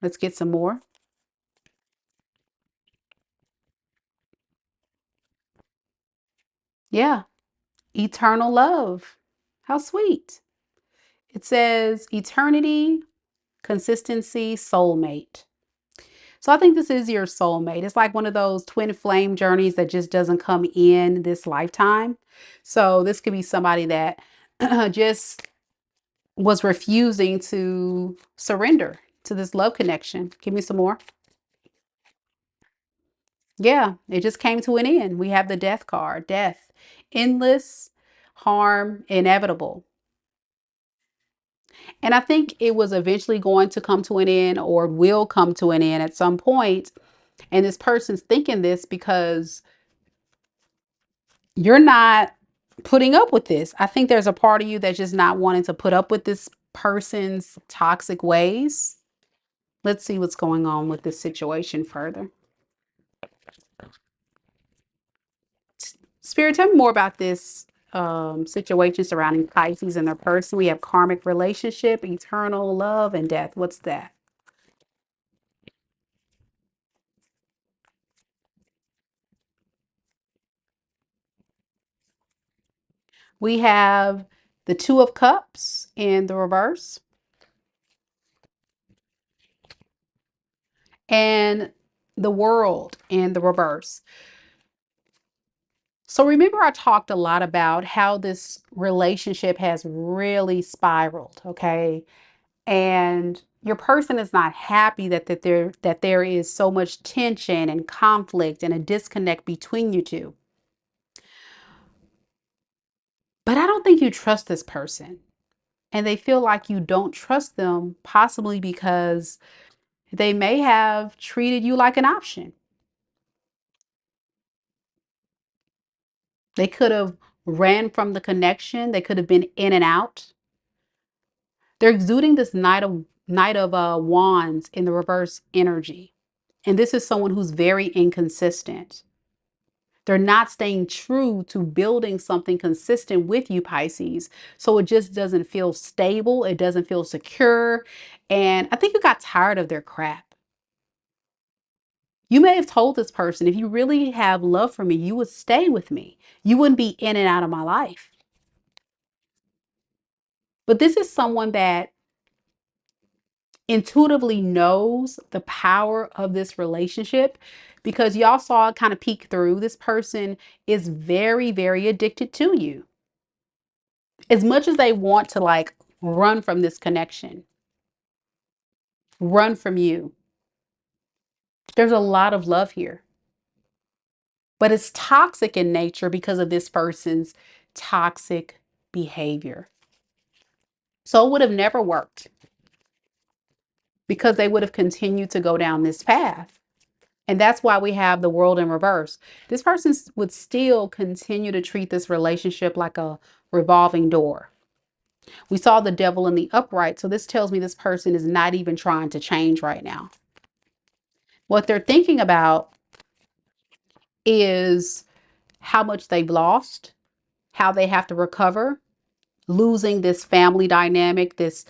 Speaker 1: Let's get some more. Yeah, eternal love. How sweet. It says eternity, consistency, soulmate. So I think this is your soulmate. It's like one of those twin flame journeys that just doesn't come in this lifetime. So this could be somebody that just was refusing to surrender to this love connection. Give me some more. Yeah, it just came to an end. We have the death card, death, endless, harm, inevitable. And I think it was eventually going to come to an end or will come to an end at some point. And this person's thinking this because you're not putting up with this. I think there's a part of you that's just not wanting to put up with this person's toxic ways. Let's see what's going on with this situation further. Spirit, tell me more about this situation surrounding Pisces and their person. We have karmic relationship, eternal love, and death. What's that? We have the Two of Cups in the reverse and the World in the reverse. So remember, I talked a lot about how this relationship has really spiraled, okay? And your person is not happy that there is so much tension and conflict and a disconnect between you two. But I don't think you trust this person. And they feel like you don't trust them, possibly because they may have treated you like an option. They could have ran from the connection. They could have been in and out. They're exuding this Knight of Wands in the reverse energy. And this is someone who's very inconsistent. They're not staying true to building something consistent with you, Pisces. So it just doesn't feel stable. It doesn't feel secure. And I think you got tired of their crap. You may have told this person, if you really have love for me, you would stay with me. You wouldn't be in and out of my life. But this is someone that intuitively knows the power of this relationship, because y'all saw it kind of peek through. This person is very, very addicted to you. As much as they want to like run from this connection, run from you, there's a lot of love here. But it's toxic in nature because of this person's toxic behavior. So it would have never worked because they would have continued to go down this path. And that's why we have the world in reverse. This person would still continue to treat this relationship like a revolving door. We saw the devil in the upright. So this tells me this person is not even trying to change right now. What they're thinking about is how much they've lost, how they have to recover, losing this family dynamic, this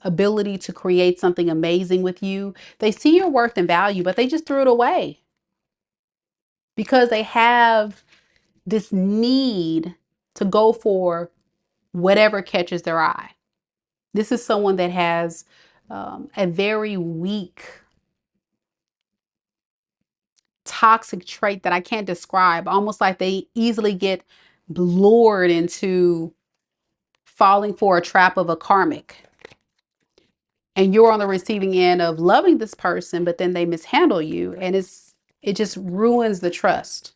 Speaker 1: ability to create something amazing with you. They see your worth and value, but they just threw it away because they have this need to go for whatever catches their eye. This is someone that has a very weak, toxic trait that I can't describe, almost like they easily get lured into falling for a trap of a karmic. And you're on the receiving end of loving this person, but then they mishandle you, and it just ruins the trust.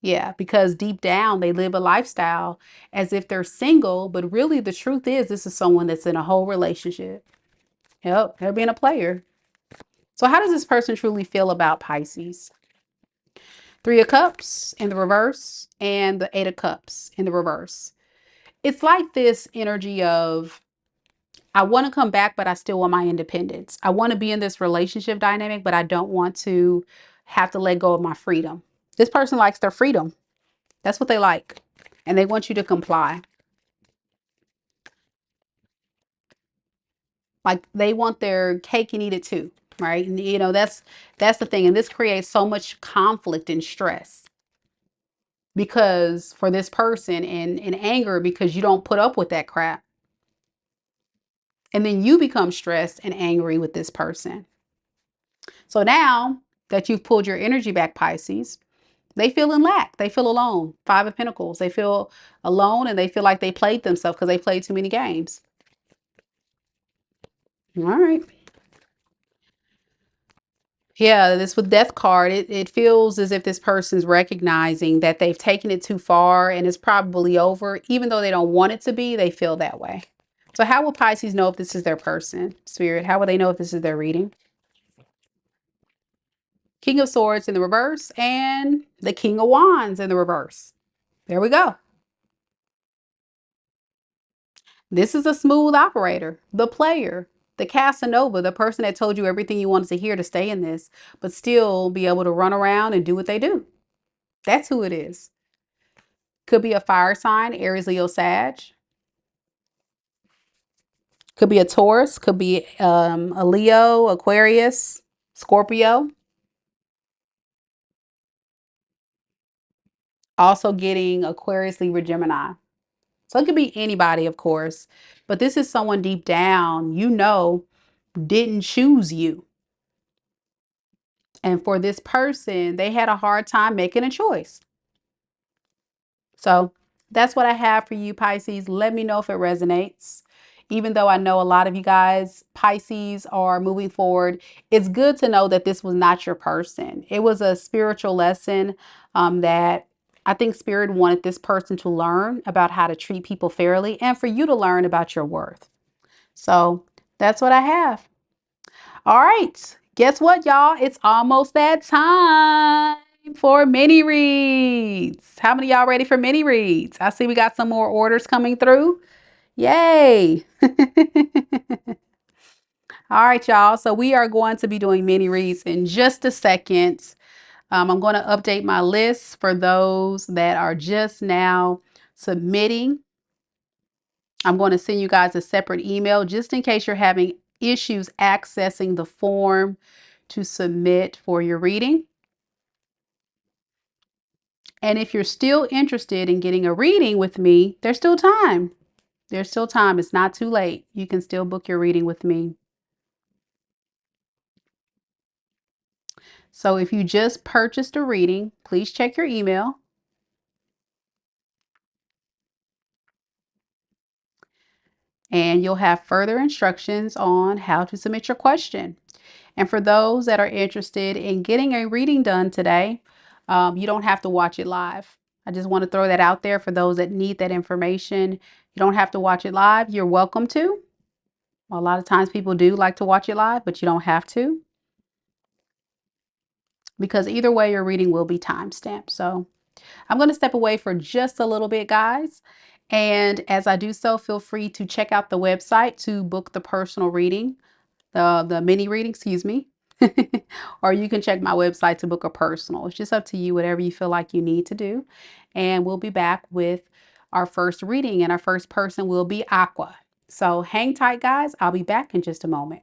Speaker 1: Yeah, because deep down they live a lifestyle as if they're single, but really the truth is this is someone that's in a whole relationship. Yep, they're being a player. So how does this person truly feel about Pisces? Three of Cups in the reverse and the Eight of Cups in the reverse. It's like this energy of, I want to come back, but I still want my independence. I want to be in this relationship dynamic, but I don't want to have to let go of my freedom. This person likes their freedom. That's what they like. And they want you to comply. Like they want their cake and eat it too, right? And you know, that's the thing. And this creates so much conflict and stress because for this person, and anger because you don't put up with that crap. And then you become stressed and angry with this person. So now that you've pulled your energy back, Pisces, they feel in lack. They feel alone. Five of Pentacles. They feel alone and they feel like they played themselves because they played too many games. All right. Yeah, this with Death card, it feels as if this person's recognizing that they've taken it too far and it's probably over. Even though they don't want it to be, they feel that way. So how will Pisces know if this is their person? Spirit, how will they know if this is their reading? King of Swords in the reverse and the King of Wands in the reverse. There we go. This is a smooth operator, the player, the Casanova, the person that told you everything you wanted to hear to stay in this, but still be able to run around and do what they do. That's who it is. Could be a fire sign, Aries, Leo, Sag. Could be a Taurus. Could be a Leo, Aquarius, Scorpio. Also getting Aquarius, Libra, Gemini. So it could be anybody, of course. But this is someone deep down, you know, didn't choose you. And for this person, they had a hard time making a choice. So that's what I have for you, Pisces. Let me know if it resonates. Even though I know a lot of you guys, Pisces, are moving forward, it's good to know that this was not your person. It was a spiritual lesson that I think Spirit wanted this person to learn about how to treat people fairly and for you to learn about your worth. So that's what I have. All right. Guess what, y'all? It's almost that time for mini reads. How many y'all ready for mini reads? I see we got some more orders coming through. Yay. All right, y'all. So we are going to be doing mini reads in just a second. I'm going to update my list for those that are just now submitting. I'm going to send you guys a separate email just in case you're having issues accessing the form to submit for your reading. And if you're still interested in getting a reading with me, there's still time. There's still time. It's not too late. You can still book your reading with me. So if you just purchased a reading, please check your email. And you'll have further instructions on how to submit your question. And for those that are interested in getting a reading done today, you don't have to watch it live. I just want to throw that out there for those that need that information. You don't have to watch it live. You're welcome to. A lot of times people do like to watch it live, but you don't have to. Because either way, your reading will be timestamped. So I'm going to step away for just a little bit, guys. And as I do so, feel free to check out the website to book the personal reading, the mini reading, excuse me. Or you can check my website to book a personal. It's just up to you, whatever you feel like you need to do. And we'll be back with our first reading, and our first person will be Aqua. So hang tight, guys. I'll be back in just a moment.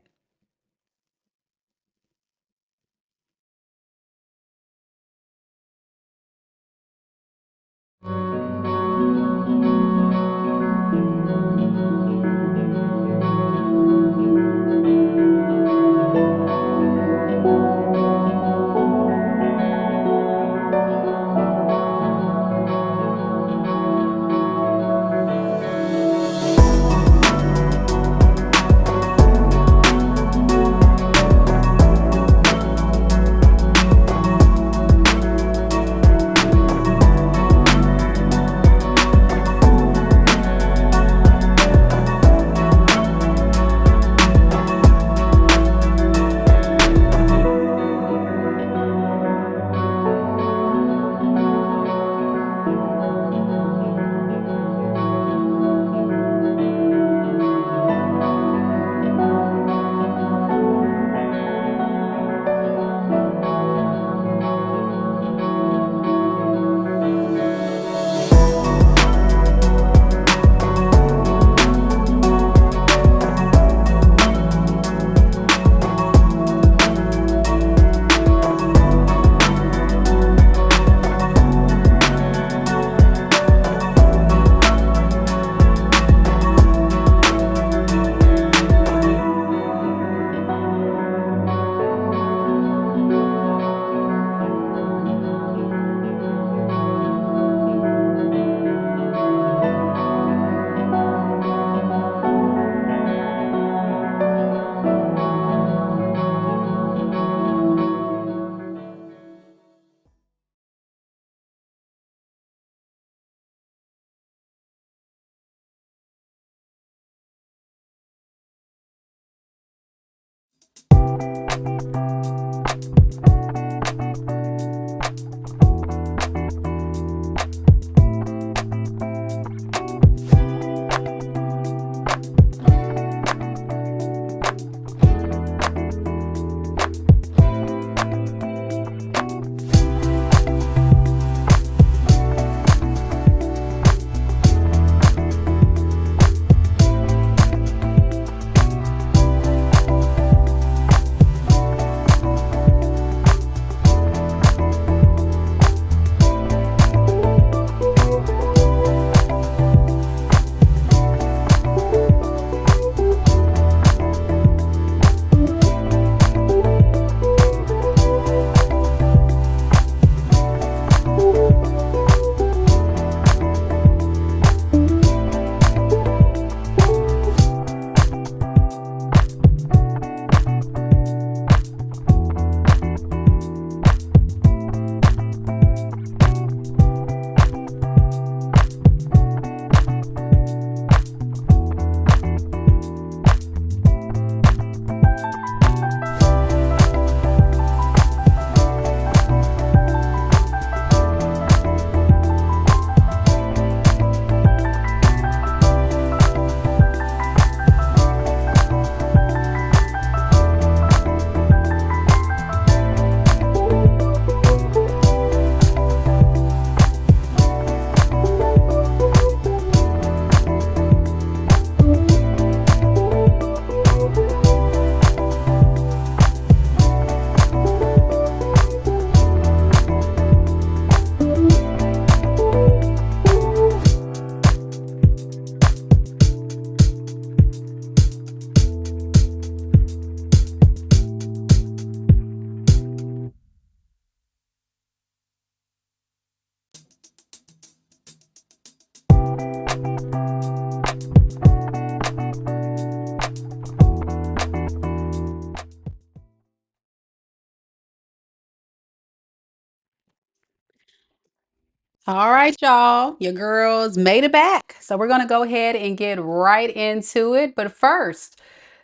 Speaker 1: All right, y'all, your girls made it back. So we're going to go ahead and get right into it. But first,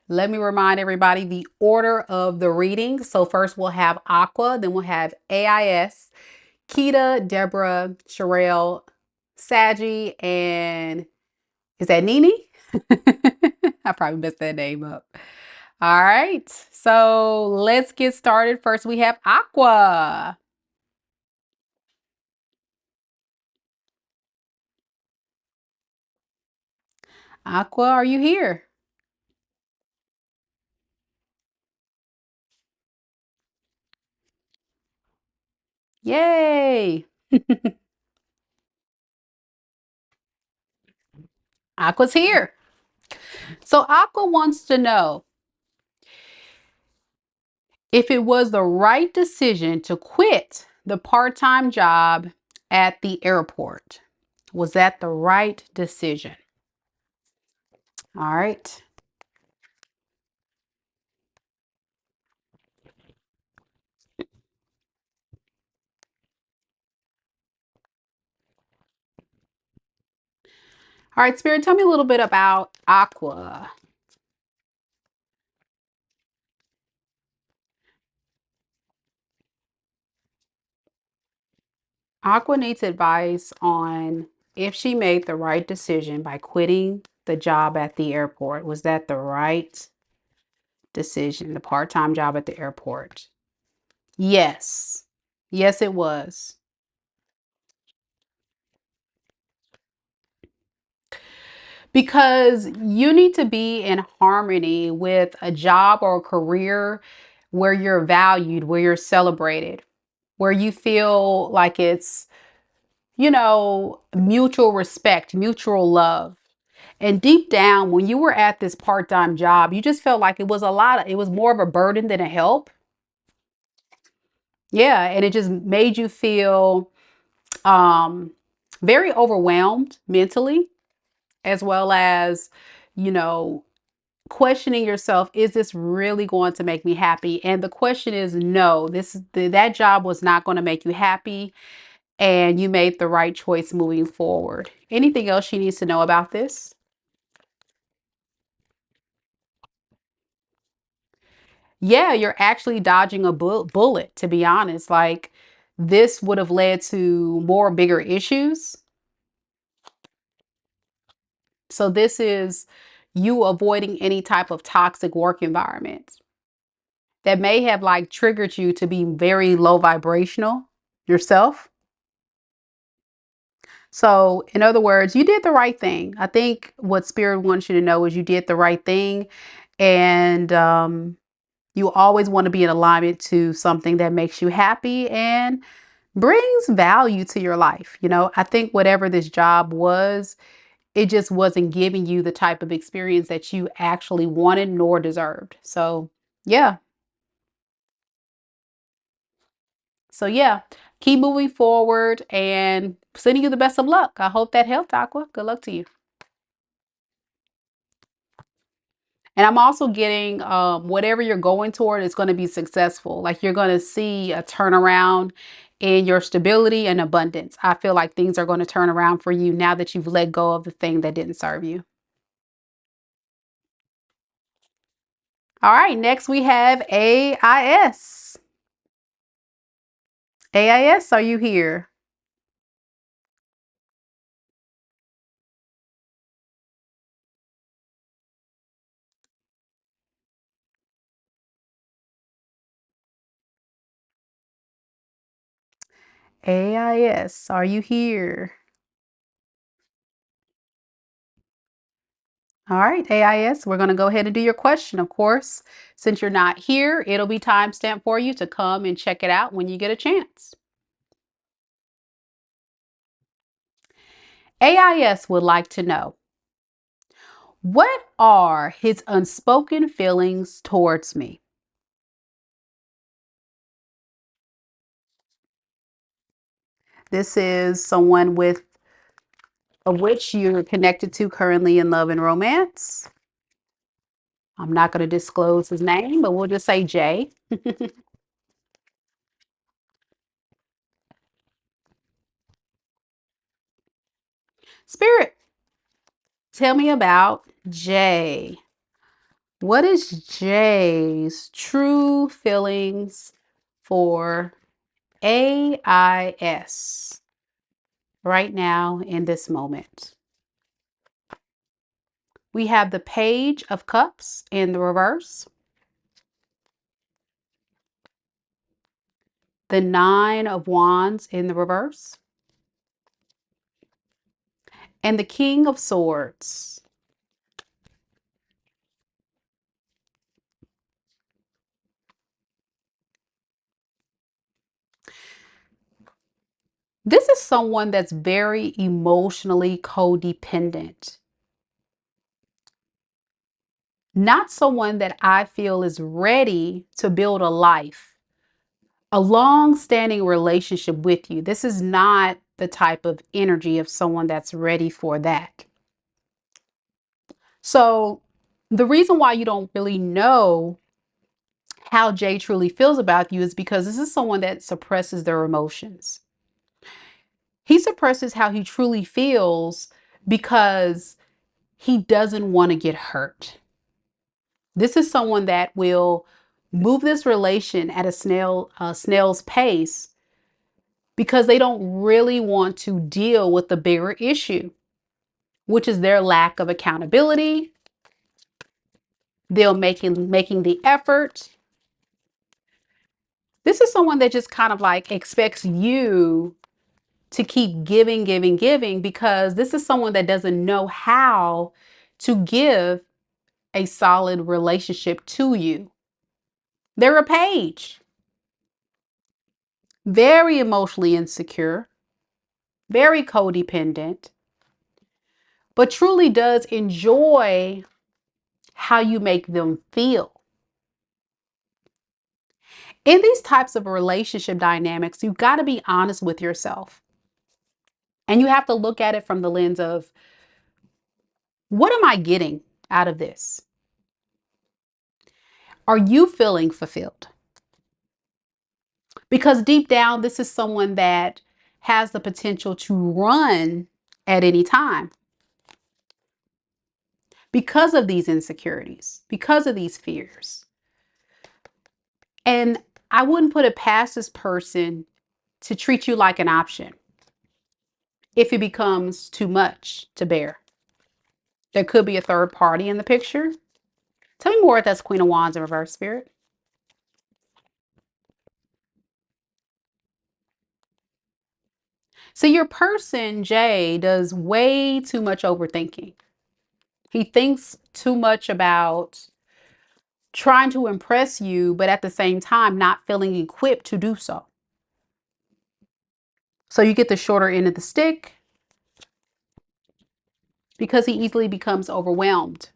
Speaker 1: let me remind everybody the order of the reading. So first we'll have Aqua, then we'll have AIS, Kita, Deborah, Sherell, Saggie, and is that Nienie? I probably messed that name up. All right, so let's get started. First we have Aqua. Aqua, are you here? Yay! Aqua's here. So Aqua wants to know if it was the right decision to quit the part-time job at the airport. Was that the right decision? All right. All right, Spirit, tell me a little bit about Aqua. Aqua needs advice on if she made the right decision by quitting the job at the airport. Was that the right decision, the part-time job at the airport? Yes. Yes, it was. Because you need to be in harmony with a job or a career where you're valued, where you're celebrated, where you feel like it's, mutual respect, mutual love. And deep down, when you were at this part-time job, you just felt like it was more of a burden than a help. Yeah, and it just made you feel um very overwhelmed mentally, as well as, you know, questioning yourself, is this really going to make me happy? And the question is no, that job was not going to make you happy, and you made the right choice moving forward. Anything else she needs to know about this? Yeah, you're actually dodging a bullet, to be honest. Like, this would have led to more bigger issues. So this is you avoiding any type of toxic work environment that may have like triggered you to be very low vibrational yourself. So, in other words, you did the right thing. I think what Spirit wants you to know is you did the right thing. And you always want to be in alignment to something that makes you happy and brings value to your life. I think whatever this job was, it just wasn't giving you the type of experience that you actually wanted nor deserved. So, yeah. So, yeah. Keep moving forward and sending you the best of luck. I hope that helped, Aqua. Good luck to you. And I'm also getting whatever you're going toward is going to be successful. Like, you're going to see a turnaround in your stability and abundance. I feel like things are going to turn around for you now that you've let go of the thing that didn't serve you. All right, next we have AIS. AIS, are you here? AIS, are you here? All right, AIS, we're going to go ahead and do your question, of course. Since you're not here, it'll be timestamped for you to come and check it out when you get a chance. AIS would like to know, what are his unspoken feelings towards me? This is someone with of which you're connected to currently in love and romance. I'm not going to disclose his name, but we'll just say Jay. Spirit, tell me about Jay. What is Jay's true feelings for AIS right now in this moment? We have the Page of Cups in the reverse, the Nine of Wands in the reverse, and the King of Swords. This is someone that's very emotionally codependent. Not someone that I feel is ready to build a life, a long-standing relationship with you. This is not the type of energy of someone that's ready for that. So the reason why you don't really know how Jay truly feels about you is because this is someone that suppresses their emotions. He suppresses how he truly feels because he doesn't want to get hurt. This is someone that will move this relation at a snail's pace because they don't really want to deal with the bigger issue, which is their lack of accountability. They're making the effort. This is someone that just kind of like expects you to keep giving, giving, giving, because this is someone that doesn't know how to give a solid relationship to you. They're a page. Very emotionally insecure, very codependent, but truly does enjoy how you make them feel. In these types of relationship dynamics, you've got to be honest with yourself. And you have to look at it from the lens of, what am I getting out of this? Are you feeling fulfilled? Because deep down, this is someone that has the potential to run at any time because of these insecurities, because of these fears. And I wouldn't put it past this person to treat you like an option if it becomes too much to bear. There could be a third party in the picture. Tell me more if that's Queen of Wands in reverse, Spirit. So your person, Jay, does way too much overthinking. He thinks too much about trying to impress you, but at the same time, not feeling equipped to do so. So you get the shorter end of the stick because he easily becomes overwhelmed.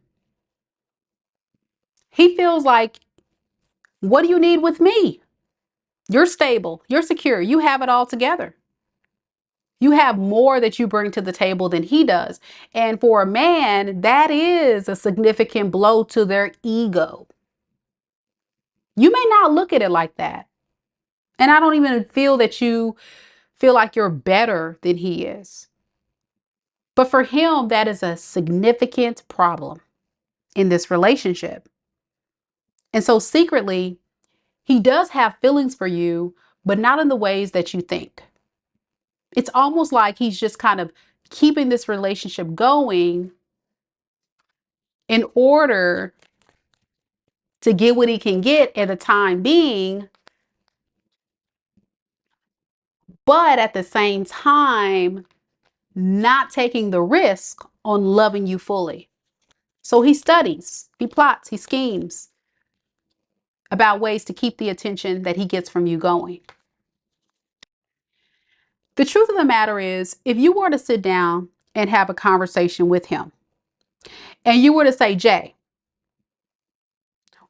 Speaker 1: He feels like, what do you need with me? You're stable. You're secure. You have it all together. You have more that you bring to the table than he does. And for a man, that is a significant blow to their ego. You may not look at it like that. And I don't even feel that you feel like you're better than he is. But for him, that is a significant problem in this relationship. And so secretly, he does have feelings for you, but not in the ways that you think. It's almost like he's just kind of keeping this relationship going in order to get what he can get at the time being, but at the same time, not taking the risk on loving you fully. So he studies, he plots, he schemes about ways to keep the attention that he gets from you going. The truth of the matter is, if you were to sit down and have a conversation with him, and you were to say, Jay,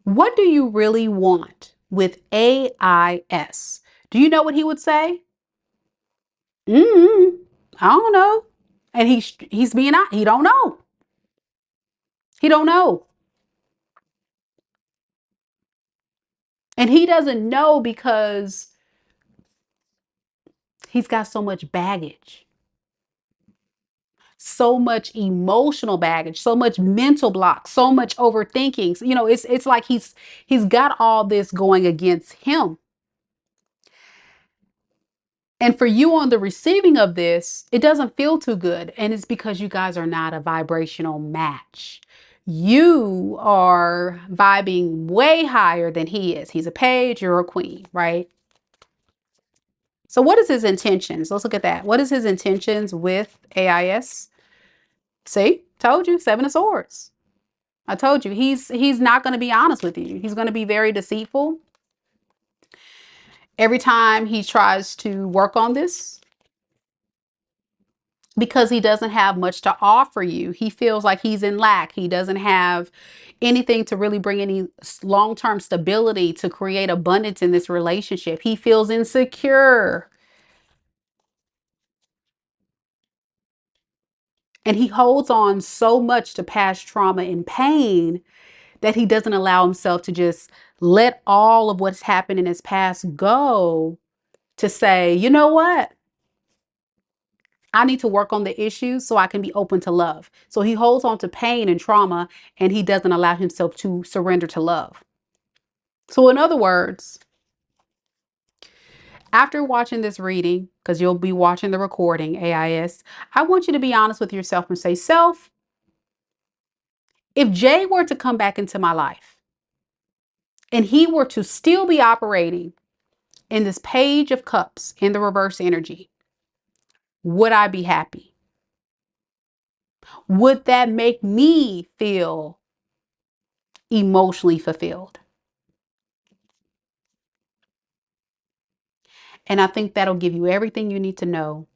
Speaker 1: what do you really want with AIS? Do you know what he would say? I don't know. And he's being out. He don't know. He don't know. And he doesn't know because he's got so much baggage, so much emotional baggage, so much mental block, so much overthinking. You know, it's like he's got all this going against him. And for you on the receiving of this, it doesn't feel too good. And it's because you guys are not a vibrational match. You are vibing way higher than he is. He's a page, you're a queen, right? So what is his intentions? Let's look at that. What is his intentions with AIS? See, told you, Seven of Swords. I told you, he's not going to be honest with you. He's going to be very deceitful. Every time he tries to work on this, because he doesn't have much to offer you. He feels like he's in lack. He doesn't have anything to really bring any long-term stability to create abundance in this relationship. He feels insecure. And he holds on so much to past trauma and pain that he doesn't allow himself to just let all of what's happened in his past go, to say, you know what? I need to work on the issues so I can be open to love. So he holds on to pain and trauma, and he doesn't allow himself to surrender to love. So in other words, after watching this reading, because you'll be watching the recording, AIS, I want you to be honest with yourself and say, self, if Jay were to come back into my life and he were to still be operating in this Page of Cups in the reverse energy, would I be happy? Would that make me feel emotionally fulfilled? And I think that'll give you everything you need to know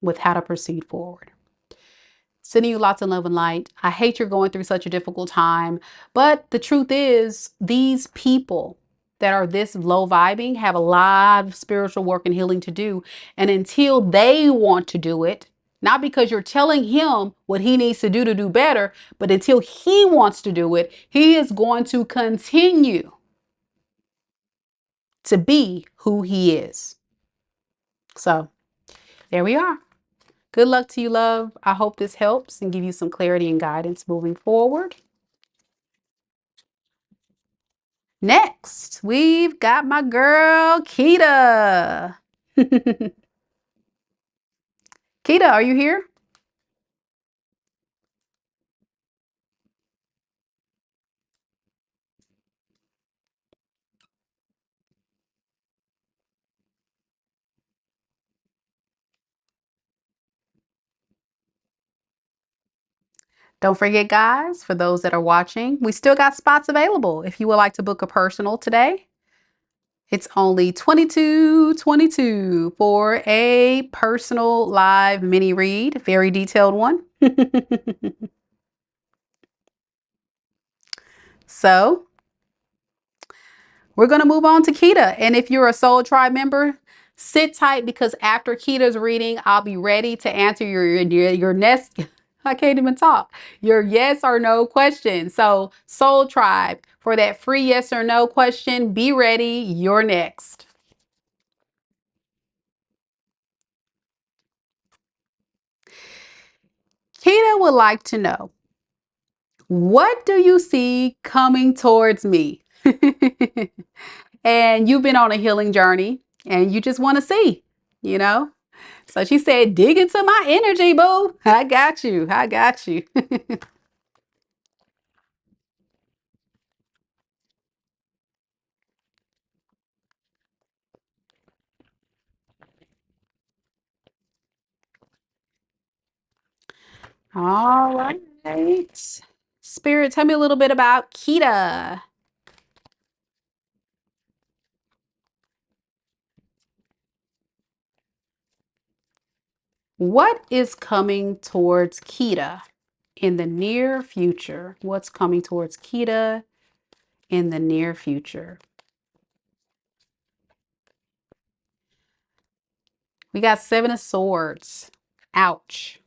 Speaker 1: with how to proceed forward. Sending you lots of love and light. I hate you're going through such a difficult time, but the truth is, these people that are this low vibing have a lot of spiritual work and healing to do. And until they want to do it, not because you're telling him what he needs to do better, but until he wants to do it, he is going to continue to be who he is. So there we are. Good luck to you, love. I hope this helps and give you some clarity and guidance moving forward. Next, we've got my girl, Kita. Kita, are you here? Don't forget, guys, for those that are watching, we still got spots available. If you would like to book a personal today, it's only $22.22 for a personal live mini read, very detailed one. So we're going to move on to Kita. And if you're a Soul Tribe member, sit tight, because after Kita's reading, I'll be ready to answer your next, I can't even talk, your yes or no question. So Soul Tribe, for that free yes or no question, be ready. You're next. Kita would like to know, what do you see coming towards me? And you've been on a healing journey and you just want to see, you know? So she said, dig into my energy, boo. I got you. I got you. All right. Spirit, tell me a little bit about Kita. What is coming towards Kita in the near future? What's coming towards Kita in the near future? We got Seven of Swords. Ouch.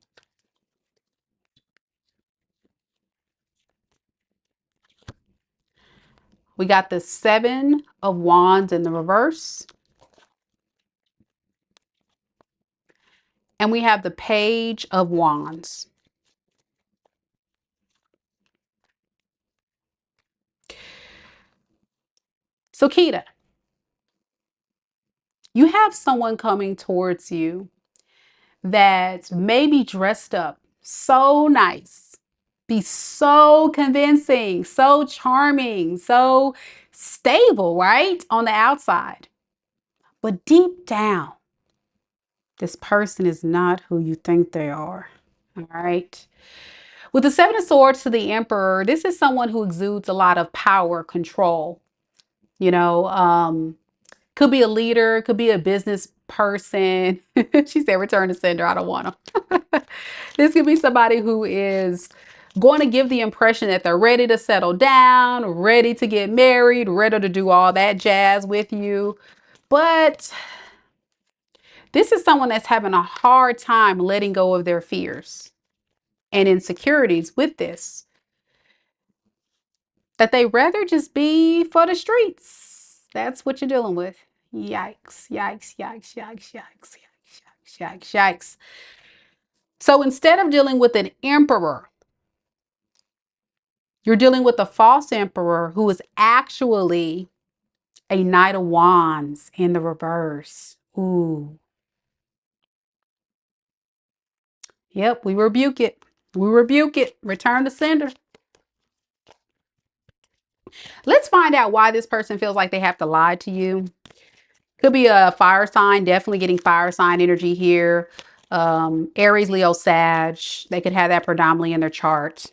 Speaker 1: We got the 7 of Wands in the reverse. And we have the Page of Wands. So Kita, you have someone coming towards you that may be dressed up so nice, be so convincing, so charming, so stable, right? On the outside. But deep down, this person is not who you think they are. All right. With the 7 of Swords to the Emperor, this is someone who exudes a lot of power, control. You know, could be a leader, could be a business person. She said, return to sender. I don't want them. This could be somebody who is going to give the impression that they're ready to settle down, ready to get married, ready to do all that jazz with you. But this is someone that's having a hard time letting go of their fears and insecurities with this. That they rather just be for the streets. That's what you're dealing with. Yikes, yikes, yikes, yikes, yikes, yikes, yikes, yikes, yikes. So instead of dealing with an emperor, you're dealing with a false emperor who is actually a Knight of Wands in the reverse. Ooh. Yep, we rebuke it. We rebuke it. Return to sender. Let's find out why this person feels like they have to lie to you. Could be a fire sign, definitely getting fire sign energy here. Aries, Leo, Sag. They could have that predominantly in their chart.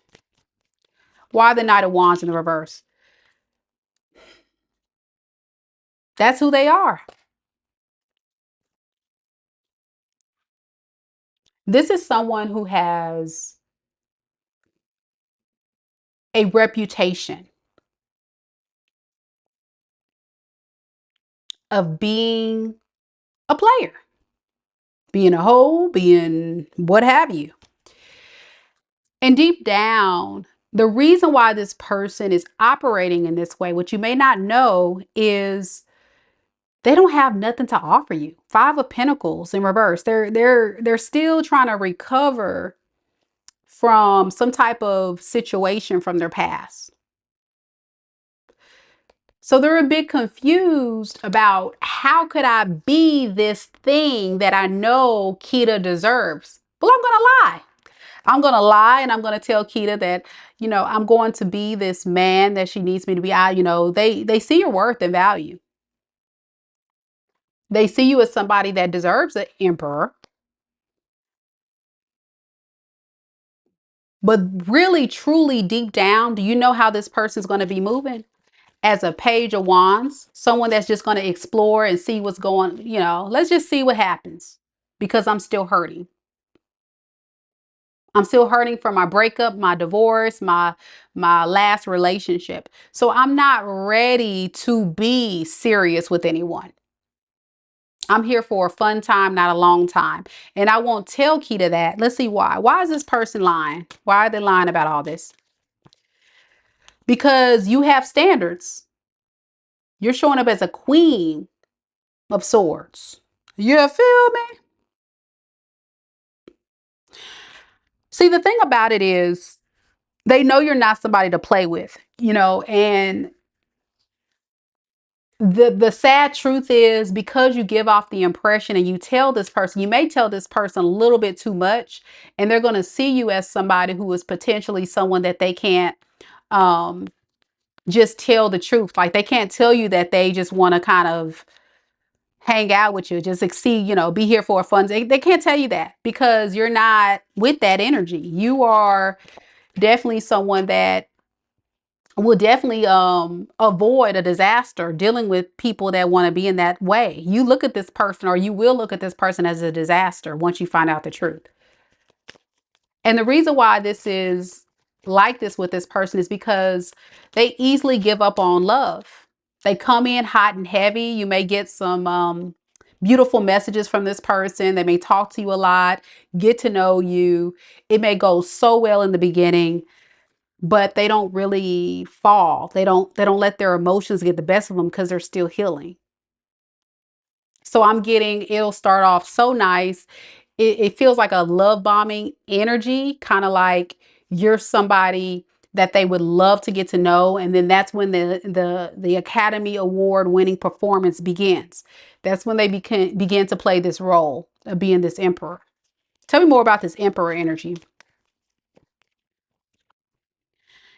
Speaker 1: Why the Knight of Wands in the reverse? That's who they are. This is someone who has a reputation of being a player, being a hoe, being what have you. And deep down, the reason why this person is operating in this way, what you may not know, is they don't have nothing to offer you. 5 of Pentacles in reverse. They're still trying to recover from some type of situation from their past. So they're a bit confused about how could I be this thing that I know Kita deserves? Well, I'm going to lie. I'm going to lie and I'm going to tell Kita that, you know, I'm going to be this man that she needs me to be. You know, they see your worth and value. They see you as somebody that deserves an emperor. But really, truly deep down, do you know how this person's going to be moving? As a Page of Wands, someone that's just going to explore and see what's going, you know, let's just see what happens because I'm still hurting. I'm still hurting from my breakup, my divorce, my last relationship. So I'm not ready to be serious with anyone. I'm here for a fun time, not a long time. And I won't tell Kita that. Let's see why. Why is this person lying? Why are they lying about all this? Because you have standards. You're showing up as a Queen of Swords. You feel me? See, the thing about it is they know you're not somebody to play with, you know, and the sad truth is because you give off the impression and you tell this person, you may tell this person a little bit too much, and they're going to see you as somebody who is potentially someone that they can't just tell the truth. Like they can't tell you that they just want to kind of hang out with you, just exceed, you know, be here for a fun. They can't tell you that because you're not with that energy. You are definitely someone that will definitely avoid a disaster dealing with people that want to be in that way. You look at this person, or you will look at this person as a disaster once you find out the truth. And the reason why this is like this with this person is because they easily give up on love. They come in hot and heavy. You may get some beautiful messages from this person. They may talk to you a lot, get to know you. It may go so well in the beginning. but they don't really fall. They don't let their emotions get the best of them because they're still healing. So I'm getting, it'll start off so nice. It feels like a love bombing energy, kind of like you're somebody that they would love to get to know. And then that's when the Academy Award winning performance begins. That's when they begin to play this role of being this emperor. Tell me more about this emperor energy.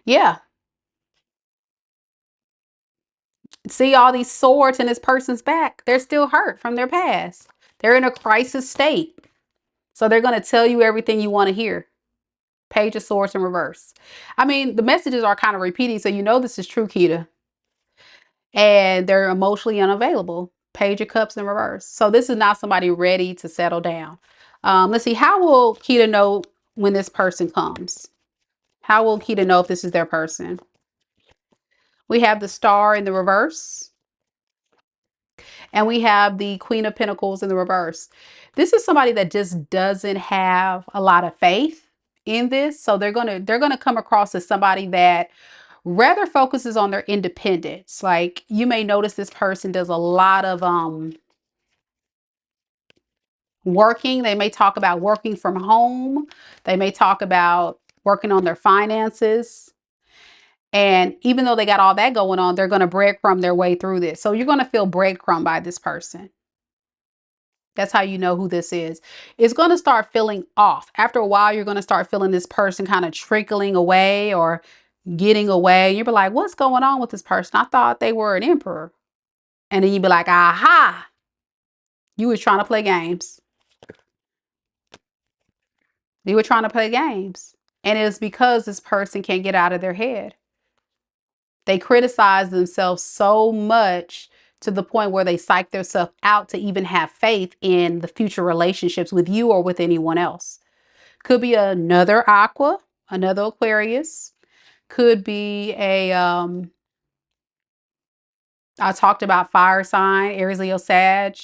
Speaker 1: Yeah. See all these swords in this person's back. They're still hurt from their past. They're in a crisis state. So they're going to tell you everything you want to hear. Page of Swords in reverse. I mean, the messages are kind of repeating, so you know this is true, Kita. And they're emotionally unavailable. Page of Cups in reverse. So this is not somebody ready to settle down. Let's see. How will Kita know when this person comes? How will Kita know if this is their person? We have the Star in the reverse. And we have the Queen of Pentacles in the reverse. This is somebody that just doesn't have a lot of faith in this. So they're gonna come across as somebody that rather focuses on their independence. Like you may notice this person does a lot of working. They may talk about working from home. They may talk about working on their finances. And even though they got all that going on, they're going to breadcrumb their way through this. So you're going to feel breadcrumb by this person. That's how you know who this is. It's going to start feeling off. After a while, you're going to start feeling this person kind of trickling away or getting away. You'll be like, what's going on with this person? I thought they were an emperor. And then you'd be like, aha, you were trying to play games. You were trying to play games. And it's because this person can't get out of their head. They criticize themselves so much to the point where they psych themselves out to even have faith in the future relationships with you or with anyone else. Could be another Aqua, another Aquarius. Could be a, I talked about fire sign, Aries, Leo, Sag.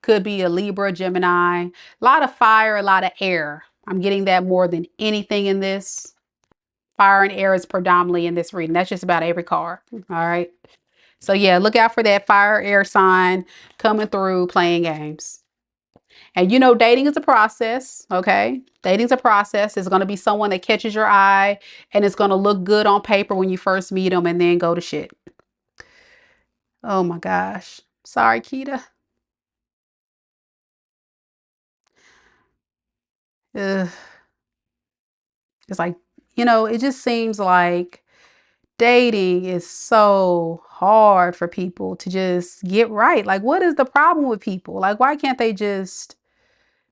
Speaker 1: Could be a Libra, Gemini. A lot of fire, a lot of air. I'm getting that more than anything in this. Fire and air is predominantly in this reading. That's just about every card. All right. So yeah, look out for that fire, air sign coming through playing games. And you know, dating is a process, okay? Dating's a process. It's going to be someone that catches your eye and it's going to look good on paper when you first meet them and then go to shit. Oh my gosh. Sorry, Kita. Ugh. It's like, you know, it just seems like dating is so hard for people to just get right. Like, what is the problem with people? Like, why can't they just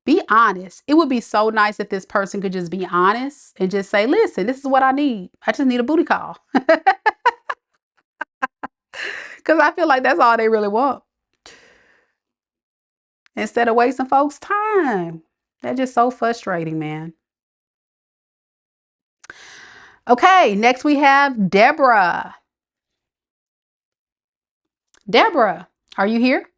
Speaker 1: be honest? It would be so nice if this person could just be honest and just say, listen, this is what I need. I just need a booty call. Because I feel like that's all they really want. Instead of wasting folks' time. That's just so frustrating, man. Okay, next we have Deborah. Deborah, are you here?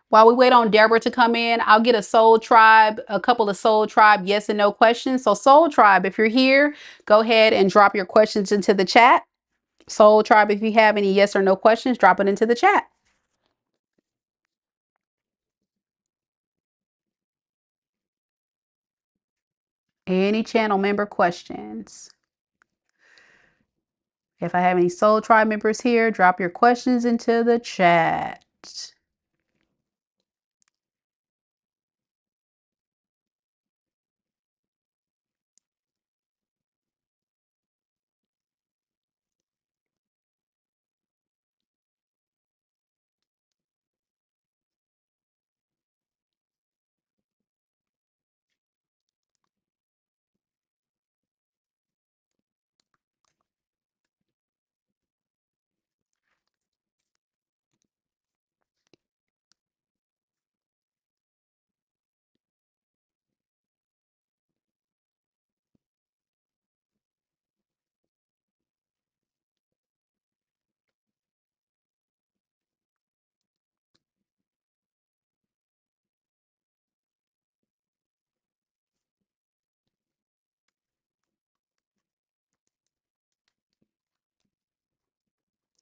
Speaker 1: While we wait on Deborah to come in, I'll get a Soul Tribe, a couple of Soul Tribe yes and no questions. So Soul Tribe, if you're here, go ahead and drop your questions into the chat. Soul Tribe, if you have any yes or no questions, drop it into the chat. Any channel member questions? If I have any Soul Tribe members here, drop your questions into the chat.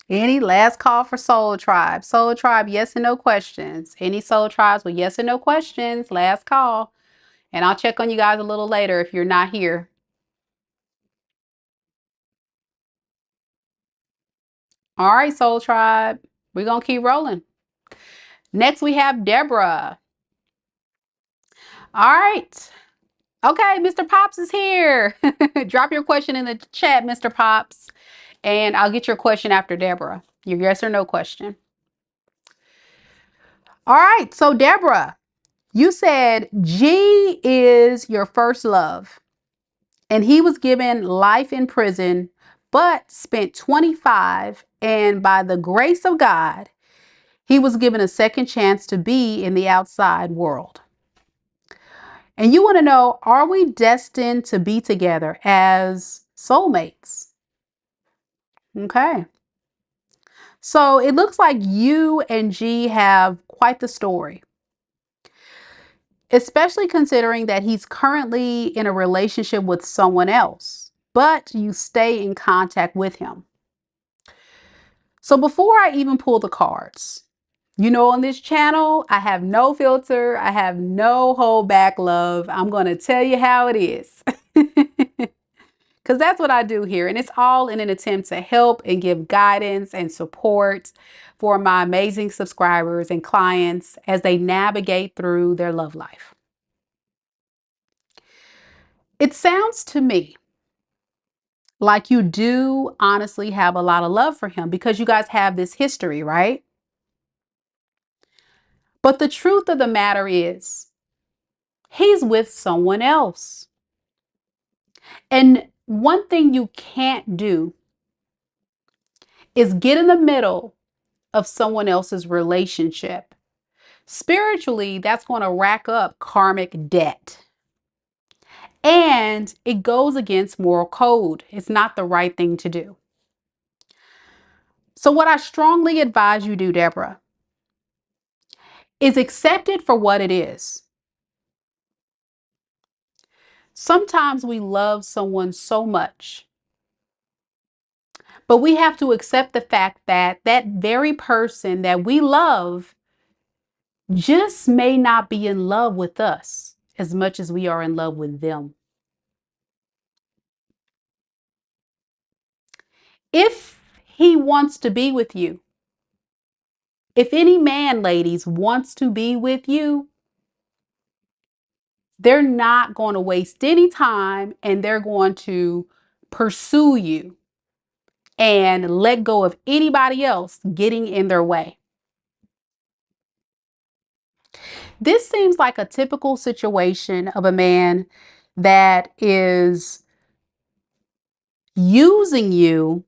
Speaker 1: Any last call for Soul Tribe? Soul Tribe, yes and no questions. Any Soul Tribes with yes and no questions? Last call. And I'll check on you guys a little later if you're not here. All right, Soul Tribe. We're going to keep rolling. Next, we have Deborah. All right. Okay, Mr. Pops is here. Drop your question in the chat, Mr. Pops, and I'll get your question after Deborah. Your yes or no question. All right, so Deborah, you said G is your first love, and he was given life in prison, but spent 25, and by the grace of God, he was given a second chance to be in the outside world. And you want to know, are we destined to be together as soulmates? Okay. So it looks like you and G have quite the story, especially considering that he's currently in a relationship with someone else, but you stay in contact with him. So before I even pull the cards, you know, on this channel, I have no filter. I have no hold back love. I'm going to tell you how it is. Because that's what I do here. And it's all in an attempt to help and give guidance and support for my amazing subscribers and clients as they navigate through their love life. It sounds to me like you do honestly have a lot of love for him because you guys have this history, right? But the truth of the matter is, he's with someone else. And one thing you can't do is get in the middle of someone else's relationship. Spiritually, that's going to rack up karmic debt. And it goes against moral code. It's not the right thing to do. So what I strongly advise you do, Deborah, is accept it for what it is. Sometimes we love someone so much, but we have to accept the fact that that very person that we love just may not be in love with us as much as we are in love with them. If he wants to be with you, if any man, ladies, wants to be with you, they're not going to waste any time and they're going to pursue you and let go of anybody else getting in their way. This seems like a typical situation of a man that is using you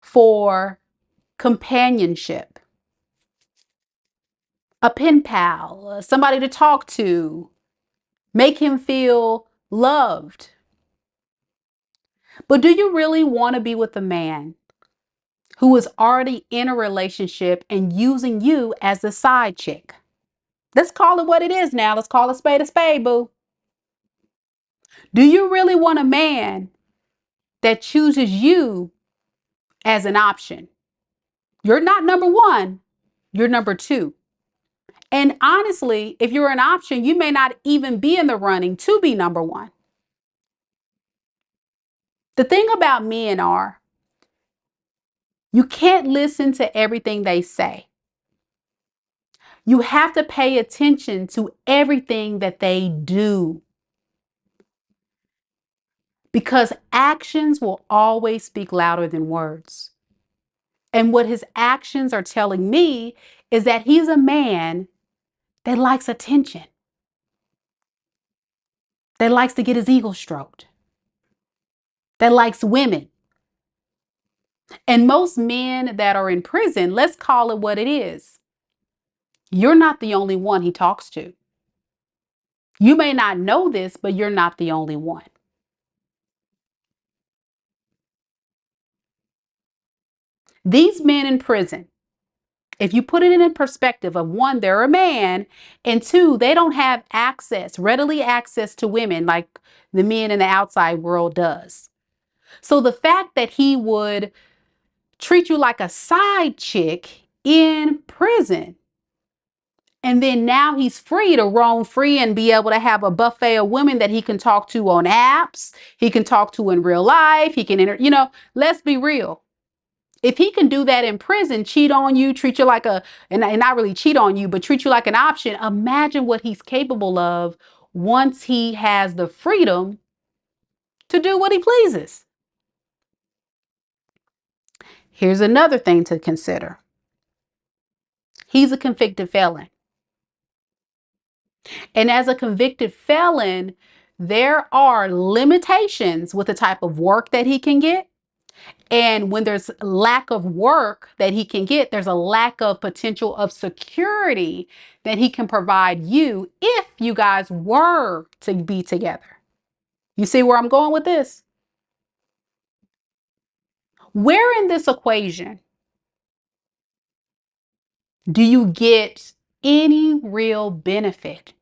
Speaker 1: for companionship, a pen pal, somebody to talk to, make him feel loved. But do you really want to be with a man who is already in a relationship and using you as the side chick? Let's call it what it is now. Let's call a spade, boo. Do you really want a man that chooses you as an option? You're not number one, you're number two. And honestly, if you're an option, you may not even be in the running to be number one. The thing about men are, you can't listen to everything they say. You have to pay attention to everything that they do. Because actions will always speak louder than words. And what his actions are telling me is that he's a man that likes attention, that likes to get his ego stroked, that likes women. And most men that are in prison, let's call it what it is, you're not the only one he talks to. You may not know this, but you're not the only one. These men in prison, if you put it in a perspective of one, they're a man, and two, they don't have readily access to women like the men in the outside world does. So the fact that he would treat you like a side chick in prison. And then now he's free to roam free and be able to have a buffet of women that he can talk to on apps. He can talk to in real life. He can, let's be real. If he can do that in prison, cheat on you, treat you like and not really cheat on you, but treat you like an option, imagine what he's capable of once he has the freedom to do what he pleases. Here's another thing to consider. He's a convicted felon. And as a convicted felon, there are limitations with the type of work that he can get. And when there's lack of work that he can get, there's a lack of potential of security that he can provide you if you guys were to be together. You see where I'm going with this? Where in this equation do you get any real benefit,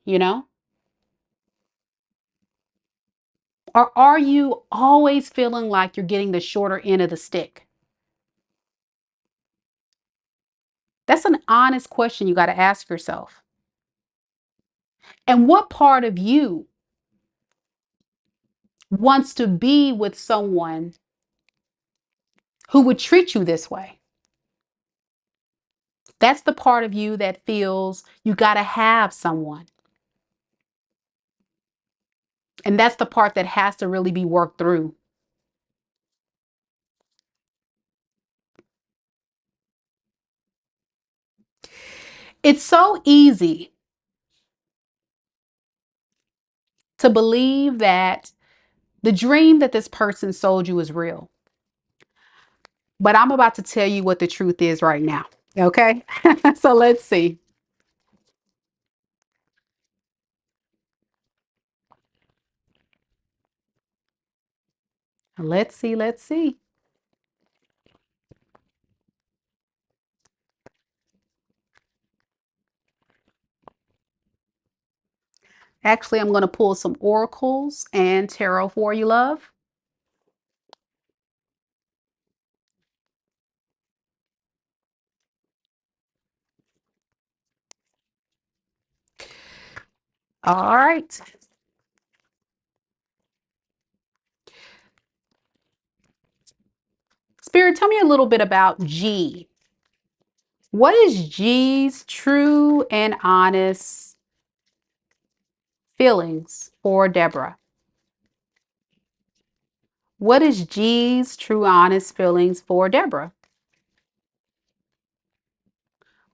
Speaker 1: Or are you always feeling like you're getting the shorter end of the stick? That's an honest question you got to ask yourself. And what part of you wants to be with someone who would treat you this way? That's the part of you that feels you got to have someone. And that's the part that has to really be worked through. It's so easy to believe that the dream that this person sold you is real. But I'm about to tell you what the truth is right now. Okay? So let's see. Let's see. Let's see. Actually, I'm going to pull some oracles and tarot for you, love. All right. Spirit, tell me a little bit about G. What is G's true and honest feelings for Deborah? What is G's true, honest feelings for Deborah?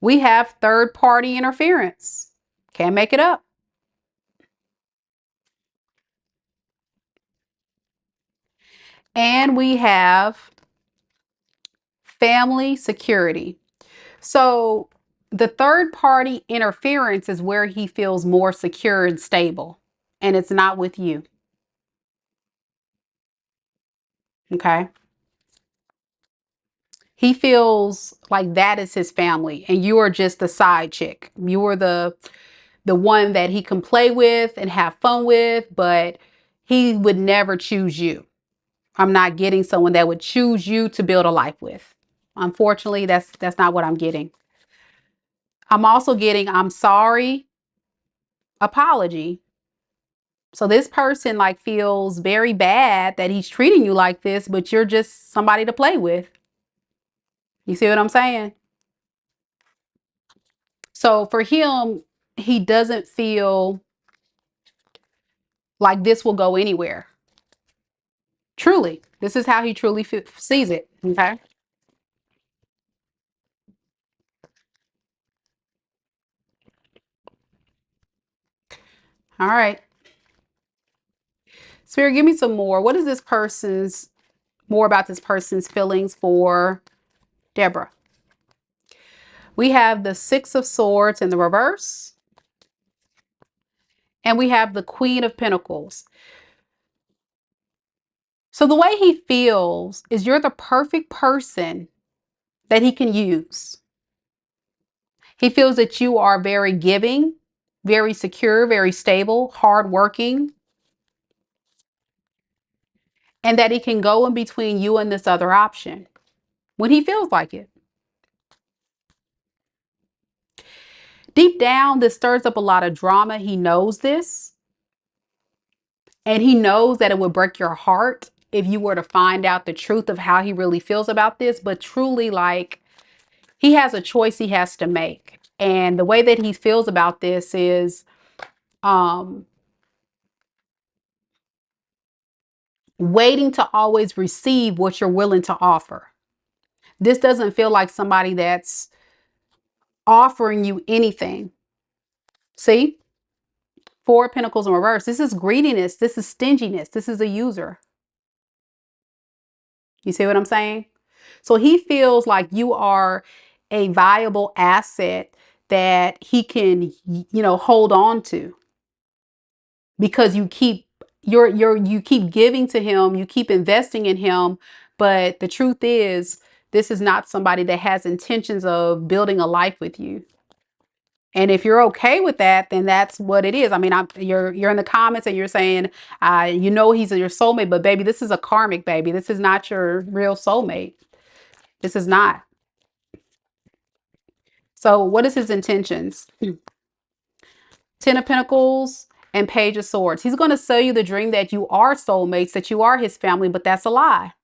Speaker 1: We have third-party interference. Can't make it up. And we have family security. So the third-party interference is where he feels more secure and stable, and it's not with you. Okay? He feels like that is his family, and you are just the side chick. You are the one that he can play with and have fun with, but he would never choose you. I'm not getting someone that would choose you to build a life with. Unfortunately, that's not what I'm getting. I'm also getting I'm sorry, apology. So this person like feels very bad that he's treating you like this, but you're just somebody to play with. You see what I'm saying? So for him, he doesn't feel like this will go anywhere. Truly, this is how he truly sees it. Okay. All right. Spirit, give me some more. What is more about this person's feelings for Deborah? We have the Six of Swords in the reverse. And we have the Queen of Pentacles. So the way he feels is you're the perfect person that he can use. He feels that you are very giving, very secure, very stable, hardworking, and that he can go in between you and this other option. when he feels like it. Deep down, this stirs up a lot of drama. He knows this. And he knows that it would break your heart if you were to find out the truth of how he really feels about this. But truly, like, he has a choice he has to make. And the way that he feels about this is waiting to always receive what you're willing to offer. This doesn't feel like somebody that's offering you anything. See? Four of Pentacles in reverse. This is greediness. This is stinginess. This is a user. You see what I'm saying? So he feels like you are a viable asset that he can, you know, hold on to, because you keep you keep giving to him, you keep investing in him. But the truth is, this is not somebody that has intentions of building a life with you. And if you're okay with that, then that's what it is. I mean, you're in the comments and you're saying, you know, he's your soulmate, but baby, this is a karmic baby. This is not your real soulmate. This is not. So what is his intentions? Ten of Pentacles and Page of Swords. He's going to sell you the dream that you are soulmates, that you are his family, but that's a lie.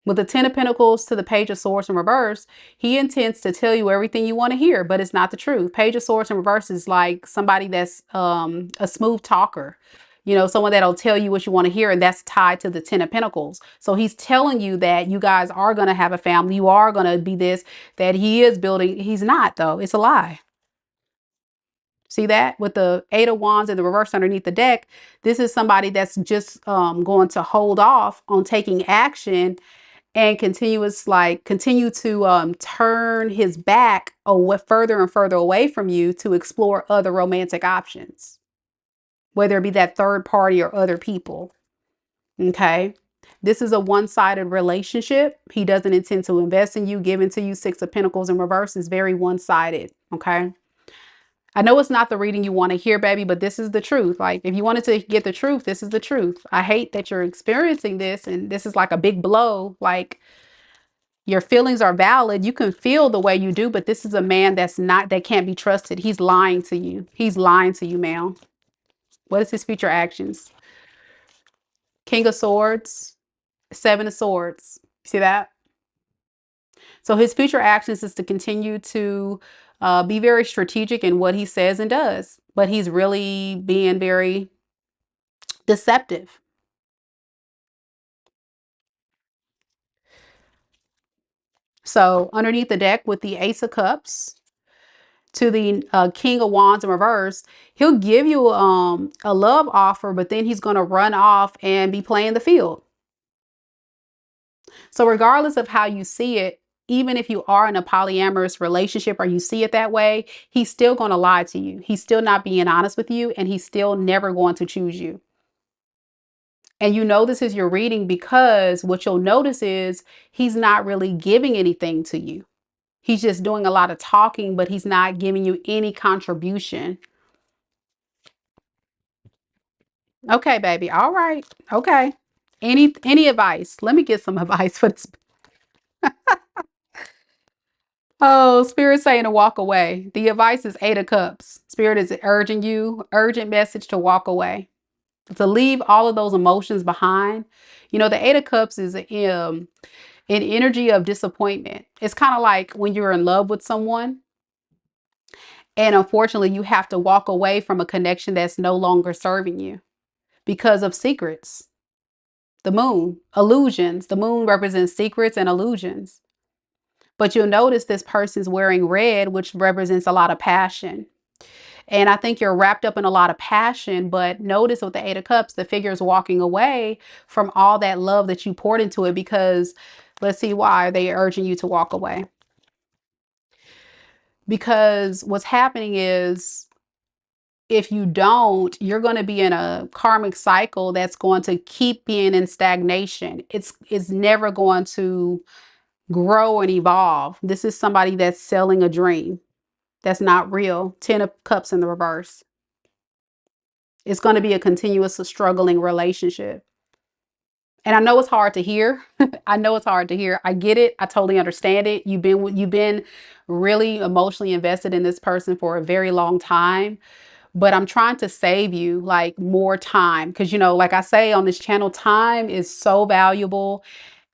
Speaker 1: With the Ten of Pentacles to the Page of Swords in reverse, he intends to tell you everything you want to hear, but it's not the truth. Page of Swords in reverse is like somebody that's a smooth talker. You know, someone that'll tell you what you want to hear, and that's tied to the Ten of Pentacles. So he's telling you that you guys are going to have a family. You are going to be this, that he is building. He's not, though. It's a lie. See that with the Eight of Wands in the reverse underneath the deck? This is somebody that's just going to hold off on taking action and continue to turn his back away, further and further away from you, to explore other romantic options, whether it be that third party or other people. Okay. This is a one-sided relationship. He doesn't intend to invest in you, give into you. Six of Pentacles in reverse is very one-sided. Okay. I know it's not the reading you want to hear, baby, but this is the truth. Like, if you wanted to get the truth, this is the truth. I hate that you're experiencing this, and this is like a big blow. Like, your feelings are valid. You can feel the way you do, but this is a man that can't be trusted. He's lying to you. He's lying to you, ma'am. What is his future actions? King of Swords, Seven of Swords. See that? So his future actions is to continue to be very strategic in what he says and does, but he's really being very deceptive. So underneath the deck with the Ace of Cups to the King of Wands in reverse, he'll give you a love offer, but then he's going to run off and be playing the field. So regardless of how you see it, even if you are in a polyamorous relationship or you see it that way, he's still going to lie to you. He's still not being honest with you, and he's still never going to choose you. And you know this is your reading because what you'll notice is he's not really giving anything to you. He's just doing a lot of talking, but he's not giving you any contribution. Okay, baby. All right. Okay. Any advice? Let me get some advice for this. Oh, Spirit saying to walk away. The advice is Eight of Cups. Spirit is urging you, urgent message to walk away, to leave all of those emotions behind. You know, the Eight of Cups is an energy of disappointment. It's kind of like when you're in love with someone, and unfortunately, you have to walk away from a connection that's no longer serving you because of secrets. The moon, illusions. The moon represents secrets and illusions. But you'll notice this person's wearing red, which represents a lot of passion. And I think you're wrapped up in a lot of passion, but notice with the Eight of Cups, the figure is walking away from all that love that you poured into it, because let's see why they are urging you to walk away. Because what's happening is, if you don't, you're going to be in a karmic cycle that's going to keep being in stagnation. It's never going to grow and evolve. This is somebody that's selling a dream that's not real. Ten of Cups in the reverse. It's going to be a continuous struggling relationship. And I know it's hard to hear. I know it's hard to hear. I get it. I totally understand it. You've been really emotionally invested in this person for a very long time. But I'm trying to save you like more time because, like I say on this channel, time is so valuable.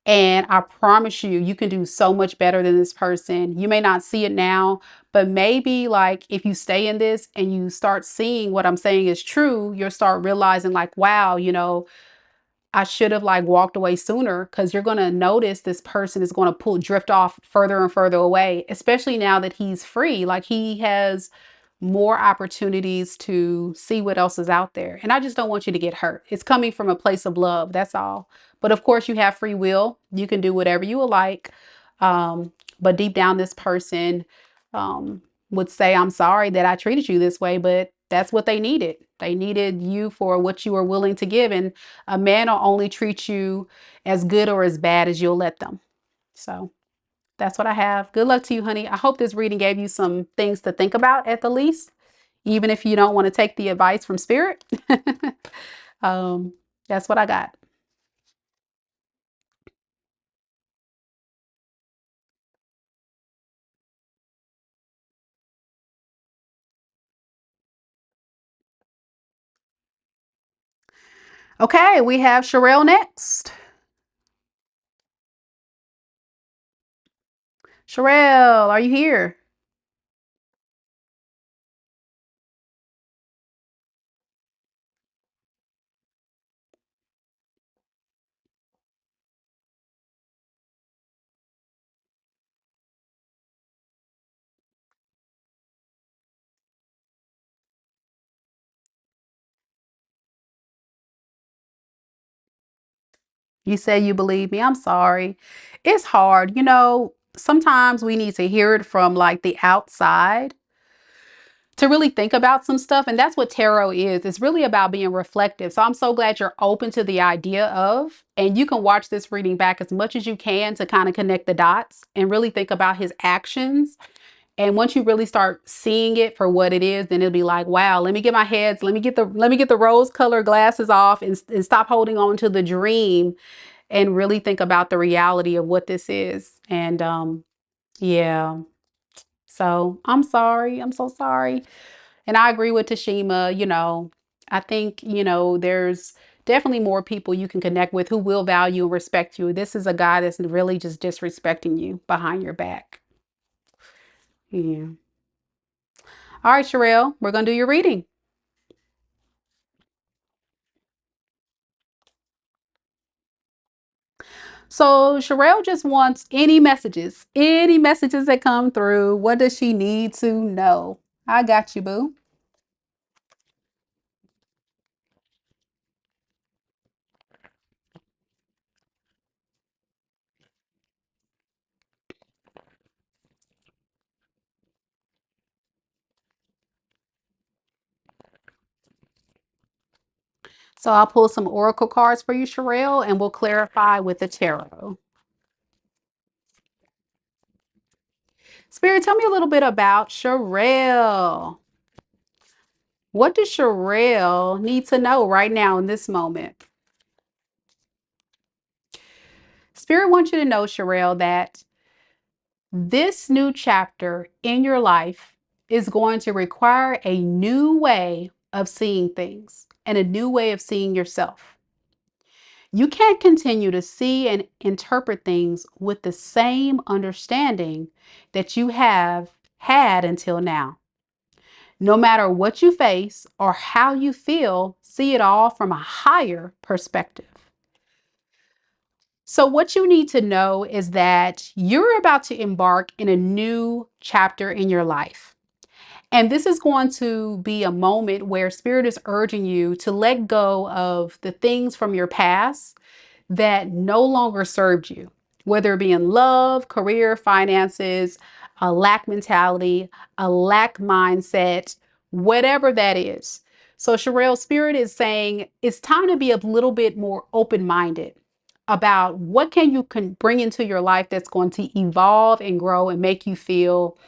Speaker 1: And I promise you, you can do so much better than this person. You may not see it now, but maybe like if you stay in this and you start seeing what I'm saying is true, you'll start realizing like, wow, I should have like walked away sooner, because you're going to notice this person is going to drift off further and further away, especially now that he's free. Like he has more opportunities to see what else is out there. And I just don't want you to get hurt. It's coming from a place of love. That's all. But of course, you have free will. You can do whatever you would like. But deep down, this person would say, I'm sorry that I treated you this way, but that's what they needed. They needed you for what you were willing to give. And a man will only treat you as good or as bad as you'll let them. So that's what I have. Good luck to you, honey. I hope this reading gave you some things to think about at the least, even if you don't want to take the advice from spirit. um, that's what I got. Okay, we have Sherell next. Sherell, are you here? You say you believe me. I'm sorry. It's hard. Sometimes we need to hear it from like the outside to really think about some stuff. And that's what tarot is. It's really about being reflective. So I'm so glad you're open to the idea of, and you can watch this reading back as much as you can to kind of connect the dots and really think about his actions. And once you really start seeing it for what it is, then it'll be like, wow, let me get the rose colored glasses off and stop holding on to the dream and really think about the reality of what this is. And yeah, so I'm sorry. I'm so sorry. And I agree with Tashima. I think, there's definitely more people you can connect with who will value and respect you. This is a guy that's really just disrespecting you behind your back. Yeah. All right, Sherell, we're going to do your reading. So Sherelle just wants any messages that come through. What does she need to know? I got you, boo. So I'll pull some oracle cards for you, Sherelle, and we'll clarify with the tarot. Spirit, tell me a little bit about Sherelle. What does Sherelle need to know right now in this moment? Spirit wants you to know, Sherelle, that this new chapter in your life is going to require a new way of seeing things and a new way of seeing yourself. You can't continue to see and interpret things with the same understanding that you have had until now. No matter what you face or how you feel, see it all from a higher perspective. So, what you need to know is that you're about to embark in a new chapter in your life. And this is going to be a moment where Spirit is urging you to let go of the things from your past that no longer served you, whether it be in love, career, finances, a lack mentality, a lack mindset, whatever that is. So, Sherelle, Spirit is saying it's time to be a little bit more open-minded about what can bring into your life that's going to evolve and grow and make you feel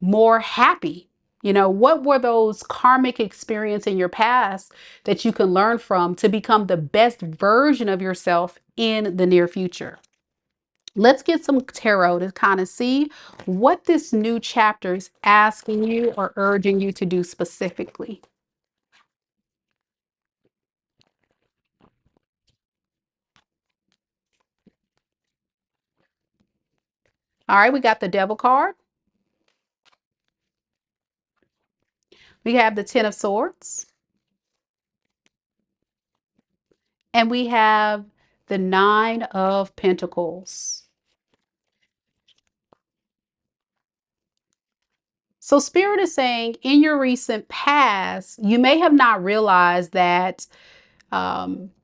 Speaker 1: more happy. What were those karmic experiences in your past that you can learn from to become the best version of yourself in the near future. Let's get some tarot to kind of see what this new chapter is asking you or urging you to do specifically. All right, we got the Devil card. We have the Ten of Swords. And we have the Nine of Pentacles. So Spirit is saying in your recent past, you may have not realized that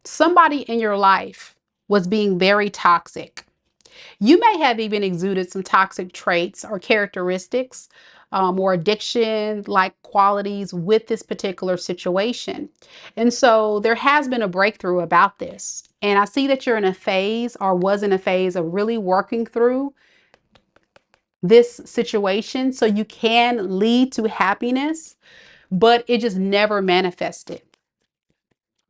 Speaker 1: somebody in your life was being very toxic. You may have even exuded some toxic traits or characteristics or addiction-like qualities with this particular situation. And so there has been a breakthrough about this. And I see that you're in a phase or was in a phase of really working through this situation so you can lead to happiness, but it just never manifested.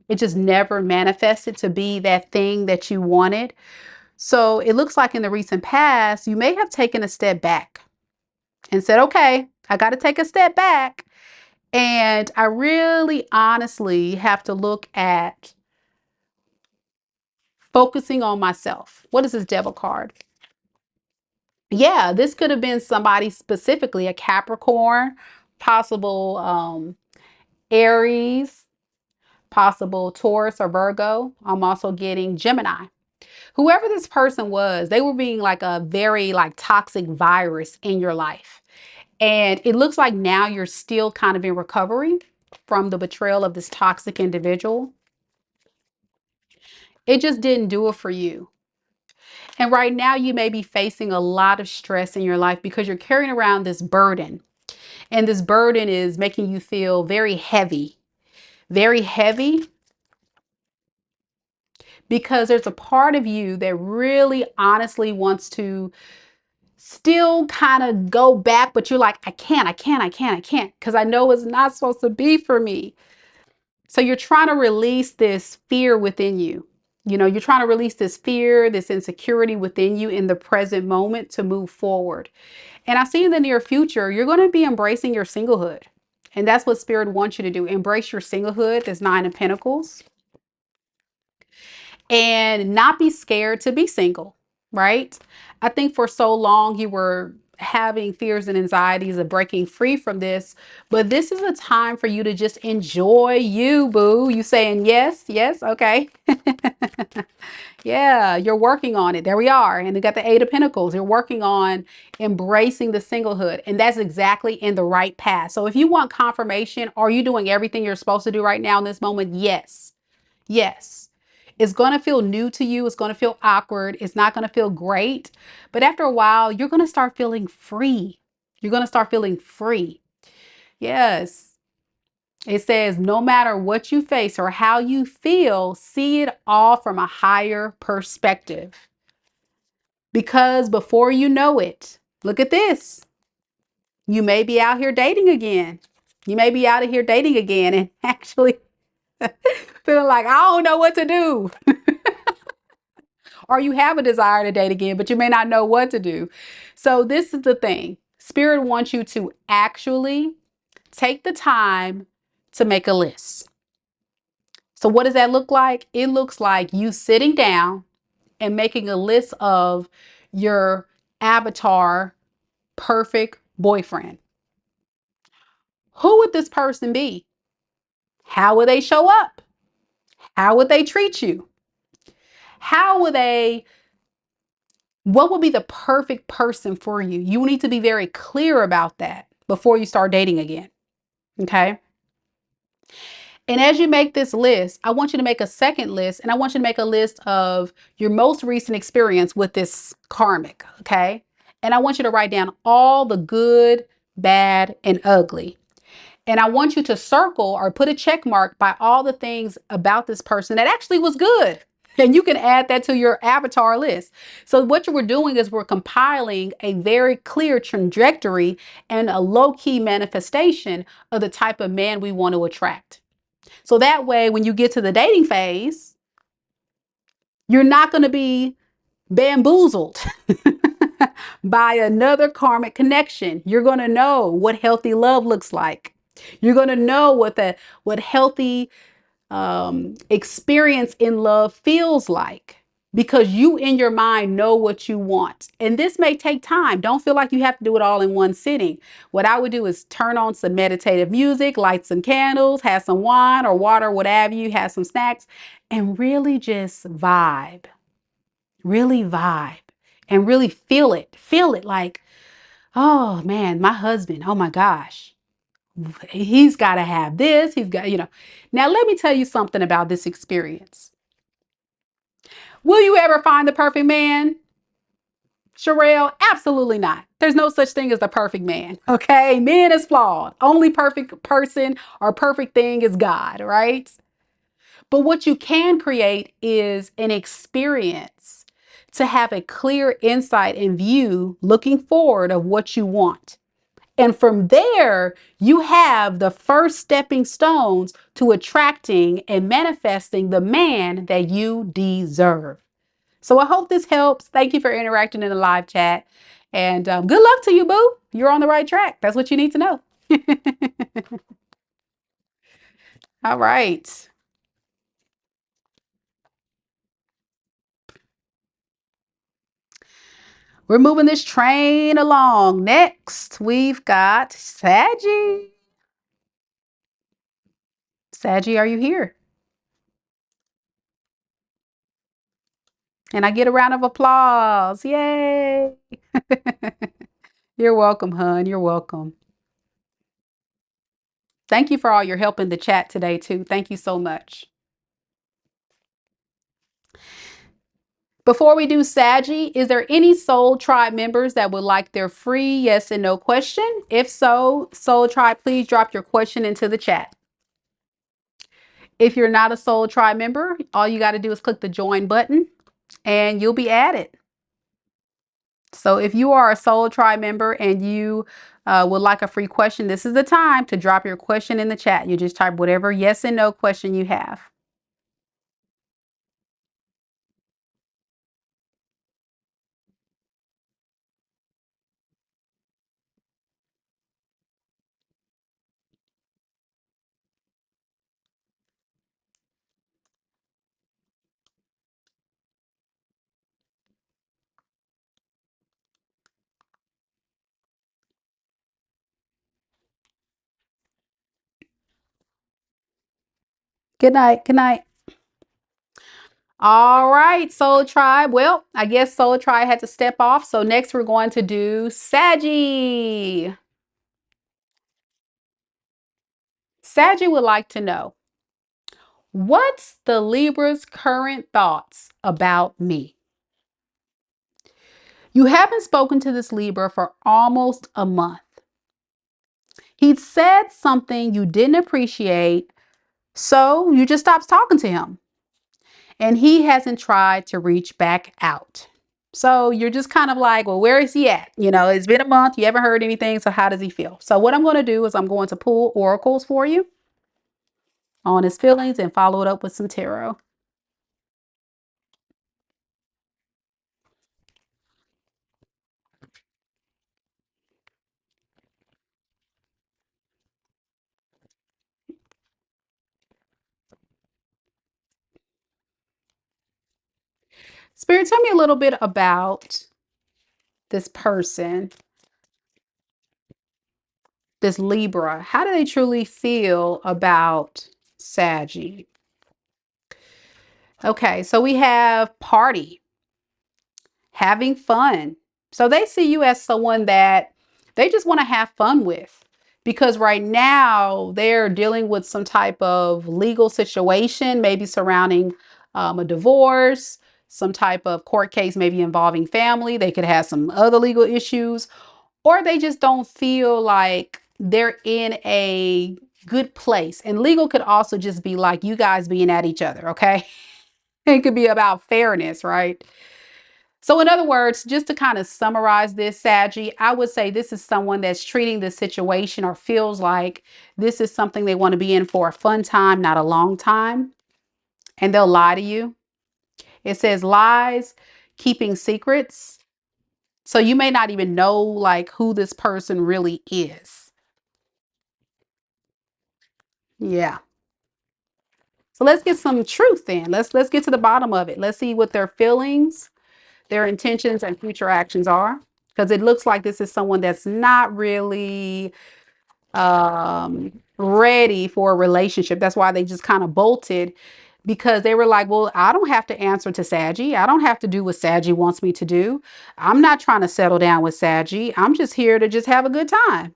Speaker 1: It just never manifested to be that thing that you wanted. So it looks like in the recent past, you may have taken a step back and said, okay, I got to take a step back. And I really honestly have to look at focusing on myself. What is this Devil card? Yeah, this could have been somebody specifically, a Capricorn, possible Aries, possible Taurus or Virgo. I'm also getting Gemini. Whoever this person was, they were being like a very like toxic virus in your life. And it looks like now you're still kind of in recovery from the betrayal of this toxic individual. It just didn't do it for you. And right now you may be facing a lot of stress in your life because you're carrying around this burden. And this burden is making you feel very heavy because there's a part of you that really honestly wants to still kind of go back, but you're like, I can't, because I know it's not supposed to be for me. So you're trying to release this fear within you. You know, you're trying to release this fear, this insecurity within you in the present moment to move forward. And I see in the near future, you're going to be embracing your singlehood. And that's what Spirit wants you to do. Embrace your singlehood, this Nine of Pentacles. And not be scared to be single, right? I think for so long you were having fears and anxieties of breaking free from this, but this is a time for you to just enjoy you, boo. You saying yes, yes, okay. Yeah, you're working on it. There we are. And we got the Eight of Pentacles. You're working on embracing the singlehood, and that's exactly in the right path. So if you want confirmation, are you doing everything you're supposed to do right now in this moment? Yes. Yes. It's going to feel new to you. It's going to feel awkward. It's not going to feel great. But after a while, you're going to start feeling free. You're going to start feeling free. Yes. It says, no matter what you face or how you feel, see it all from a higher perspective. Because before you know it, look at this. You may be out here dating again. You may be out of here dating again and actually feeling like, I don't know what to do. Or you have a desire to date again, but you may not know what to do. So this is the thing. Spirit wants you to actually take the time to make a list. So what does that look like? It looks like you sitting down and making a list of your avatar perfect boyfriend. Who would this person be? How would they show up? How would they treat you? How would they What would be the perfect person for you? You need to be very clear about that before you start dating again. Okay. And as you make this list, I want you to make a second list, and I want you to make a list of your most recent experience with this karmic. Okay. And I want you to write down all the good, bad, and ugly. And I want you to circle or put a check mark by all the things about this person that actually was good. And you can add that to your avatar list. So what we're doing is we're compiling a very clear trajectory and a low-key manifestation of the type of man we want to attract. So that way, when you get to the dating phase, You're not going to be bamboozled by another karmic connection. You're going to know what healthy love looks like. You're going to know what healthy experience in love feels like, because you in your mind know what you want. And this may take time. Don't feel like you have to do it all in one sitting. What I would do is turn on some meditative music, light some candles, have some wine or water, whatever you have, some snacks, and really just vibe. Really vibe and really feel it. Feel it like, oh man, my husband, oh my gosh, he's got to have this. He's got, you know. Now, let me tell you something about this experience. Will you ever find the perfect man, Sherell? Absolutely not. There's no such thing as the perfect man. Okay. Man is flawed. Only perfect person or perfect thing is God, right? But what you can create is an experience to have a clear insight and view looking forward of what you want. And from there, you have the first stepping stones to attracting and manifesting the man that you deserve. So I hope this helps. Thank you for interacting in the live chat. And good luck to you, boo. You're on the right track. That's what you need to know. All right. We're moving this train along. Next, we've got Saggie. Saggie, are you here? And I get a round of applause. Yay. You're welcome, hon. You're welcome. Thank you for all your help in the chat today, too. Thank you so much. Before we do Saggie, is there any Soul Tribe members that would like their free yes and no question? If so, Soul Tribe, please drop your question into the chat. If you're not a Soul Tribe member, all you got to do is click the join button and you'll be added. So if you are a Soul Tribe member and you would like a free question, this is the time to drop your question in the chat. You just type whatever yes and no question you have. Good night. Good night. All right, Soul Tribe. Well, I guess Soul Tribe had to step off. So next we're going to do Saggie. Saggie would like to know, what's the Libra's current thoughts about me? You haven't spoken to this Libra for almost a month. He said something you didn't appreciate, so you just stopped talking to him. And he hasn't tried to reach back out. So you're just kind of like, well, where is he at? You know, it's been a month. You haven't heard anything. So how does he feel? So what I'm going to do is I'm going to pull oracles for you on his feelings and follow it up with some tarot. Spirit, tell me a little bit about this person, this Libra. How do they truly feel about Saggie? Okay, so we have party, having fun. So they see you as someone that they just want to have fun with, because right now they're dealing with some type of legal situation, maybe surrounding a divorce, some type of court case, maybe involving family. They could have some other legal issues, or they just don't feel like they're in a good place. And legal could also just be like you guys being at each other, okay? It could be about fairness, right? So in other words, just to kind of summarize this, Saggie, I would say this is someone that's treating this situation or feels like this is something they want to be in for a fun time, not a long time. And they'll lie to you. It says lies, keeping secrets. So you may not even know like who this person really is. Yeah. So let's get some truth then. Let's get to the bottom of it. Let's see what their feelings, their intentions, and future actions are. Because it looks like this is someone that's not really ready for a relationship. That's why they just kind of bolted, because they were like, well, I don't have to answer to Saggie. I don't have to do what Saggie wants me to do. I'm not trying to settle down with Saggie. I'm just here to just have a good time.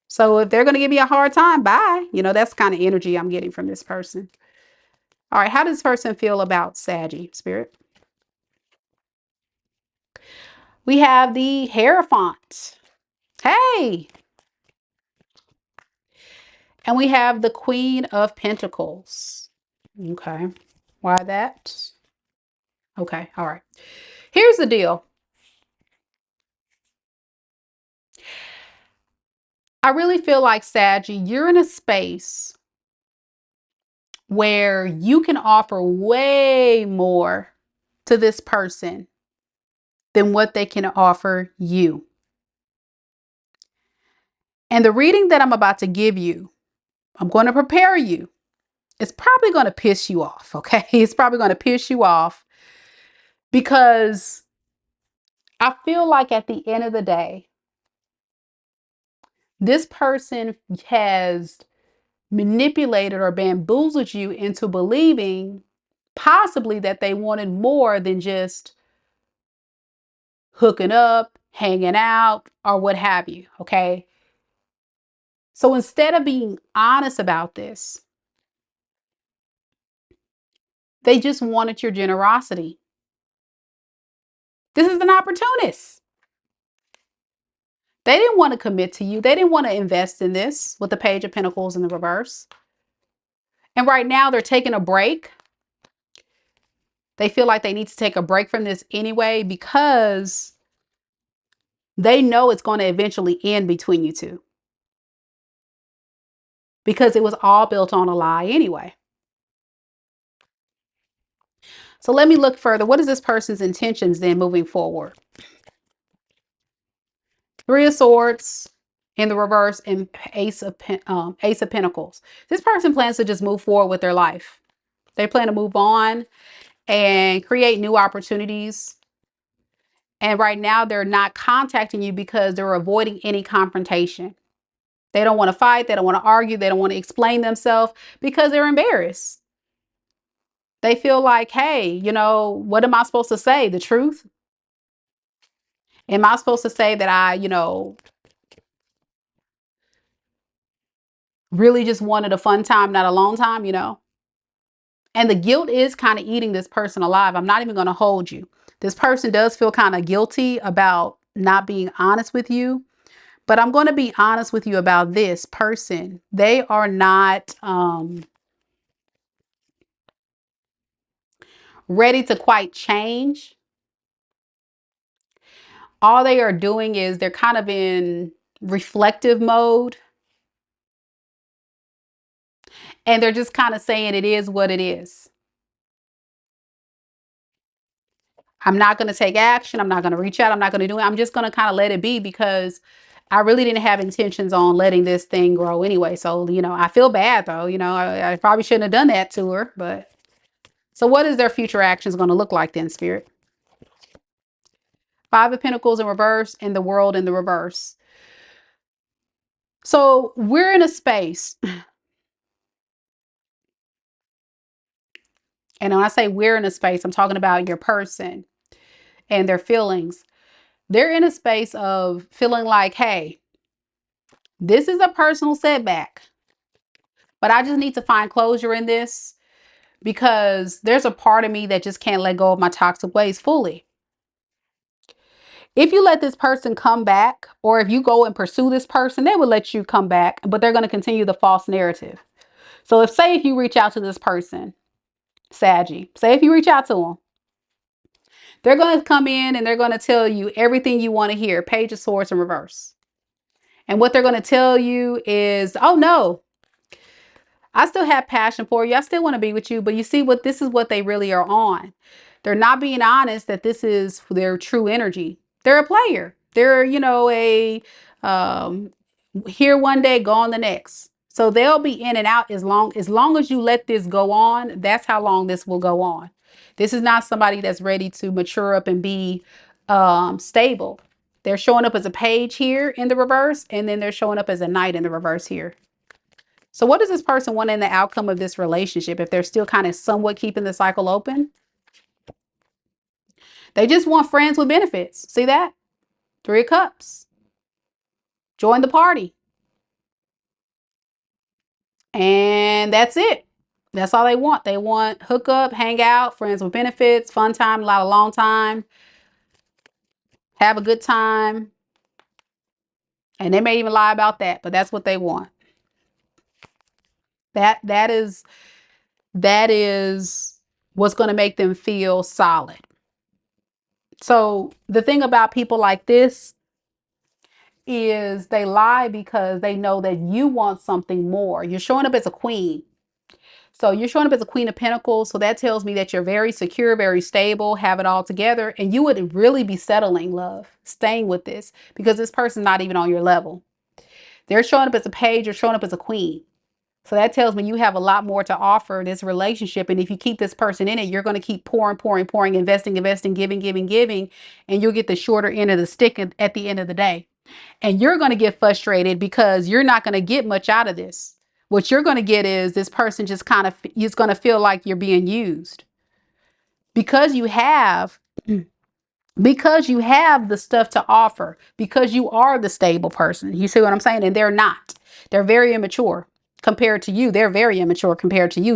Speaker 1: So if they're going to give me a hard time, bye. You know, that's kind of energy I'm getting from this person. All right, how does this person feel about Saggie, Spirit? We have the Hierophant. Hey. And we have the Queen of Pentacles. Okay. Why that? Okay. All right. Here's the deal. I really feel like, Saggie, you're in a space where you can offer way more to this person than what they can offer you. And the reading that I'm about to give you, I'm going to prepare you. It's probably going to piss you off, okay? It's probably going to piss you off, because I feel like at the end of the day, this person has manipulated or bamboozled you into believing possibly that they wanted more than just hooking up, hanging out, or what have you, okay? So instead of being honest about this, they just wanted your generosity. This is an opportunist. They didn't want to commit to you. They didn't want to invest in this with the Page of Pentacles in the reverse. And right now they're taking a break. They feel like they need to take a break from this anyway, because they know it's going to eventually end between you two. Because it was all built on a lie anyway. So let me look further. What is this person's intentions then moving forward? Three of Swords in the reverse and Ace of Pentacles. This person plans to just move forward with their life. They plan to move on and create new opportunities. And right now they're not contacting you because they're avoiding any confrontation. They don't want to fight. They don't want to argue. They don't want to explain themselves because they're embarrassed. They feel like, hey, you know, what am I supposed to say? The truth? Am I supposed to say that I, you know, really just wanted a fun time, not a long time, you know? And the guilt is kind of eating this person alive. I'm not even going to hold you. This person does feel kind of guilty about not being honest with you. But I'm going to be honest with you about this person. They are not ready to quite change. All they are doing is they're kind of in reflective mode. And they're just kind of saying it is what it is. I'm not going to take action. I'm not going to reach out. I'm not going to do it. I'm just going to kind of let it be, because I really didn't have intentions on letting this thing grow anyway. So, you know, I feel bad though. You know, I probably shouldn't have done that to her. But so what is their future actions going to look like then, Spirit? Five of Pentacles in reverse and the World in the reverse. So we're in a space. And when I say we're in a space, I'm talking about your person and their feelings. They're in a space of feeling like, hey, this is a personal setback, but I just need to find closure in this, because there's a part of me that just can't let go of my toxic ways fully. If you let this person come back, or if you go and pursue this person, they will let you come back, but they're going to continue the false narrative. So say if you reach out to this person, Saggie, say if you reach out to them, they're going to come in and they're going to tell you everything you want to hear. Page of Swords in reverse. And what they're going to tell you is, oh no, I still have passion for you. I still want to be with you, but you see what this is what they really are on. They're not being honest that this is their true energy. They're a player. They're, you know, a here one day, gone the next. So they'll be in and out as long as you let this go on. That's how long this will go on. This is not somebody that's ready to mature up and be stable. They're showing up as a page here in the reverse, and then they're showing up as a knight in the reverse here. So what does this person want in the outcome of this relationship if they're still kind of somewhat keeping the cycle open? They just want friends with benefits. See that? 3 of Cups. Join the party. And that's it. That's all they want. They want hook up, hang out, friends with benefits, fun time, a lot of long time, have a good time. And they may even lie about that, but that's what they want. That is what's going to make them feel solid. So the thing about people like this is they lie because they know that you want something more. You're showing up as a queen. So you're showing up as a Queen of Pentacles. So that tells me that you're very secure, very stable, have it all together. And you would really be settling, love, staying with this because this person's not even on your level. They're showing up as a page, you're showing up as a queen. So that tells me you have a lot more to offer this relationship. And if you keep this person in it, you're going to keep pouring, pouring, pouring, investing, investing, giving, giving, giving. And you'll get the shorter end of the stick at the end of the day. And you're going to get frustrated because you're not going to get much out of this. What you're going to get is this person just kind of is going to feel like you're being used because you have the stuff to offer, because you are the stable person. You see what I'm saying? And they're not. They're very immature compared to you. They're very immature compared to you.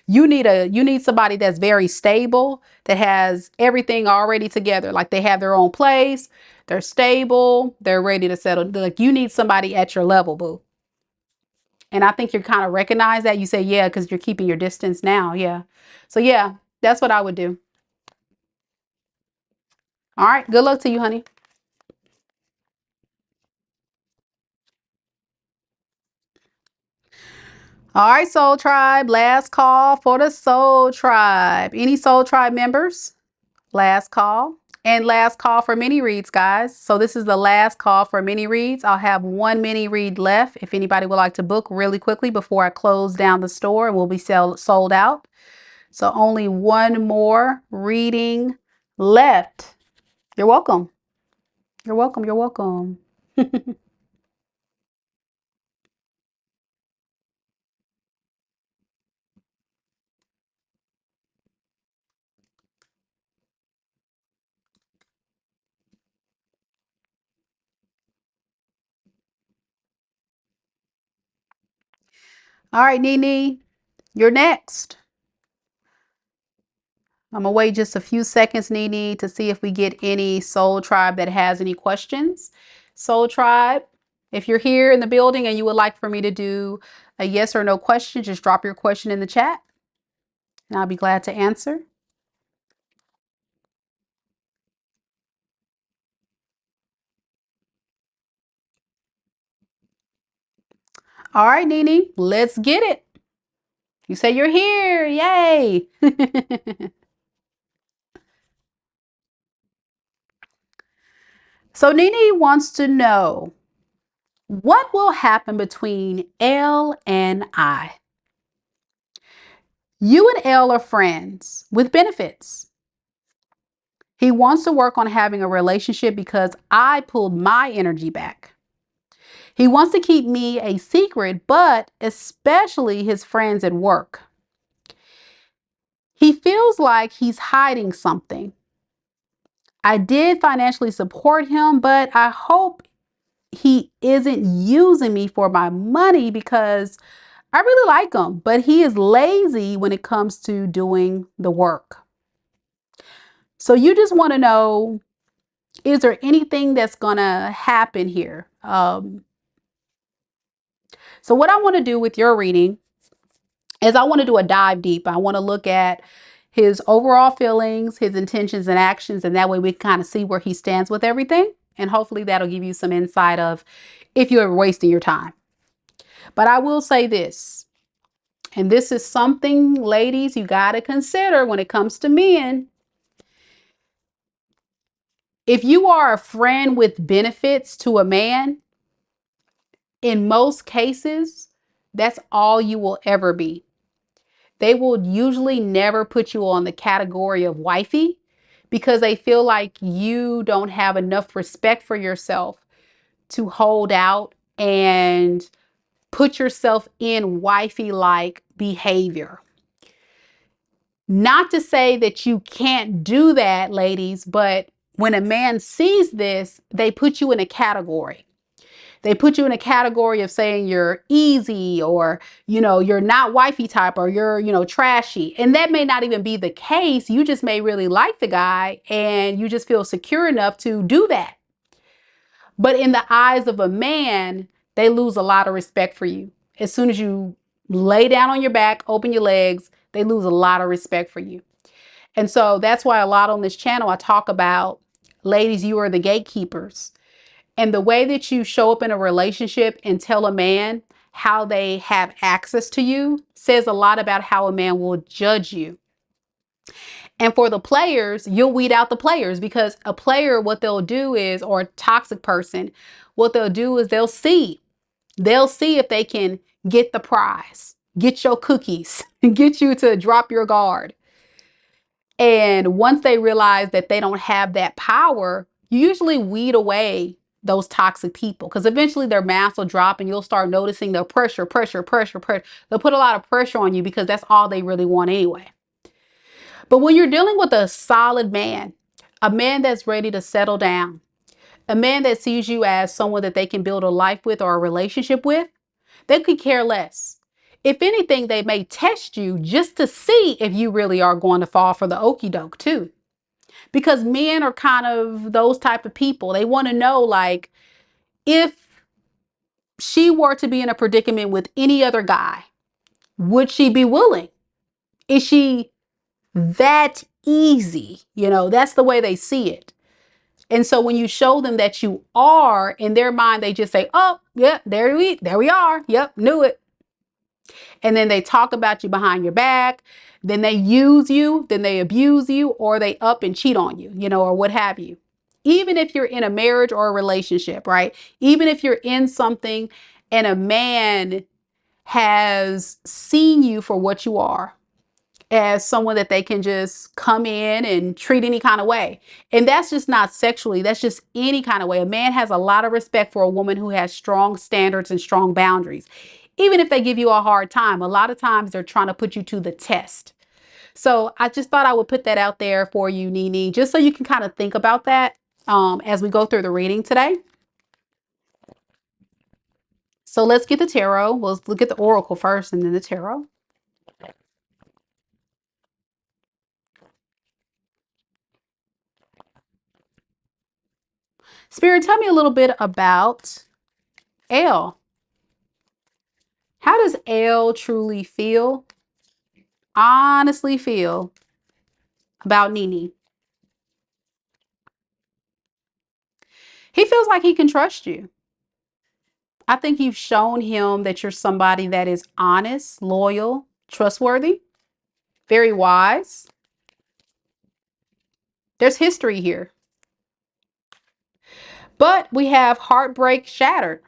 Speaker 1: You need somebody that's very stable, that has everything already together. Like they have their own place, they're stable, they're ready to settle. Like you need somebody at your level, boo. And I think you kind of recognize that. You say, yeah, because you're keeping your distance now. Yeah. So yeah, that's what I would do. All right. Good luck to you, honey. All right, Soul Tribe. Last call for the Soul Tribe. Any Soul Tribe members? Last call. And last call for mini reads, guys. So this is the last call for mini reads. I'll have 1 mini read left if anybody would like to book really quickly before I close down the store and we'll be sold out. So only 1 more reading left. You're welcome. You're welcome. You're welcome. All right, Nienie, you're next. I'm gonna wait just a few seconds, Nienie, to see if we get any Soul Tribe that has any questions. Soul Tribe, if you're here in the building and you would like for me to do a yes or no question, just drop your question in the chat and I'll be glad to answer. All right, Nienie, let's get it. You say you're here. Yay. So Nienie wants to know, what will happen between L and I? You and L are friends with benefits. He wants to work on having a relationship because I pulled my energy back. He wants to keep me a secret, but especially his friends at work. He feels like he's hiding something. I did financially support him, but I hope he isn't using me for my money because I really like him, but he is lazy when it comes to doing the work. So you just want to know, is there anything that's going to happen here? So what I want to do with your reading is I want to do a dive deep. I want to look at his overall feelings, his intentions and actions, and that way we can kind of see where he stands with everything. And hopefully that'll give you some insight of if you're wasting your time. But I will say this. And this is something, ladies, you got to consider when it comes to men. If you are a friend with benefits to a man, in most cases, that's all you will ever be. They will usually never put you on the category of wifey because they feel like you don't have enough respect for yourself to hold out and put yourself in wifey-like behavior. Not to say that you can't do that, ladies, but when a man sees this, they put you in a category. They put you in a category of saying you're easy, or, you're not wifey type, or you're, trashy. And that may not even be the case. You just may really like the guy and you just feel secure enough to do that. But in the eyes of a man, they lose a lot of respect for you. As soon as you lay down on your back, open your legs, they lose a lot of respect for you. And so that's why a lot on this channel, I talk about, ladies, you are the gatekeepers. And the way that you show up in a relationship and tell a man how they have access to you says a lot about how a man will judge you. And for the players, you'll weed out the players, because a player, what they'll do is, or a toxic person, what they'll do is they'll see if they can get the prize, get your cookies, and get you to drop your guard. And once they realize that they don't have that power, you usually weed away those toxic people, because eventually their mask will drop and you'll start noticing the pressure. They'll put a lot of pressure on you because that's all they really want anyway. But when you're dealing with a solid man, a man that's ready to settle down, a man that sees you as someone that they can build a life with or a relationship with, they could care less. If anything, they may test you just to see if you really are going to fall for the okie doke too. Because men are kind of those type of people. They want to know, like, if she were to be in a predicament with any other guy, would she be willing? Is she that easy? That's the way they see it. And so when you show them that you are, in their mind, they just say, oh, yeah, there we are. Yep, knew it. And then they talk about you behind your back. Then they use you, then they abuse you, or they up and cheat on you, or what have you. Even if you're in a marriage or a relationship, right? Even if you're in something and a man has seen you for what you are, as someone that they can just come in and treat any kind of way. And that's just not sexually, that's just any kind of way. A man has a lot of respect for a woman who has strong standards and strong boundaries. Even if they give you a hard time, a lot of times they're trying to put you to the test. So I just thought I would put that out there for you, Nienie, just so you can kind of think about that as we go through the reading today. So let's get the tarot. We'll look at the oracle first and then the tarot. Spirit, tell me a little bit about L. How does L truly feel, honestly feel about Nienie? He feels like he can trust you. I think you've shown him that you're somebody that is honest, loyal, trustworthy, very wise. There's history here. But we have heartbreak shattered.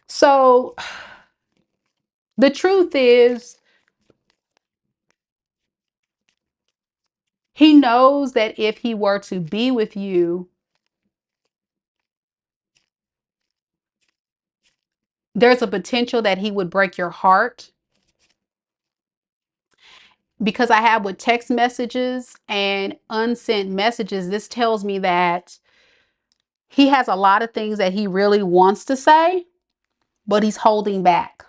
Speaker 1: So the truth is, he knows that if he were to be with you, there's a potential that he would break your heart. Because I have with text messages and unsent messages, this tells me that he has a lot of things that he really wants to say, but he's holding back,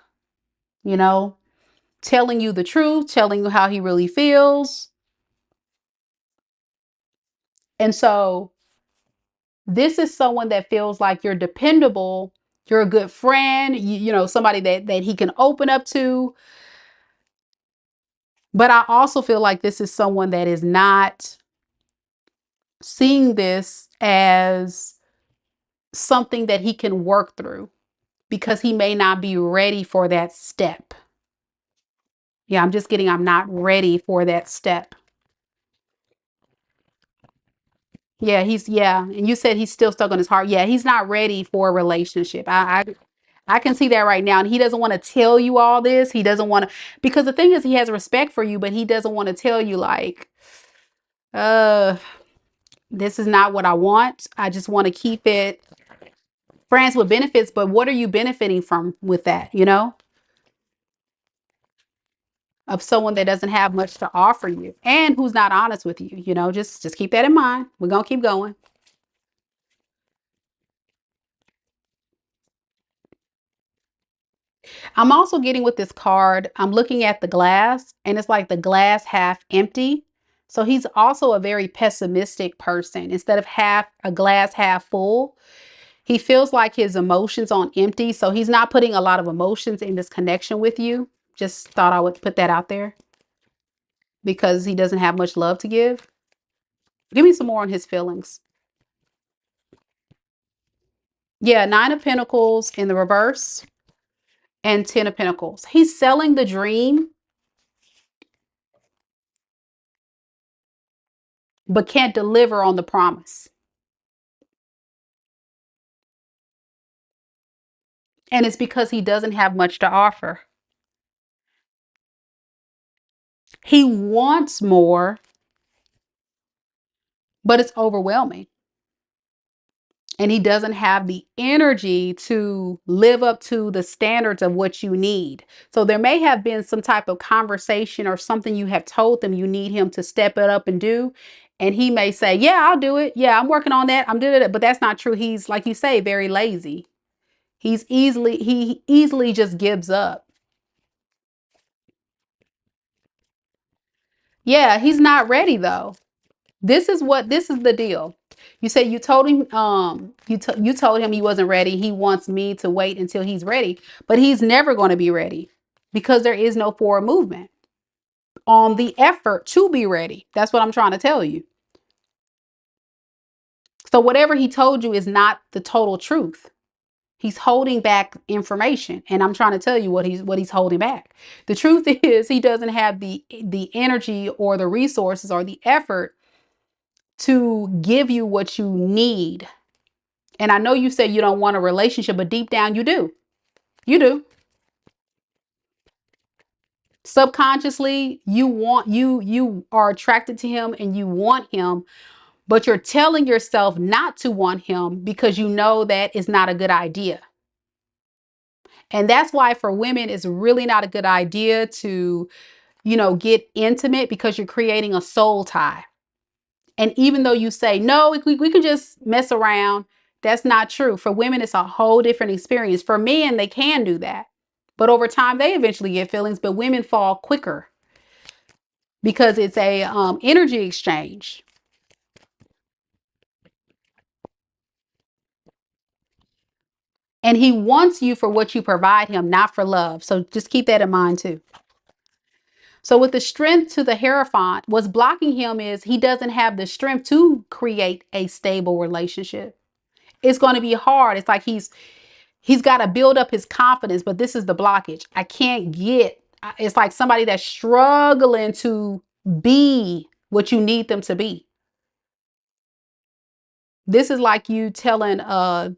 Speaker 1: telling you the truth, telling you how he really feels. And so this is someone that feels like you're dependable, you're a good friend, somebody that he can open up to. But I also feel like this is someone that is not seeing this as something that he can work through. because he may not be ready for that step. Yeah, I'm just getting, I'm not ready for that step. Yeah, yeah. And you said he's still stuck on his heart. Yeah, he's not ready for a relationship. I can see that right now. And he doesn't want to tell you all this. He doesn't want to, because the thing is, he has respect for you, but he doesn't want to tell you like, uh, this is not what I want. I just want to keep it friends with benefits. But what are you benefiting from with that, you know? Of someone that doesn't have much to offer you and who's not honest with you, you know, just keep that in mind. We're gonna keep going. I'm also getting with this card, I'm looking at the glass and it's like the glass half empty. So he's also a very pessimistic person. Instead of half a glass half full, he feels like his emotions on empty. So he's not putting a lot of emotions in this connection with you. Just thought I would put that out there because he doesn't have much love to give. Give me some more on his feelings. Yeah, Nine of Pentacles in the reverse and Ten of Pentacles. He's selling the dream, but can't deliver on the promise. And it's because he doesn't have much to offer. He wants more, but it's overwhelming. And he doesn't have the energy to live up to the standards of what you need. So there may have been some type of conversation or something you have told them you need him to step it up and do. And he may say, yeah, I'll do it. Yeah, I'm working on that. I'm doing it. But that's not true. He's, like you say, very lazy. He easily just gives up. Yeah, he's not ready though. This is the deal. You say you told him you told him he wasn't ready. He wants me to wait until he's ready, but he's never going to be ready because there is no forward movement on the effort to be ready. That's what I'm trying to tell you. So whatever he told you is not the total truth. He's holding back information, and I'm trying to tell you what he's holding back. The truth is he doesn't have the energy or the resources or the effort to give you what you need. And I know you say you don't want a relationship, but deep down you do. You do. Subconsciously, you are attracted to him and you want him, but you're telling yourself not to want him because you know that is not a good idea. And that's why for women it's really not a good idea to, you know, get intimate because you're creating a soul tie. And even though you say, no, we can just mess around, that's not true. For women, it's a whole different experience. For men, they can do that. But over time, they eventually get feelings, but women fall quicker because it's a energy exchange. And he wants you for what you provide him, not for love. So just keep that in mind too. So with the strength to the Hierophant, what's blocking him is he doesn't have the strength to create a stable relationship. It's going to be hard. It's like he's got to build up his confidence, but this is the blockage. I can't get, it's like somebody that's struggling to be what you need them to be. This is like you telling a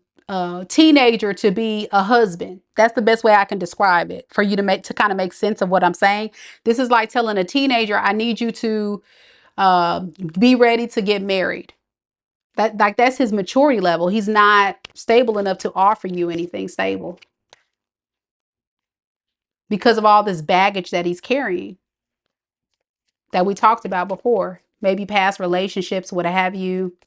Speaker 1: teenager to be a husband. That's the best way I can describe it for you to kind of make sense of what I'm saying. This is like telling a teenager, I need you to be ready to get married. That's his maturity level. He's not stable enough to offer you anything stable because of all this baggage that he's carrying that we talked about before. Maybe past relationships, what have you.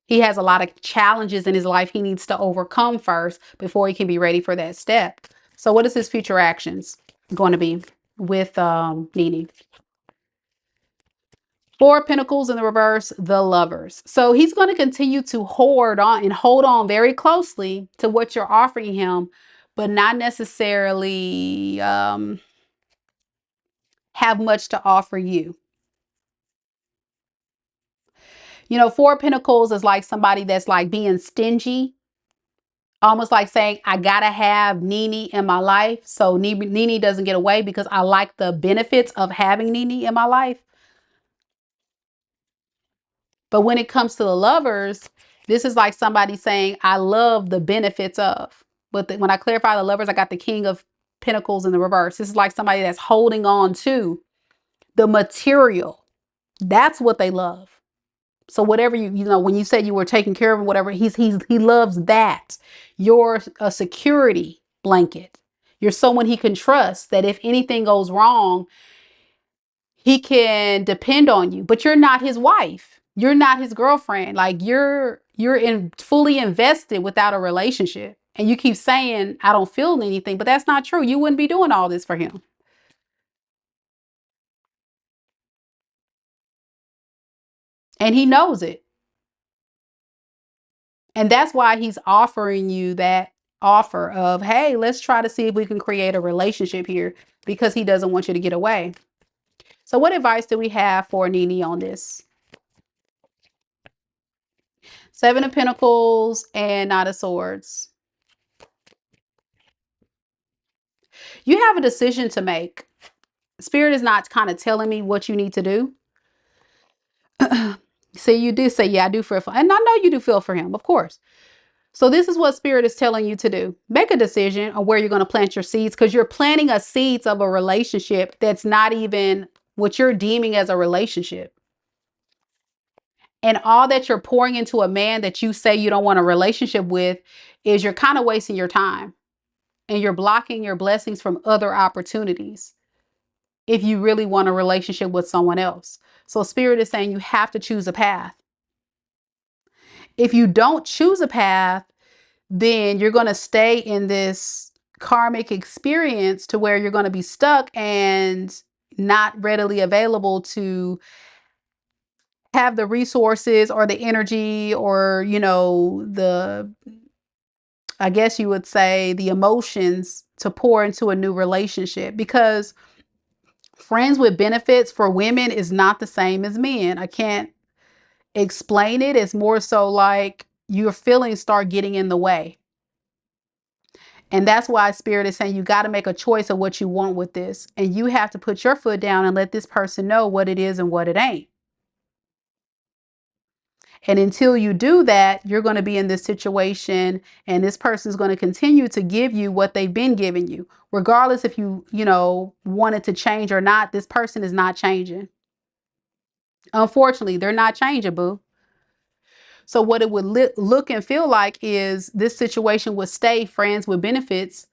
Speaker 1: He has a lot of challenges in his life he needs to overcome first before he can be ready for that step. So what is his future actions going to be with Nienie? Four of Pentacles in the reverse, the Lovers. So he's going to continue to hoard on and hold on very closely to what you're offering him, but not necessarily have much to offer you. You know, Four of Pentacles is like somebody that's like being stingy Almost like saying, I gotta have Nienie in my life so Nienie doesn't get away because I like the benefits of having Nienie in my life. But when it comes to the lovers, this is like somebody saying, I love the benefits of. But when I clarify the lovers, I got the King of Pentacles in the reverse. This is like somebody that's holding on to the material. That's what they love. So whatever you know, when you said you were taking care of him, whatever, he loves that. You're a security blanket. You're someone he can trust, that if anything goes wrong, he can depend on you. But you're not his wife. You're not his girlfriend. Like you're fully invested without a relationship. And you keep saying, I don't feel anything, but that's not true. You wouldn't be doing all this for him. And he knows it. And that's why he's offering you that offer of, hey, let's try to see if we can create a relationship here, because he doesn't want you to get away. So what advice do we have for Nienie on this? Seven of Pentacles and Knight of Swords. You have a decision to make. Spirit is not kind of telling me what you need to do. See, you did say, yeah, I do feel for him. And I know you do feel for him, of course. So this is what Spirit is telling you to do. Make a decision on where you're going to plant your seeds, because you're planting a seeds of a relationship that's not even what you're deeming as a relationship. And all that you're pouring into a man that you say you don't want a relationship with is you're kind of wasting your time, and you're blocking your blessings from other opportunities if you really want a relationship with someone else. So Spirit is saying you have to choose a path. If you don't choose a path, then you're going to stay in this karmic experience to where you're going to be stuck and not readily available to have the resources or the energy or, you know, I guess you would say the emotions to pour into a new relationship, because friends with benefits for women is not the same as men. I can't explain it. It's more so like your feelings start getting in the way. And that's why Spirit is saying you got to make a choice of what you want with this. And you have to put your foot down and let this person know what it is and what it ain't. And until you do that, you're going to be in this situation, and this person is going to continue to give you what they've been giving you. Regardless if you know, wanted to change or not, this person is not changing. Unfortunately, they're not changing, boo. So what it would look and feel like is this situation would stay friends with benefits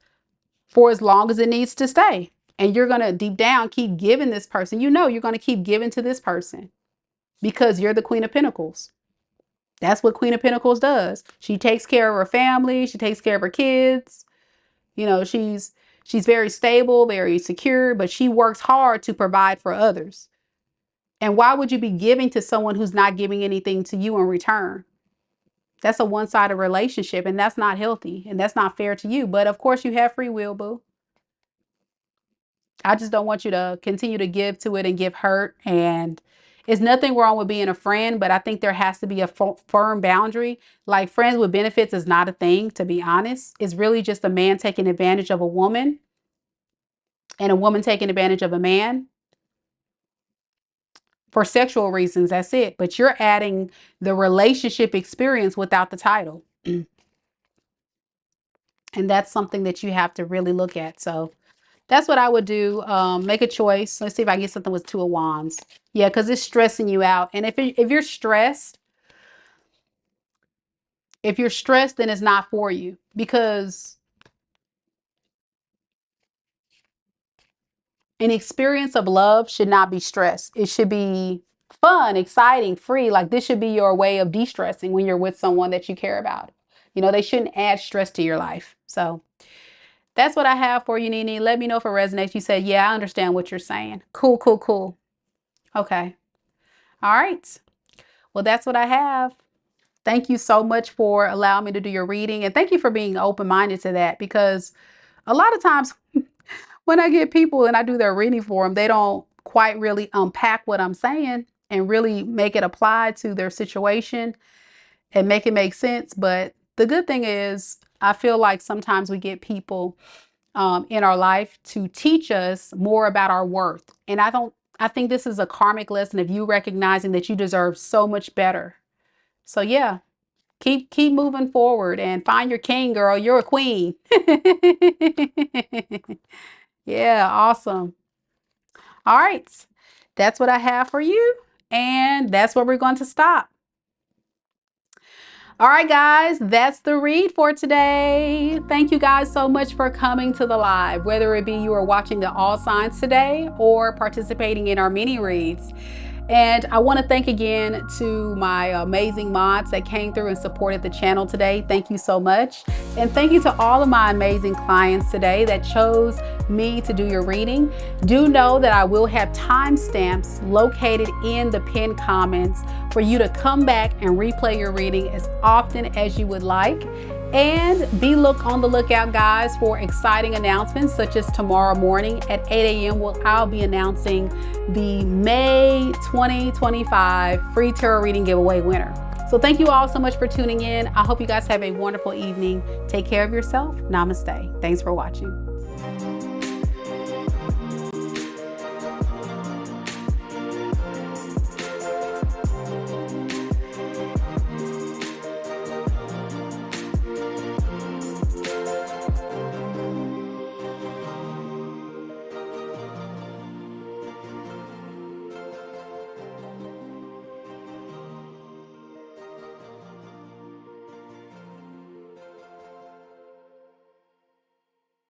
Speaker 1: for as long as it needs to stay. And you're going to deep down keep giving this person. You know, you're going to keep giving to this person because you're the Queen of Pentacles. That's what Queen of Pentacles does. She takes care of her family. She takes care of her kids. You know, she's very stable, very secure, but she works hard to provide for others. And why would you be giving to someone who's not giving anything to you in return? That's a one-sided relationship, and that's not healthy, and that's not fair to you. But of course, you have free will, boo. I just don't want you to continue to give to it and give hurt. And it's nothing wrong with being a friend, but I think there has to be a firm boundary. Like, friends with benefits is not a thing, to be honest. It's really just a man taking advantage of a woman and a woman taking advantage of a man for sexual reasons. That's it. But you're adding the relationship experience without the title. And that's something that you have to really look at. So that's what I would do. Make a choice. Let's see if I get something with Two of Wands. Yeah, because it's stressing you out. And if you're stressed, then it's not for you, because an experience of love should not be stressed. It should be fun, exciting, free. Like, this should be your way of de-stressing when you're with someone that you care about. You know, they shouldn't add stress to your life. So that's what I have for you, Nienie. Let me know if it resonates. You said, yeah, I understand what you're saying. Cool, cool, cool. Okay. All right. Well, that's what I have. Thank you so much for allowing me to do your reading. And thank you for being open-minded to that, because a lot of times when I get people and I do their reading for them, they don't quite really unpack what I'm saying and really make it apply to their situation and make it make sense. But the good thing is I feel like sometimes we get people in our life to teach us more about our worth. And I think this is a karmic lesson of you recognizing that you deserve so much better. So yeah, keep moving forward and find your king, girl. You're a queen. Yeah, awesome. All right. That's what I have for you. And that's where we're going to stop. All right, guys, that's the read for today. Thank you guys so much for coming to the live, whether it be you are watching the All Signs today or participating in our mini reads. And I want to thank again to my amazing mods that came through and supported the channel today. Thank you so much. And thank you to all of my amazing clients today that chose me to do your reading. Do know that I will have timestamps located in the pinned comments for you to come back and replay your reading as often as you would like. And be on the lookout, guys, for exciting announcements such as tomorrow morning at 8 a.m. I'll be announcing the May 2025 free tarot reading giveaway winner. So thank you all so much for tuning in. I hope you guys have a wonderful evening. Take care of yourself. Namaste. Thanks for watching.